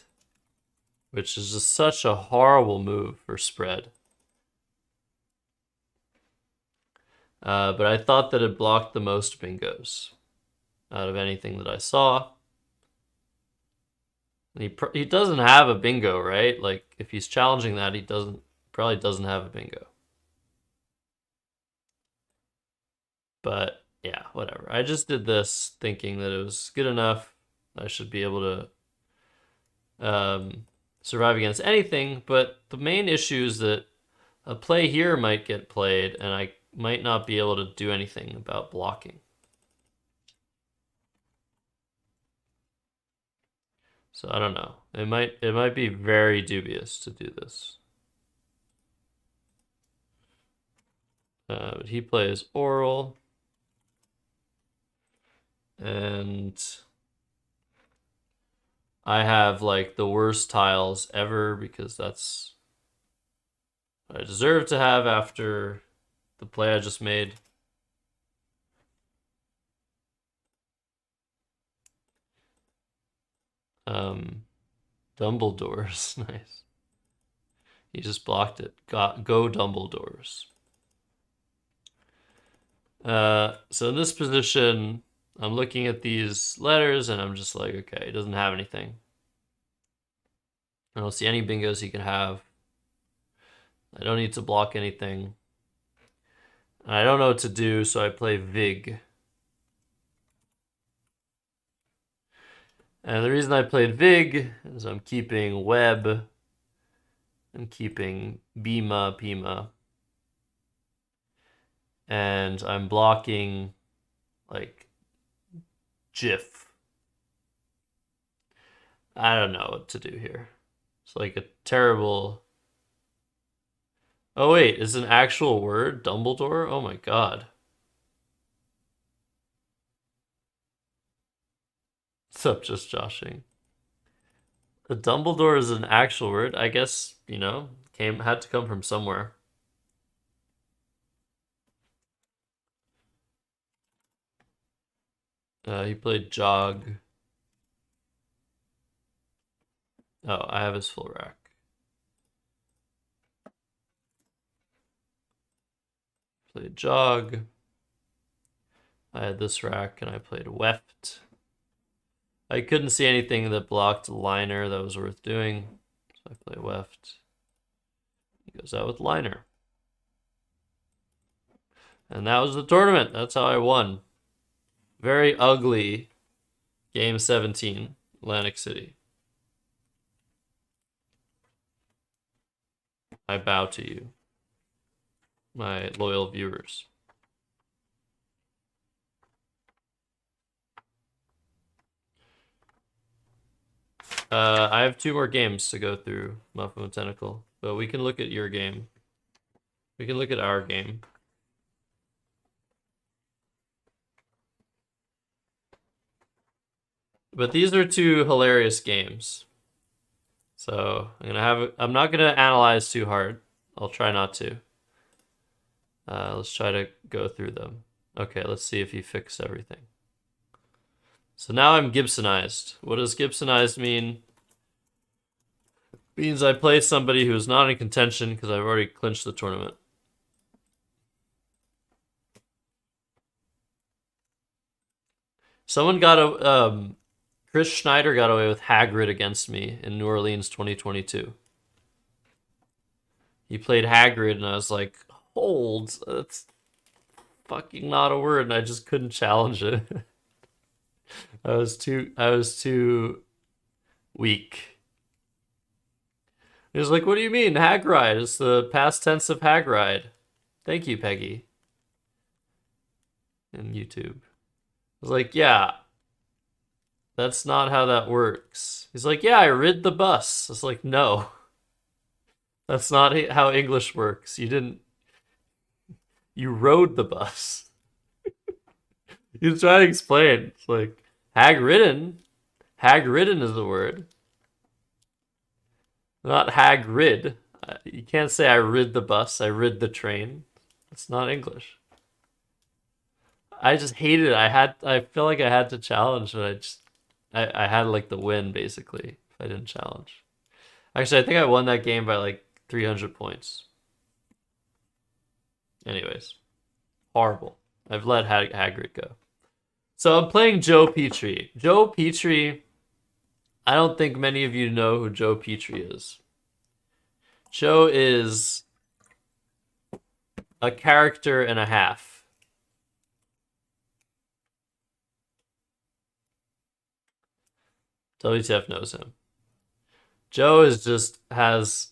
which is just such a horrible move for spread. But I thought that it blocked the most bingos out of anything that I saw. And he doesn't have a bingo, right? Like, if he's challenging that, he probably doesn't have a bingo. But, yeah, whatever. I just did this thinking that it was good enough. I should be able to survive against anything. But the main issue is that a play here might get played, and I might not be able to do anything about blocking. So I don't know. It might be very dubious to do this. But he plays oral. And I have like the worst tiles ever because that's what I deserve to have after the play I just made. Dumbledore's nice. He just blocked it. Go Dumbledores. So in this position, I'm looking at these letters and I'm just like, okay, he doesn't have anything. I don't see any bingos he can have. I don't need to block anything. I don't know what to do, so I play Vig. And the reason I played Vig is I'm keeping Web I'm keeping Bima, Pima. And I'm blocking, like, GIF. I don't know what to do here. It's like a terrible... Oh wait, is an actual word Dumbledore? Oh my god. What's up, just joshing? A Dumbledore is an actual word. I guess, you know, had to come from somewhere. He played Jog. Oh, I have his full rack. Played Jog. I had this rack and I played Weft. I couldn't see anything that blocked Liner that was worth doing, so I play Weft. He goes out with Liner. And that was the tournament. That's how I won. Very ugly game 17, Atlantic City. I bow to you, my loyal viewers. I have 2 more games to go through, Muffin with Tentacle, but we can look at your game. We can look at our game. But these are 2 hilarious games. So I'm not gonna analyze too hard. I'll try not to. Let's try to go through them. Okay, let's see if you fix everything. So now I'm Gibsonized. What does Gibsonized mean? It means I play somebody who's not in contention because I've already clinched the tournament. Someone got a Chris Schneider got away with Hagrid against me in New Orleans 2022. He played Hagrid and I was like, hold, that's fucking not a word, and I just couldn't challenge it. I was too weak. He was like, what do you mean, Hagrid? It's the past tense of Hagrid. Thank you, Peggy. In YouTube. I was like, yeah, that's not how that works. He's like, yeah, I rid the bus. I was like, no. That's not how English works. You rode the bus. He was trying to explain. It's like, hag-ridden. Hag-ridden is the word. Not hag-rid. You can't say I rid the bus, I rid the train. It's not English. I just hated it. I feel like I had to challenge, but I had like the win basically if I didn't challenge. Actually, I think I won that game by like 300 points. Anyways, horrible. I've let Hagrid go. So I'm playing Joe Petrie. Joe Petrie, I don't think many of you know who Joe Petrie is. Joe is a character and a half. WTF knows him. Joe has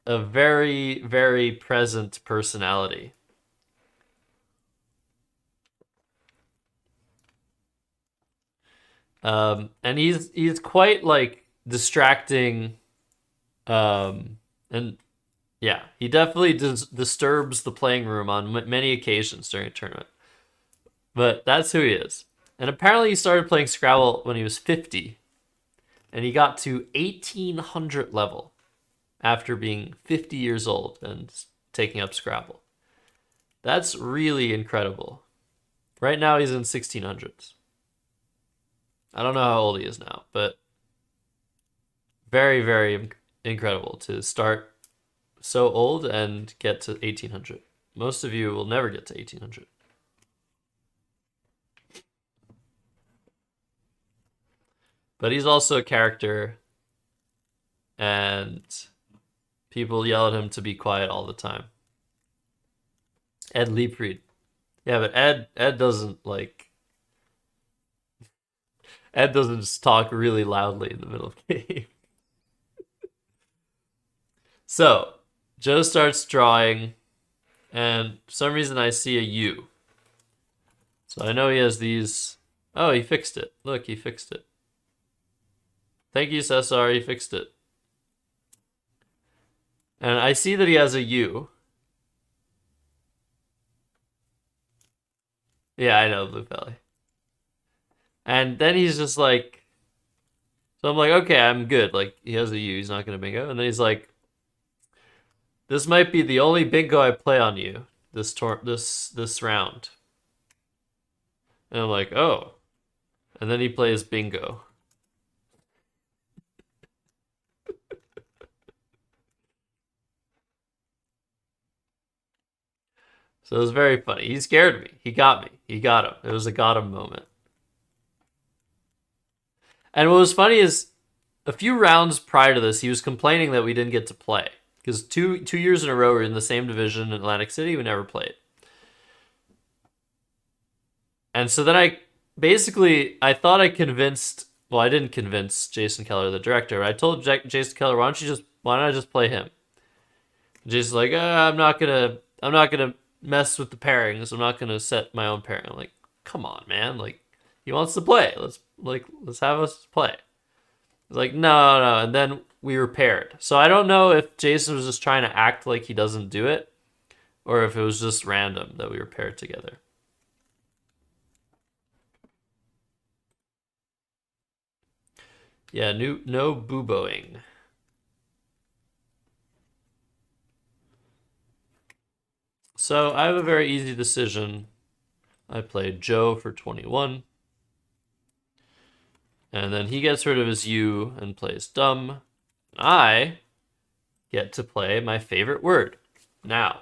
a very, very present personality. And he's quite like distracting, and yeah, he definitely disturbs the playing room on many occasions during a tournament. But that's who he is. And apparently he started playing Scrabble when he was 50, and he got to 1800 level after being 50 years old and taking up Scrabble. That's really incredible. Right now he's in 1600s. I don't know how old he is now, but very, very incredible to start so old and get to 1800. Most of you will never get to 1800. But he's also a character, and people yell at him to be quiet all the time. Ed Leepreed. Yeah, but Ed doesn't like... Ed doesn't just talk really loudly in the middle of the game. So, Joe starts drawing, and for some reason I see a U. So I know he has these. Oh, he fixed it. Look, he fixed it. Thank you, Cesar. He fixed it. And I see that he has a U. Yeah, I know, Blue Valley. And then he's just like, so I'm like, okay, I'm good. Like, he has a U. He's not going to bingo. And then he's like, this might be the only bingo I play on you this round. And I'm like, oh. And then he plays bingo. So it was very funny. He scared me. He got me. He got him. It was a got him moment. And what was funny is a few rounds prior to this, he was complaining that we didn't get to play. Because two years in a row, we were in the same division in Atlantic City. We never played. And so then I thought I convinced, well, I didn't convince Jason Keller, the director. I told Jason Keller, why don't I just play him? And Jason's like, I'm not gonna mess with the pairings. I'm not gonna set my own pairing. I'm like, come on, man. Like, he wants to play. Let's have us play. He's like, no. And then we were paired. So I don't know if Jason was just trying to act like he doesn't do it, or if it was just random that we were paired together. Yeah, no booboing. So I have a very easy decision. I played Joe for 21. And then he gets rid of his U and plays dumb. I get to play my favorite word. Now,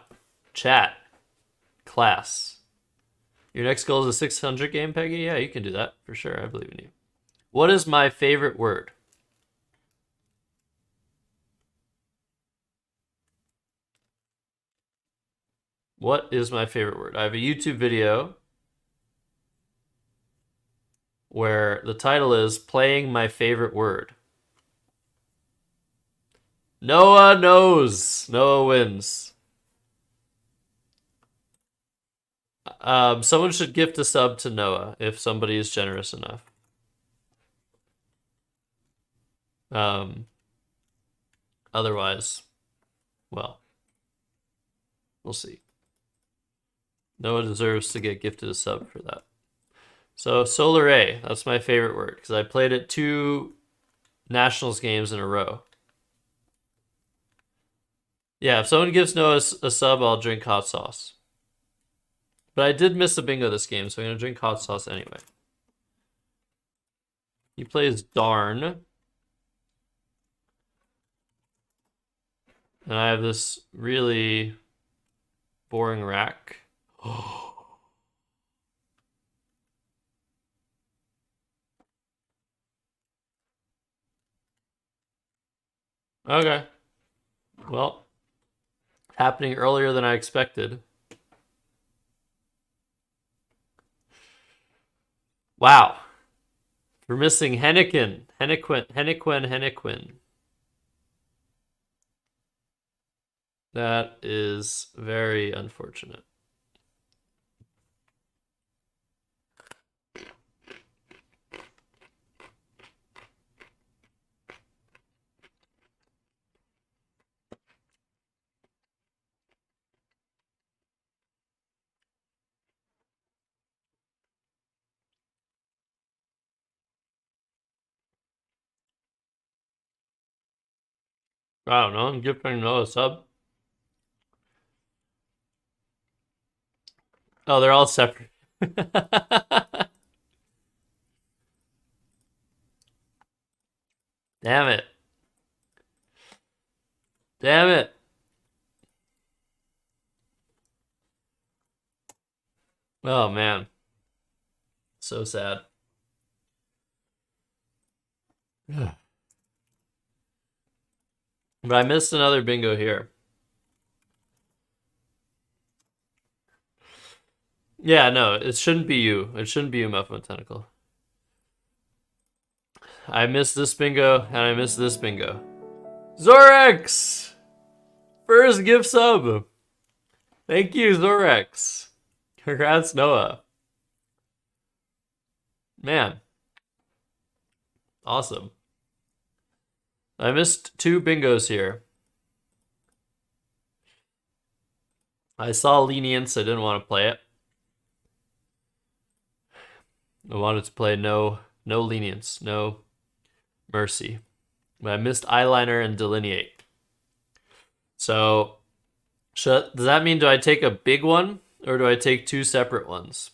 chat, class. Your next goal is a 600 game, Peggy? Yeah, you can do that for sure. I believe in you. What is my favorite word? What is my favorite word? I have a YouTube video where the title is Playing My Favorite Word. Noah knows. Noah wins. Someone should gift a sub to Noah if somebody is generous enough. Otherwise, well, we'll see. Noah deserves to get gifted a sub for that. So Solar A, that's my favorite word because I played it 2 Nationals games in a row. Yeah, if someone gives Noah a sub, I'll drink hot sauce. But I did miss a bingo this game, so I'm going to drink hot sauce anyway. He plays darn. And I have this really boring rack. Okay. Well, happening earlier than I expected. Wow. We're missing Hennequin. That is very unfortunate. Wow, no one gifting Noah a sub? Oh, they're all separate. Damn it. Damn it. Oh, man. So sad. But I missed another bingo here. Yeah, no, it shouldn't be you. It shouldn't be you, Muffin Tentacle. I missed this bingo, and I missed this bingo. Zorex! First gift sub. Thank you, Zorex. Congrats, Noah. Man. Awesome. I missed 2 bingos here. I saw lenience. I didn't want to play it. I wanted to play no lenience, no mercy. But I missed eyeliner and delineate. So, does that mean do I take a big one or do I take 2 separate ones?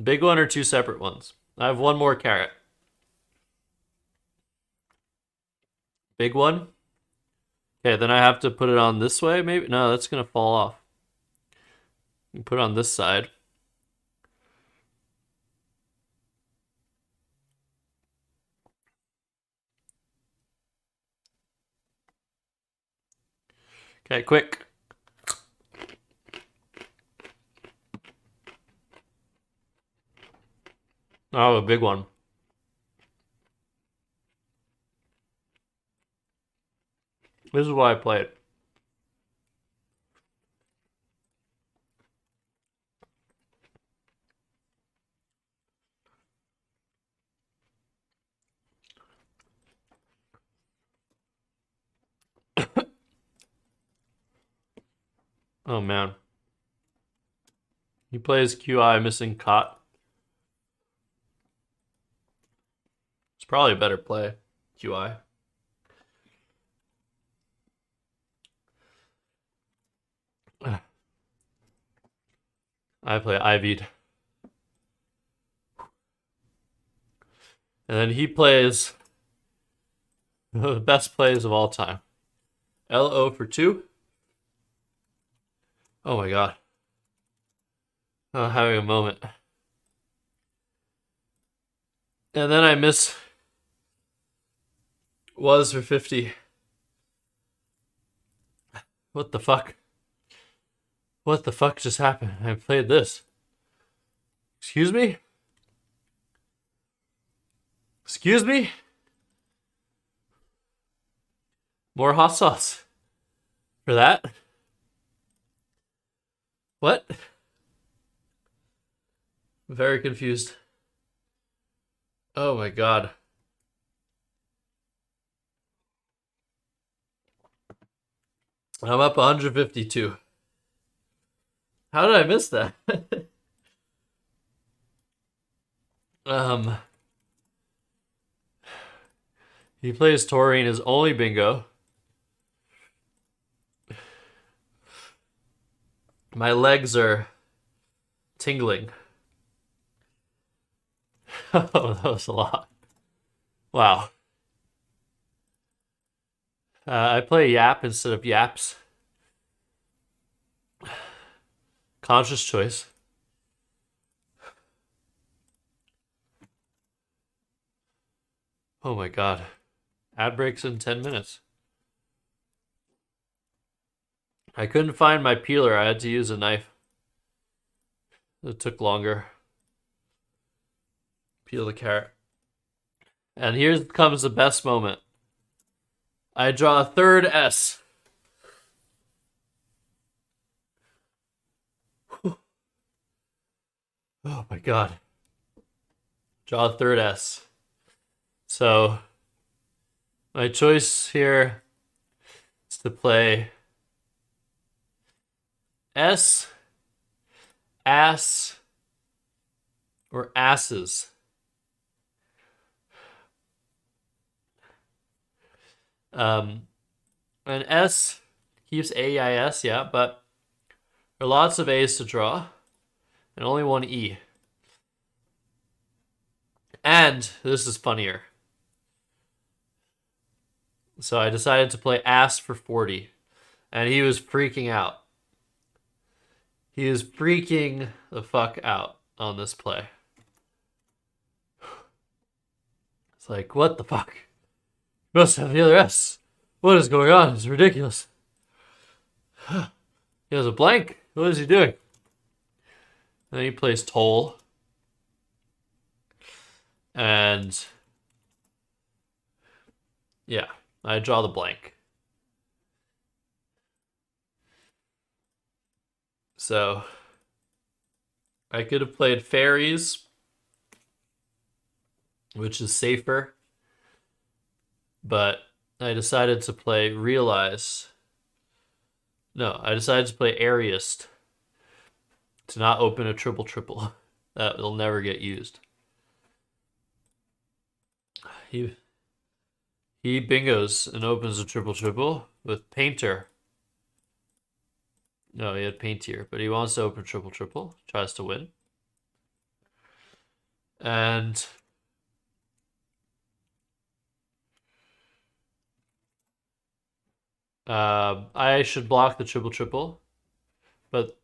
Big one or 2 separate ones? I have 1 more carrot. Big one? Okay, then I have to put it on this way, maybe? No, that's going to fall off. You put it on this side. Okay, quick. Oh, a big one. This is why I play it. Oh, man. He plays QI missing cot. It's probably a better play, QI. I play Ivied. And then he plays the best plays of all time. LO for 2. Oh my god. I'm having a moment. And then I miss was for 50. What the fuck? What the fuck just happened? I played this. Excuse me? Excuse me? More hot sauce. For that? What? Very confused. Oh my god. I'm up 152. How did I miss that? He plays Taurine as only bingo. My legs are tingling. Oh, that was a lot. Wow. I play Yap instead of Yaps. Conscious choice. Oh my god. Ad breaks in 10 minutes. I couldn't find my peeler. I had to use a knife. It took longer. Peel the carrot. And here comes the best moment. I draw a third S. Oh my god. Draw a third S. So, my choice here is to play S, ass, or asses. And S keeps AEIS, yeah, but there are lots of A's to draw and only 1 E. And this is funnier. So I decided to play ass for 40, and he was freaking out. He is freaking the fuck out on this play. It's like, what the fuck? You must have the other S. What is going on? It's ridiculous. He has a blank. What is he doing? And then he plays Toll. And Yeah, I draw the blank. So I could have played fairies, which is safer, but I decided to play realize. No, I decided to play airiest to not open a triple triple. That will never get used. He he bingos and opens a triple triple with painter. No, he had paintier, but he wants to open triple triple. Tries to win. And I should block the triple triple. But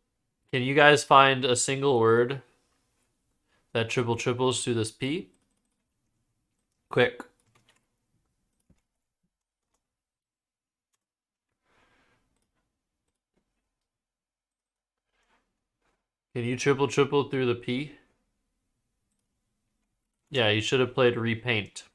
can you guys find a single word that triple triples to this P? Quick. Can you triple triple through the P? Yeah, you should have played repaint.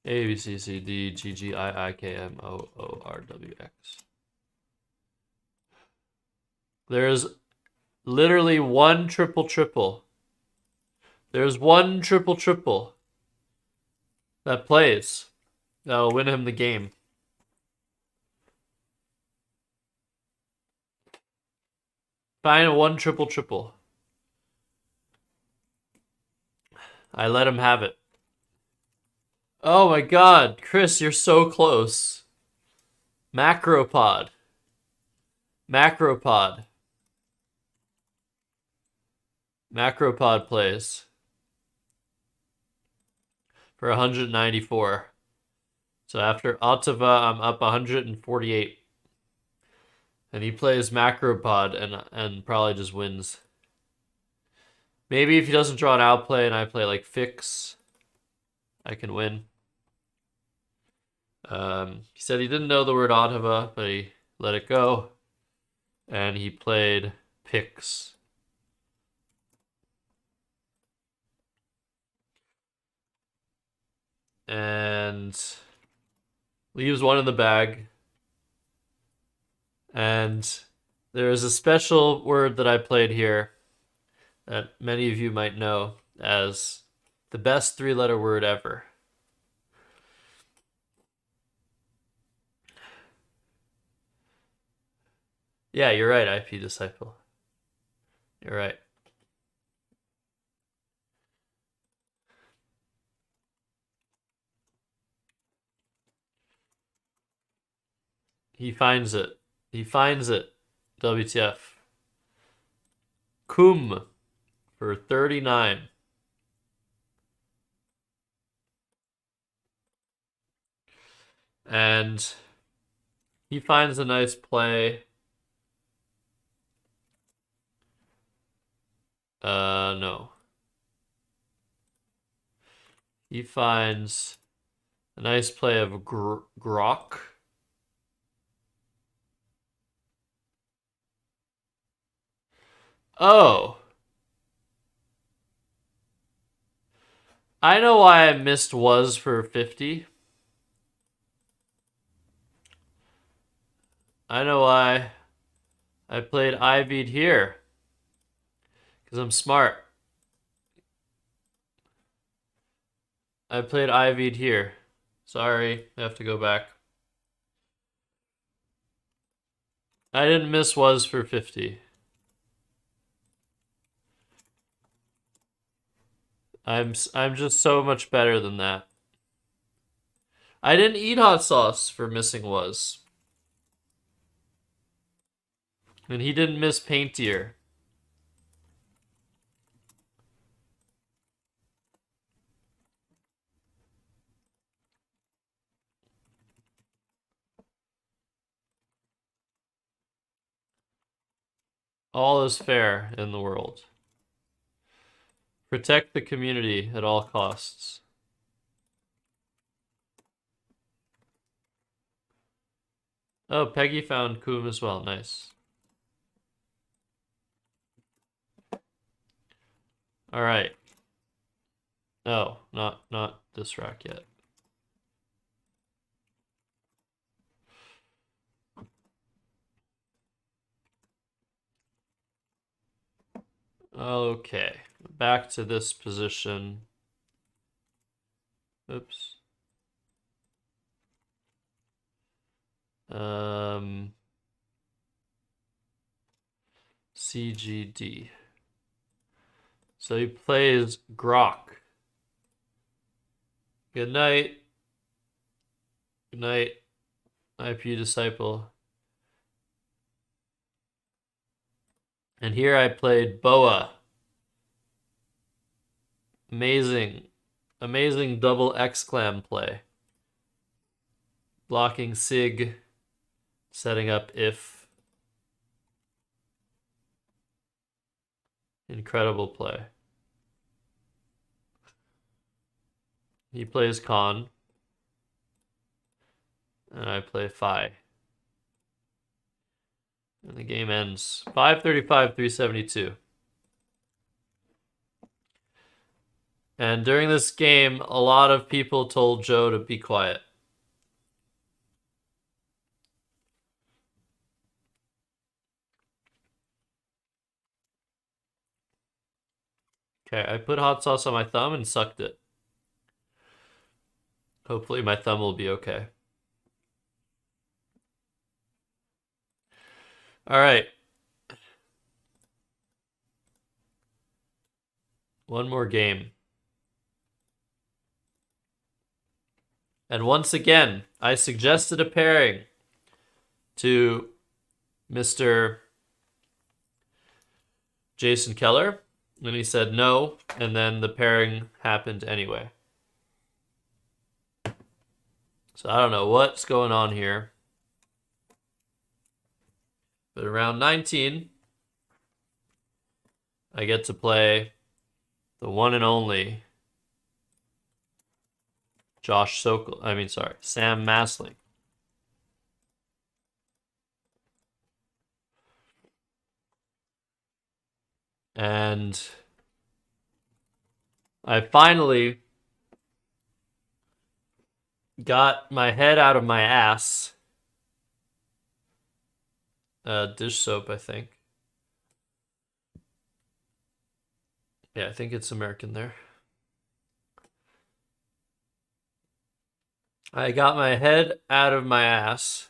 A, B, C, C, D, G, G, I, K, M, O, O, R, W, X. There's literally one triple triple. There's one triple triple that plays. That'll win him the game. Find one triple triple. I let him have it. Oh my god, Chris, you're so close. Macropod. Macropod. Macropod plays for 194. So after Ottawa, I'm up 148. And he plays Macropod and probably just wins. Maybe if he doesn't draw an outplay and I play like Fix, I can win. He said he didn't know the word Ottawa, but he let it go. And he played Pix. And leaves one in the bag. And there is a special word that I played here that many of you might know as the best three-letter word ever. Yeah, you're right, IP Disciple. You're right. He finds it. He finds it. WTF. Cum for 39. And he finds a nice play. No. He finds a nice play of Grok. Oh. I know why I missed was for 50. I know why I played Ivied here. Because I'm smart. I played Ivied here. Sorry, I have to go back. I didn't miss was for 50. I'm just so much better than that. I didn't eat hot sauce for missing was. And he didn't miss paintier. All is fair in the world. Protect the community at all costs. Oh, Peggy found Coom as well. Nice. All right. No, not this rack yet. Okay, back to this position. Oops. CGD. So he plays Grok. Good night. Good night, IPU Disciple. And here I played Boa. Amazing. Amazing double X-Clam play. Blocking Sig. Setting up If. Incredible play. He plays Con. And I play Phi. And the game ends 535, 372. And during this game, a lot of people told Joe to be quiet. Okay, I put hot sauce on my thumb and sucked it. Hopefully my thumb will be okay. All right. One more game. And once again, I suggested a pairing to Mr. Jason Keller, and he said no, and then the pairing happened anyway. So I don't know what's going on here. But around 19, I get to play the one and only Sam Masling. And I finally got my head out of my ass. Dish soap, I think. Yeah, I think it's American there. I got my head out of my ass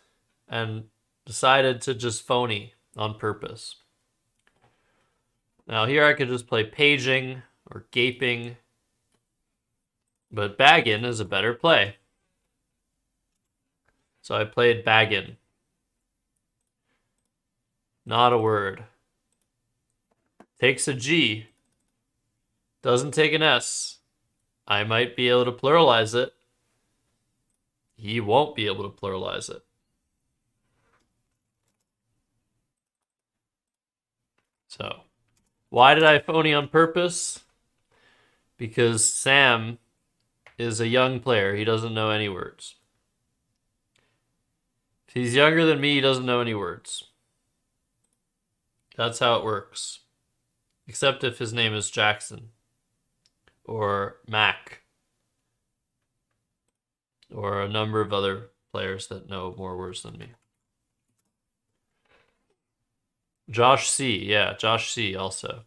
and decided to just phony on purpose. Now here I could just play paging or gaping, but baggin is a better play. So I played baggin. Not a word. Takes a G. Doesn't take an S. I might be able to pluralize it. He won't be able to pluralize it. So, why did I phony on purpose? Because Sam is a young player. He doesn't know any words. If he's younger than me, he doesn't know any words. That's how it works. Except if his name is Jackson. Or Mac. Or a number of other players that know more words than me. Josh C. Yeah, Josh C. also.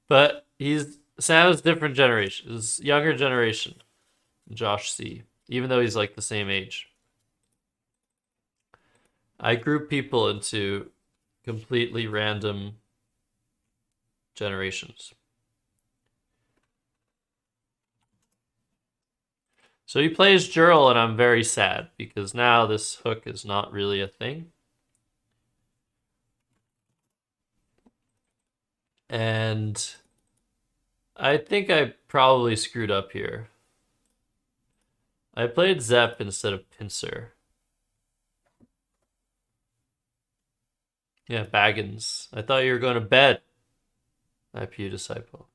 But Sam's different generation. He's younger generation. Josh C. Even though he's like the same age. I group people into completely random generations. So he plays Jurl, and I'm very sad because now this hook is not really a thing. And I think I probably screwed up here. I played Zep instead of Pincer. Yeah, Baggins. I thought you were going to bed, IPU Disciple.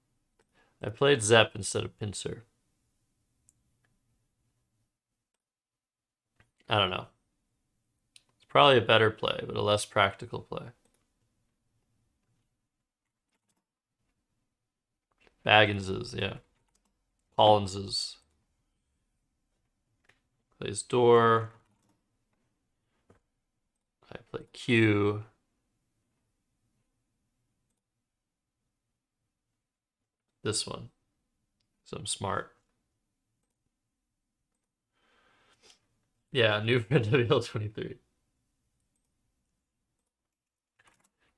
I played Zep instead of Pincer. I don't know. It's probably a better play, but a less practical play. Baggins's, yeah. Collins's. Plays Door. I play Q. This one. So I'm smart. Yeah, new for WL23.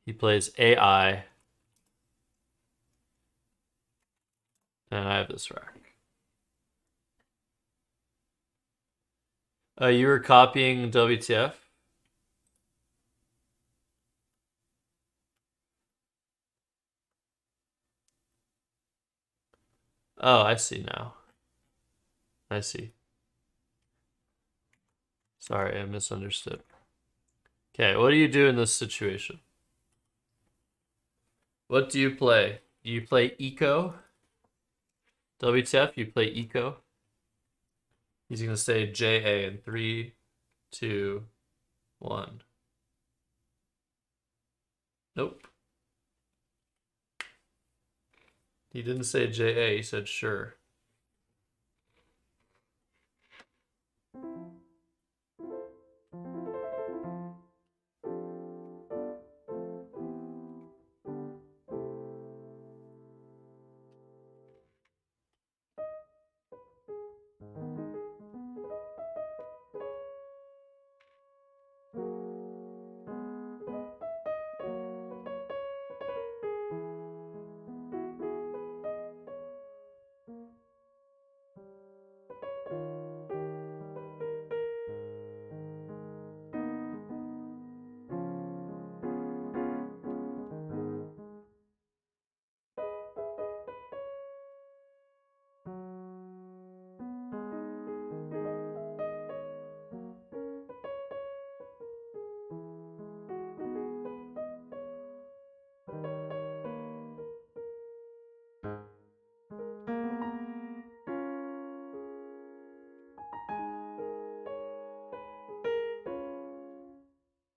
He plays AI. And I have this rack. You were copying WTF? Oh, I see now. I see. Sorry, I misunderstood. Okay, what do you do in this situation? What do you play? Do you play Eco? WTF, you play Eco? He's gonna say JA in 3, 2, 1. Nope. He didn't say JA, he said sure.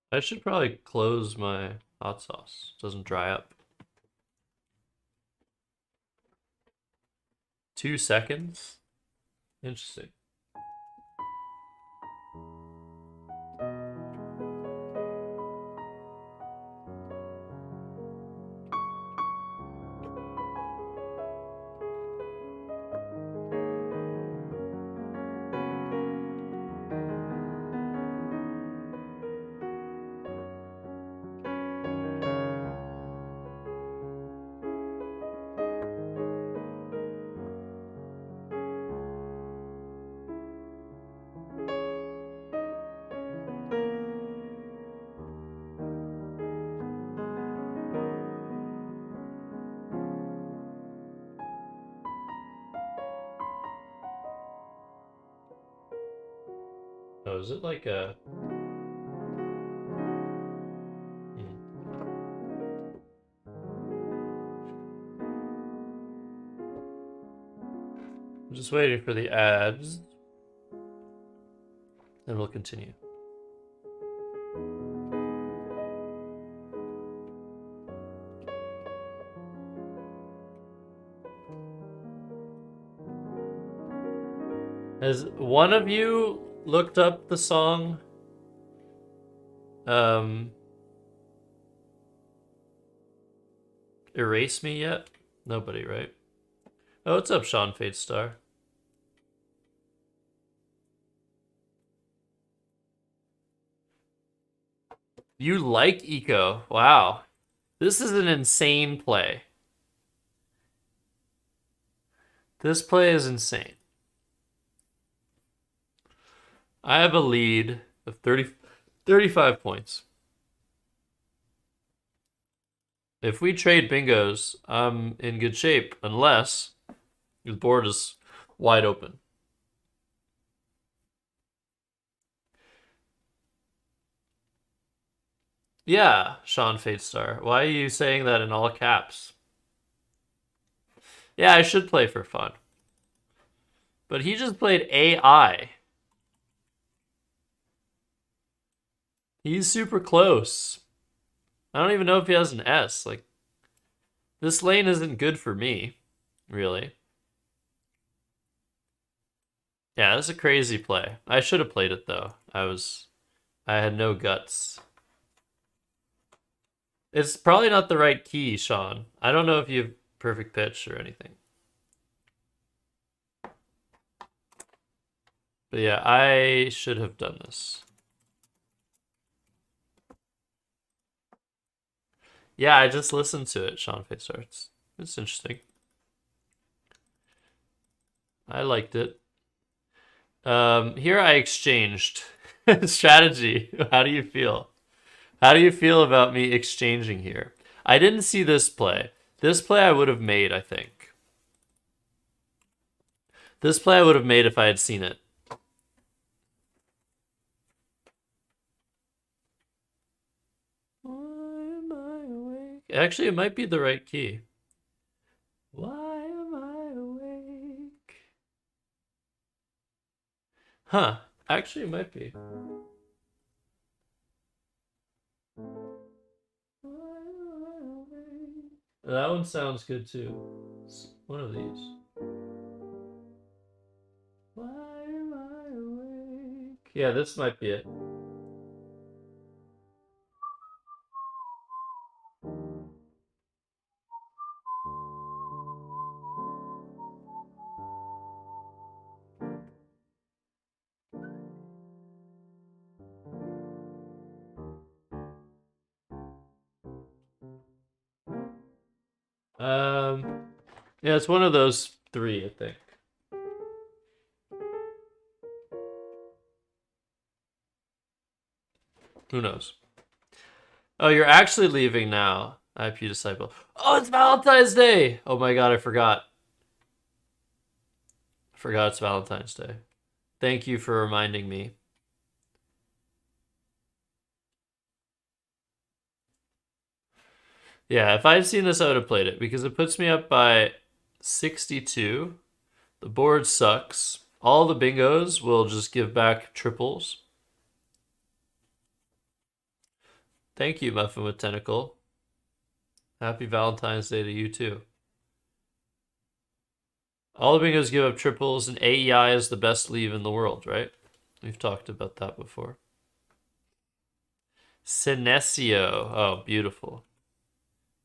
I should probably close my hot sauce. It doesn't dry up. 2 seconds? Interesting. Oh, is it like a... I'm just waiting for the ads. Then we'll continue. Has one of you looked up the song? Erase Me yet? Nobody, right? Oh, what's up, Sean Fadestar? You like Eco? Wow. This is an insane play. This play is insane. I have a lead of 35 points. If we trade bingos, I'm in good shape, unless the board is wide open. Yeah, Sean Fadestar. Why are you saying that in all caps? Yeah, I should play for fun. But he just played AI. He's super close. I don't even know if he has an S. Like, this lane isn't good for me. Really? Yeah, that's a crazy play. I should have played it though. I had no guts. It's probably not the right key, Sean. I don't know if you have perfect pitch or anything. But yeah, I should have done this. Yeah, I just listened to it, Sean Face Arts. It's interesting. I liked it. Here I exchanged strategy. How do you feel? How do you feel about me exchanging here? I didn't see this play. This play I would have made, I think. This play I would have made if I had seen it. Why am I awake? Actually, it might be the right key. Why am I awake? Huh. Actually, it might be. That one sounds good too. It's one of these. Why am I awake? Yeah, this might be it. Yeah, it's one of those three, I think. Who knows? Oh, you're actually leaving now. IPU Disciple. Oh, it's Valentine's Day! Oh my god, I forgot. I forgot it's Valentine's Day. Thank you for reminding me. Yeah, if I had seen this, I would have played it because it puts me up by 62. The board sucks. All the bingos will just give back triples. Thank you, Muffin with Tentacle. Happy Valentine's Day to you too. All the bingos give up triples, and AEI is the best leave in the world, right? We've talked about that before. Senesio. Oh, beautiful.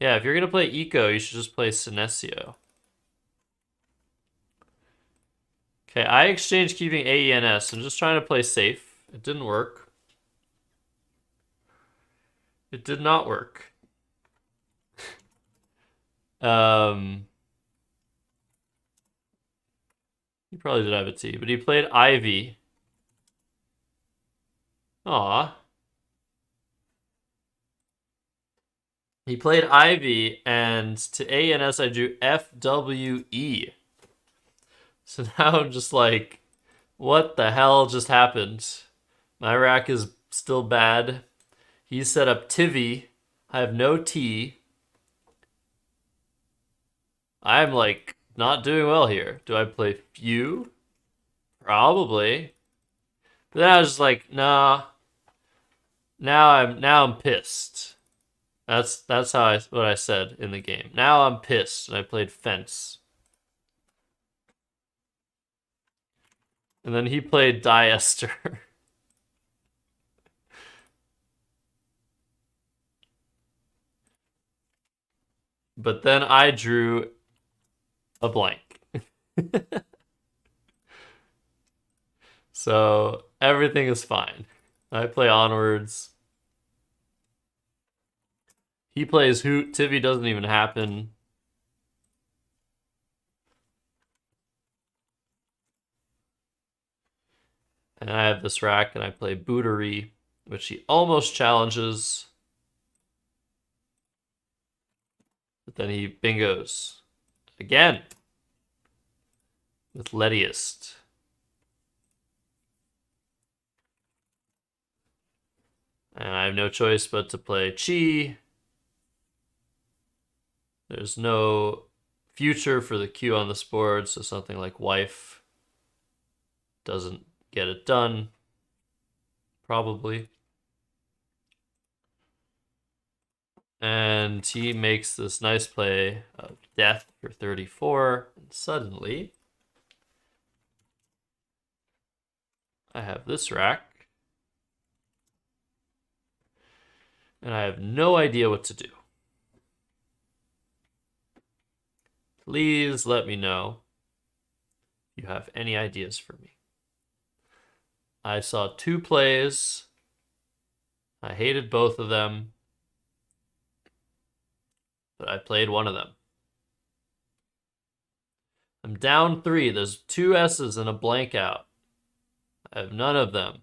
Yeah, if you're going to play Eco, you should just play Senesio. Okay, I exchanged keeping AENS. I'm just trying to play safe. It didn't work. It did not work. He probably did have a T, but he played Ivy. Aw. He played Ivy, and to ANS I drew FWE. So now I'm just like, what the hell just happened? My rack is still bad. He set up Tivy. I have no T. I'm like not doing well here. Do I play Few? Probably. But then I was just like, nah. Now I'm pissed. That's what I said in the game. Now I'm pissed, and I played Fence. And then he played Diester. But then I drew a blank. So everything is fine. I play Onwards. He plays Hoot. Tivy doesn't even happen. And I have this rack, and I play Bootery, which he almost challenges. But then he bingos again with Lettiest. And I have no choice but to play Chi. There's no future for the Q on this board, so something like Wife doesn't get it done. Probably. And he makes this nice play of death for 34, and suddenly I have this rack, and I have no idea what to do. Please let me know if you have any ideas for me. I saw 2 plays. I hated both of them, but I played one of them. I'm down 3. There's 2 S's and a blank out. I have none of them.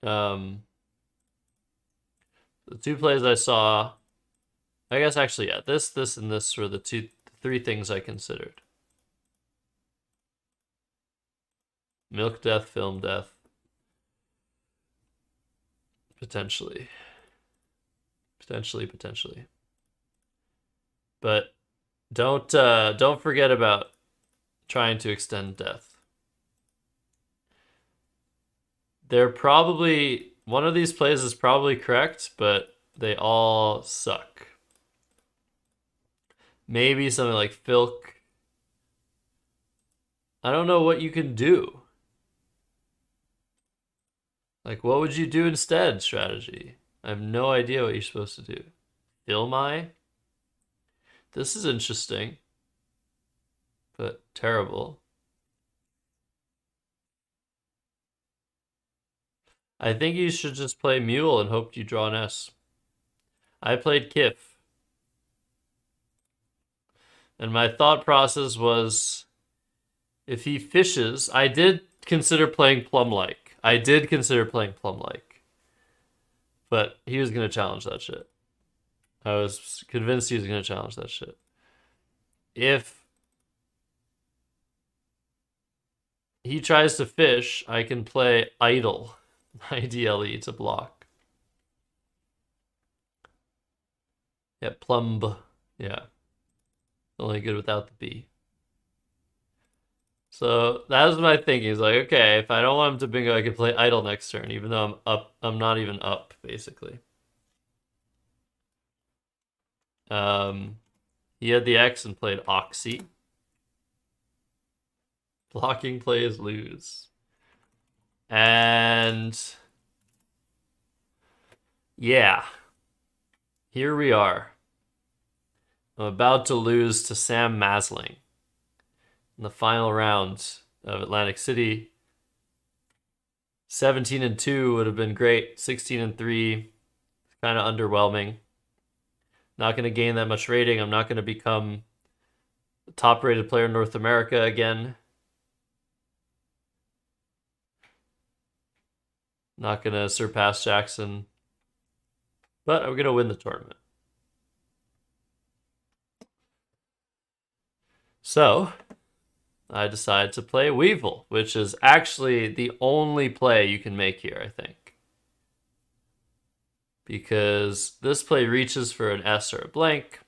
The 2 plays I saw, I guess actually, yeah, this, and this were the 3 things I considered. Milk death, film death. Potentially. But don't forget about trying to extend death. They're probably, one of these plays is probably correct, but they all suck. Maybe something like Filk. I don't know what you can do. Like, what would you do instead, strategy? I have no idea what you're supposed to do. Filmai? This is interesting, but terrible. I think you should just play Mule and hope you draw an S. I played Kif. And my thought process was, if he fishes, I did consider playing Plum-like. But he was going to challenge that shit. I was convinced he was going to challenge that shit. If he tries to fish, I can play Idle, IDLE, to block. Yeah, Plumb. Yeah. Only good without the B. So that was my thinking. It's like, okay, if I don't want him to bingo, I can play Idle next turn, even though I'm up. I'm not even up, basically. He had the X and played Oxy. Blocking plays lose. And yeah, here we are. I'm about to lose to Sam Masling in the final round of Atlantic City. 17-2 would have been great. 16-3, kind of underwhelming. Not going to gain that much rating. I'm not going to become the top-rated player in North America again. Not going to surpass Jackson. But I'm going to win the tournament. So I decided to play Weevil, which is actually the only play you can make here, I think. Because this play reaches for an S or a blank,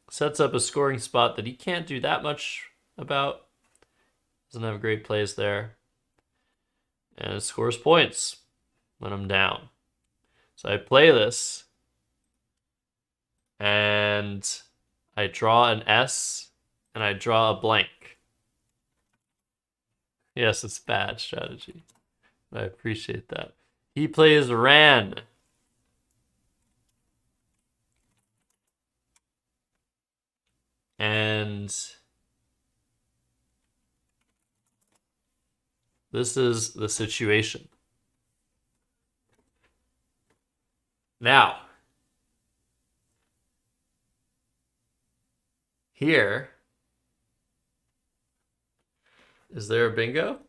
sets up a scoring spot that he can't do that much about. Doesn't have great plays there. And it scores points when I'm down. So I play this, and I draw an S, and I draw a blank. Yes, it's bad strategy. I appreciate that. He plays Ran. And this is the situation. Now, here, is there a bingo?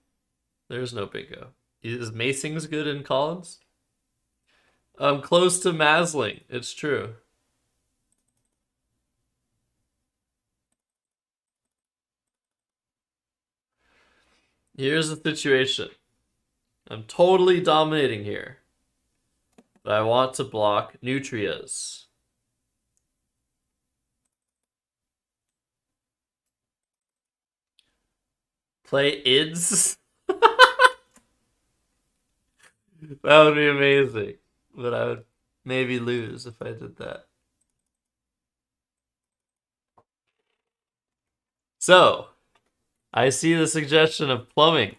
There's no bingo. Is Masings good in Collins? I'm close to Masling. It's true. Here's the situation. I'm totally dominating here. But I want to block Nutrias. Play IDS? That would be amazing. But I would maybe lose if I did that. So, I see the suggestion of plumbing.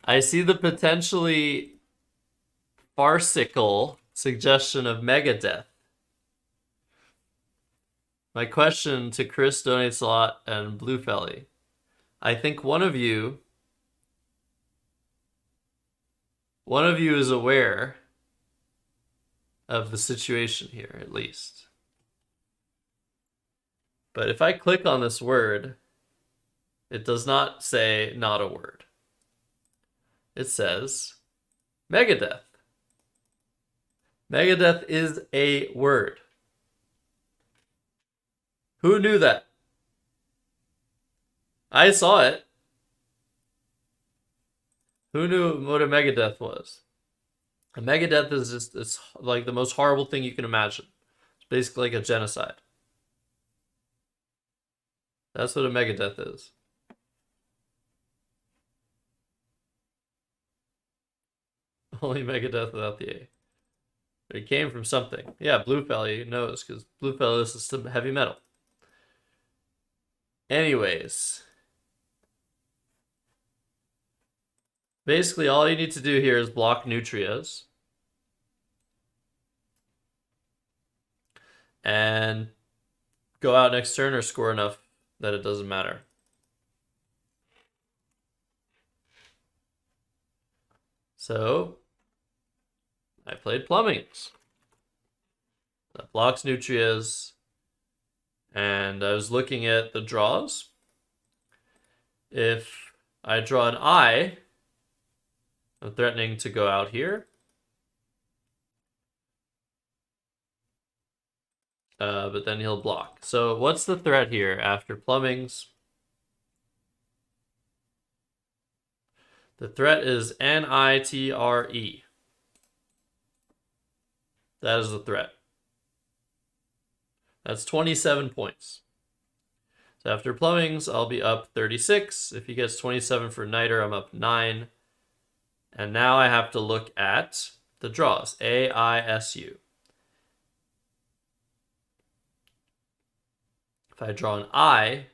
I see the potentially farcical suggestion of Megadeth. My question to Chris Donates a Lot and Bluefelly. I think one of you is aware of the situation here, at least. But if I click on this word, it does not say not a word. It says Megadeth. Megadeth is a word. Who knew that? I saw it. Who knew what a Megadeth was? A Megadeth is just, it's like the most horrible thing you can imagine. It's basically like a genocide. That's what a Megadeth is. Only Megadeth without the A. But it came from something. Yeah, Bluefelly knows, because Bluefelly listens to heavy metal. Anyways. Basically, all you need to do here is block Nutrias. And go out next turn or score enough that it doesn't matter. So, I played Plumbings. That blocks Nutrias. And I was looking at the draws. If I draw an I, I'm threatening to go out here. But then he'll block. So what's the threat here after Plumbings? The threat is Nitre. That is the threat. That's 27 points. So after Plumbings, I'll be up 36. If he gets 27 for Niter, I'm up 9. And now I have to look at the draws. AISU. If I draw an I,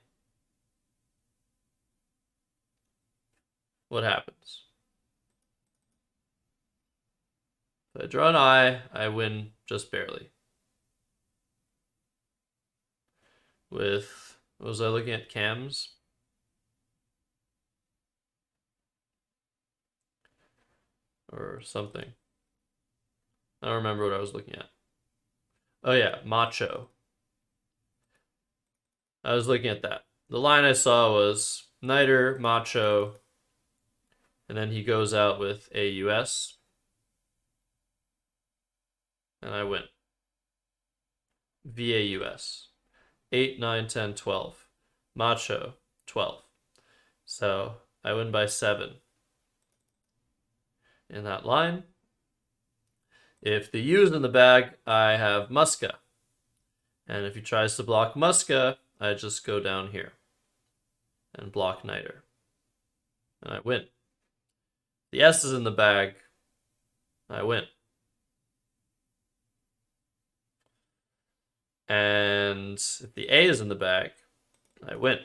what happens? If I draw an I win just barely. With, what was I looking at? Cams? Or something. I don't remember what I was looking at. Oh yeah, Macho. I was looking at that. The line I saw was Niter, Macho, and then he goes out with AUS. And I win. VAUS. 8, 9, 10, 12. Macho, 12. So I win by 7 in that line. If the U is in the bag, I have Muska. And if he tries to block Muska, I just go down here and block Niter. And I win. The S is in the bag, I win. And if the A is in the bag, I win.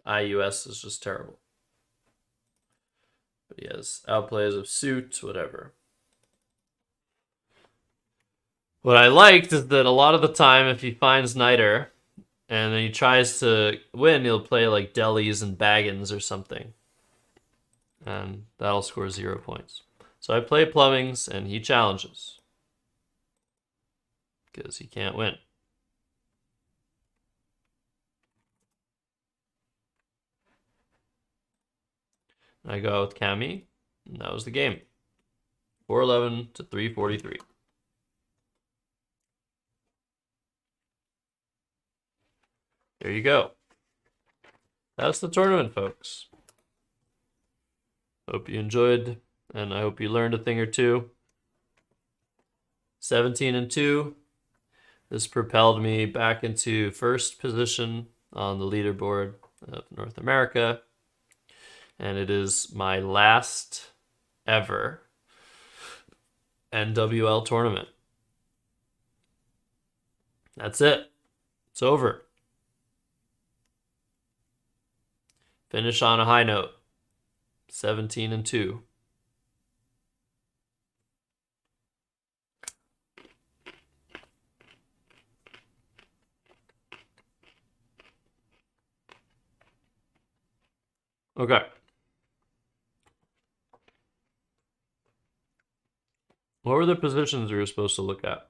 IUS is just terrible. But he has outplays of suit, whatever. What I liked is that a lot of the time, if he finds Niter and then he tries to win, he'll play like Delis and Baggins or something. And that'll score 0 points. So I play Plumbings and he challenges. Because he can't win. I go out with Cammy, and that was the game. 411 to 343. There you go. That's the tournament, folks. Hope you enjoyed, and I hope you learned a thing or two. 17 and 2. This propelled me back into first position on the leaderboard of North America. And it is my last ever NWL tournament. That's it. It's over. Finish on a high note. 17-2. Okay. What were the positions we were supposed to look at?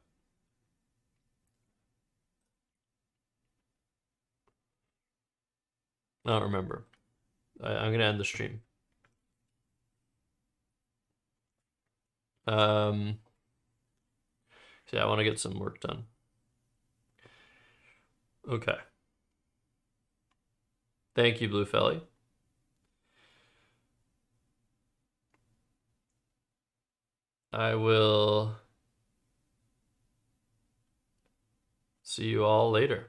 I don't remember. I'm going to end the stream. Yeah, I want to get some work done. Okay. Thank you, Blue Felly. I will see you all later.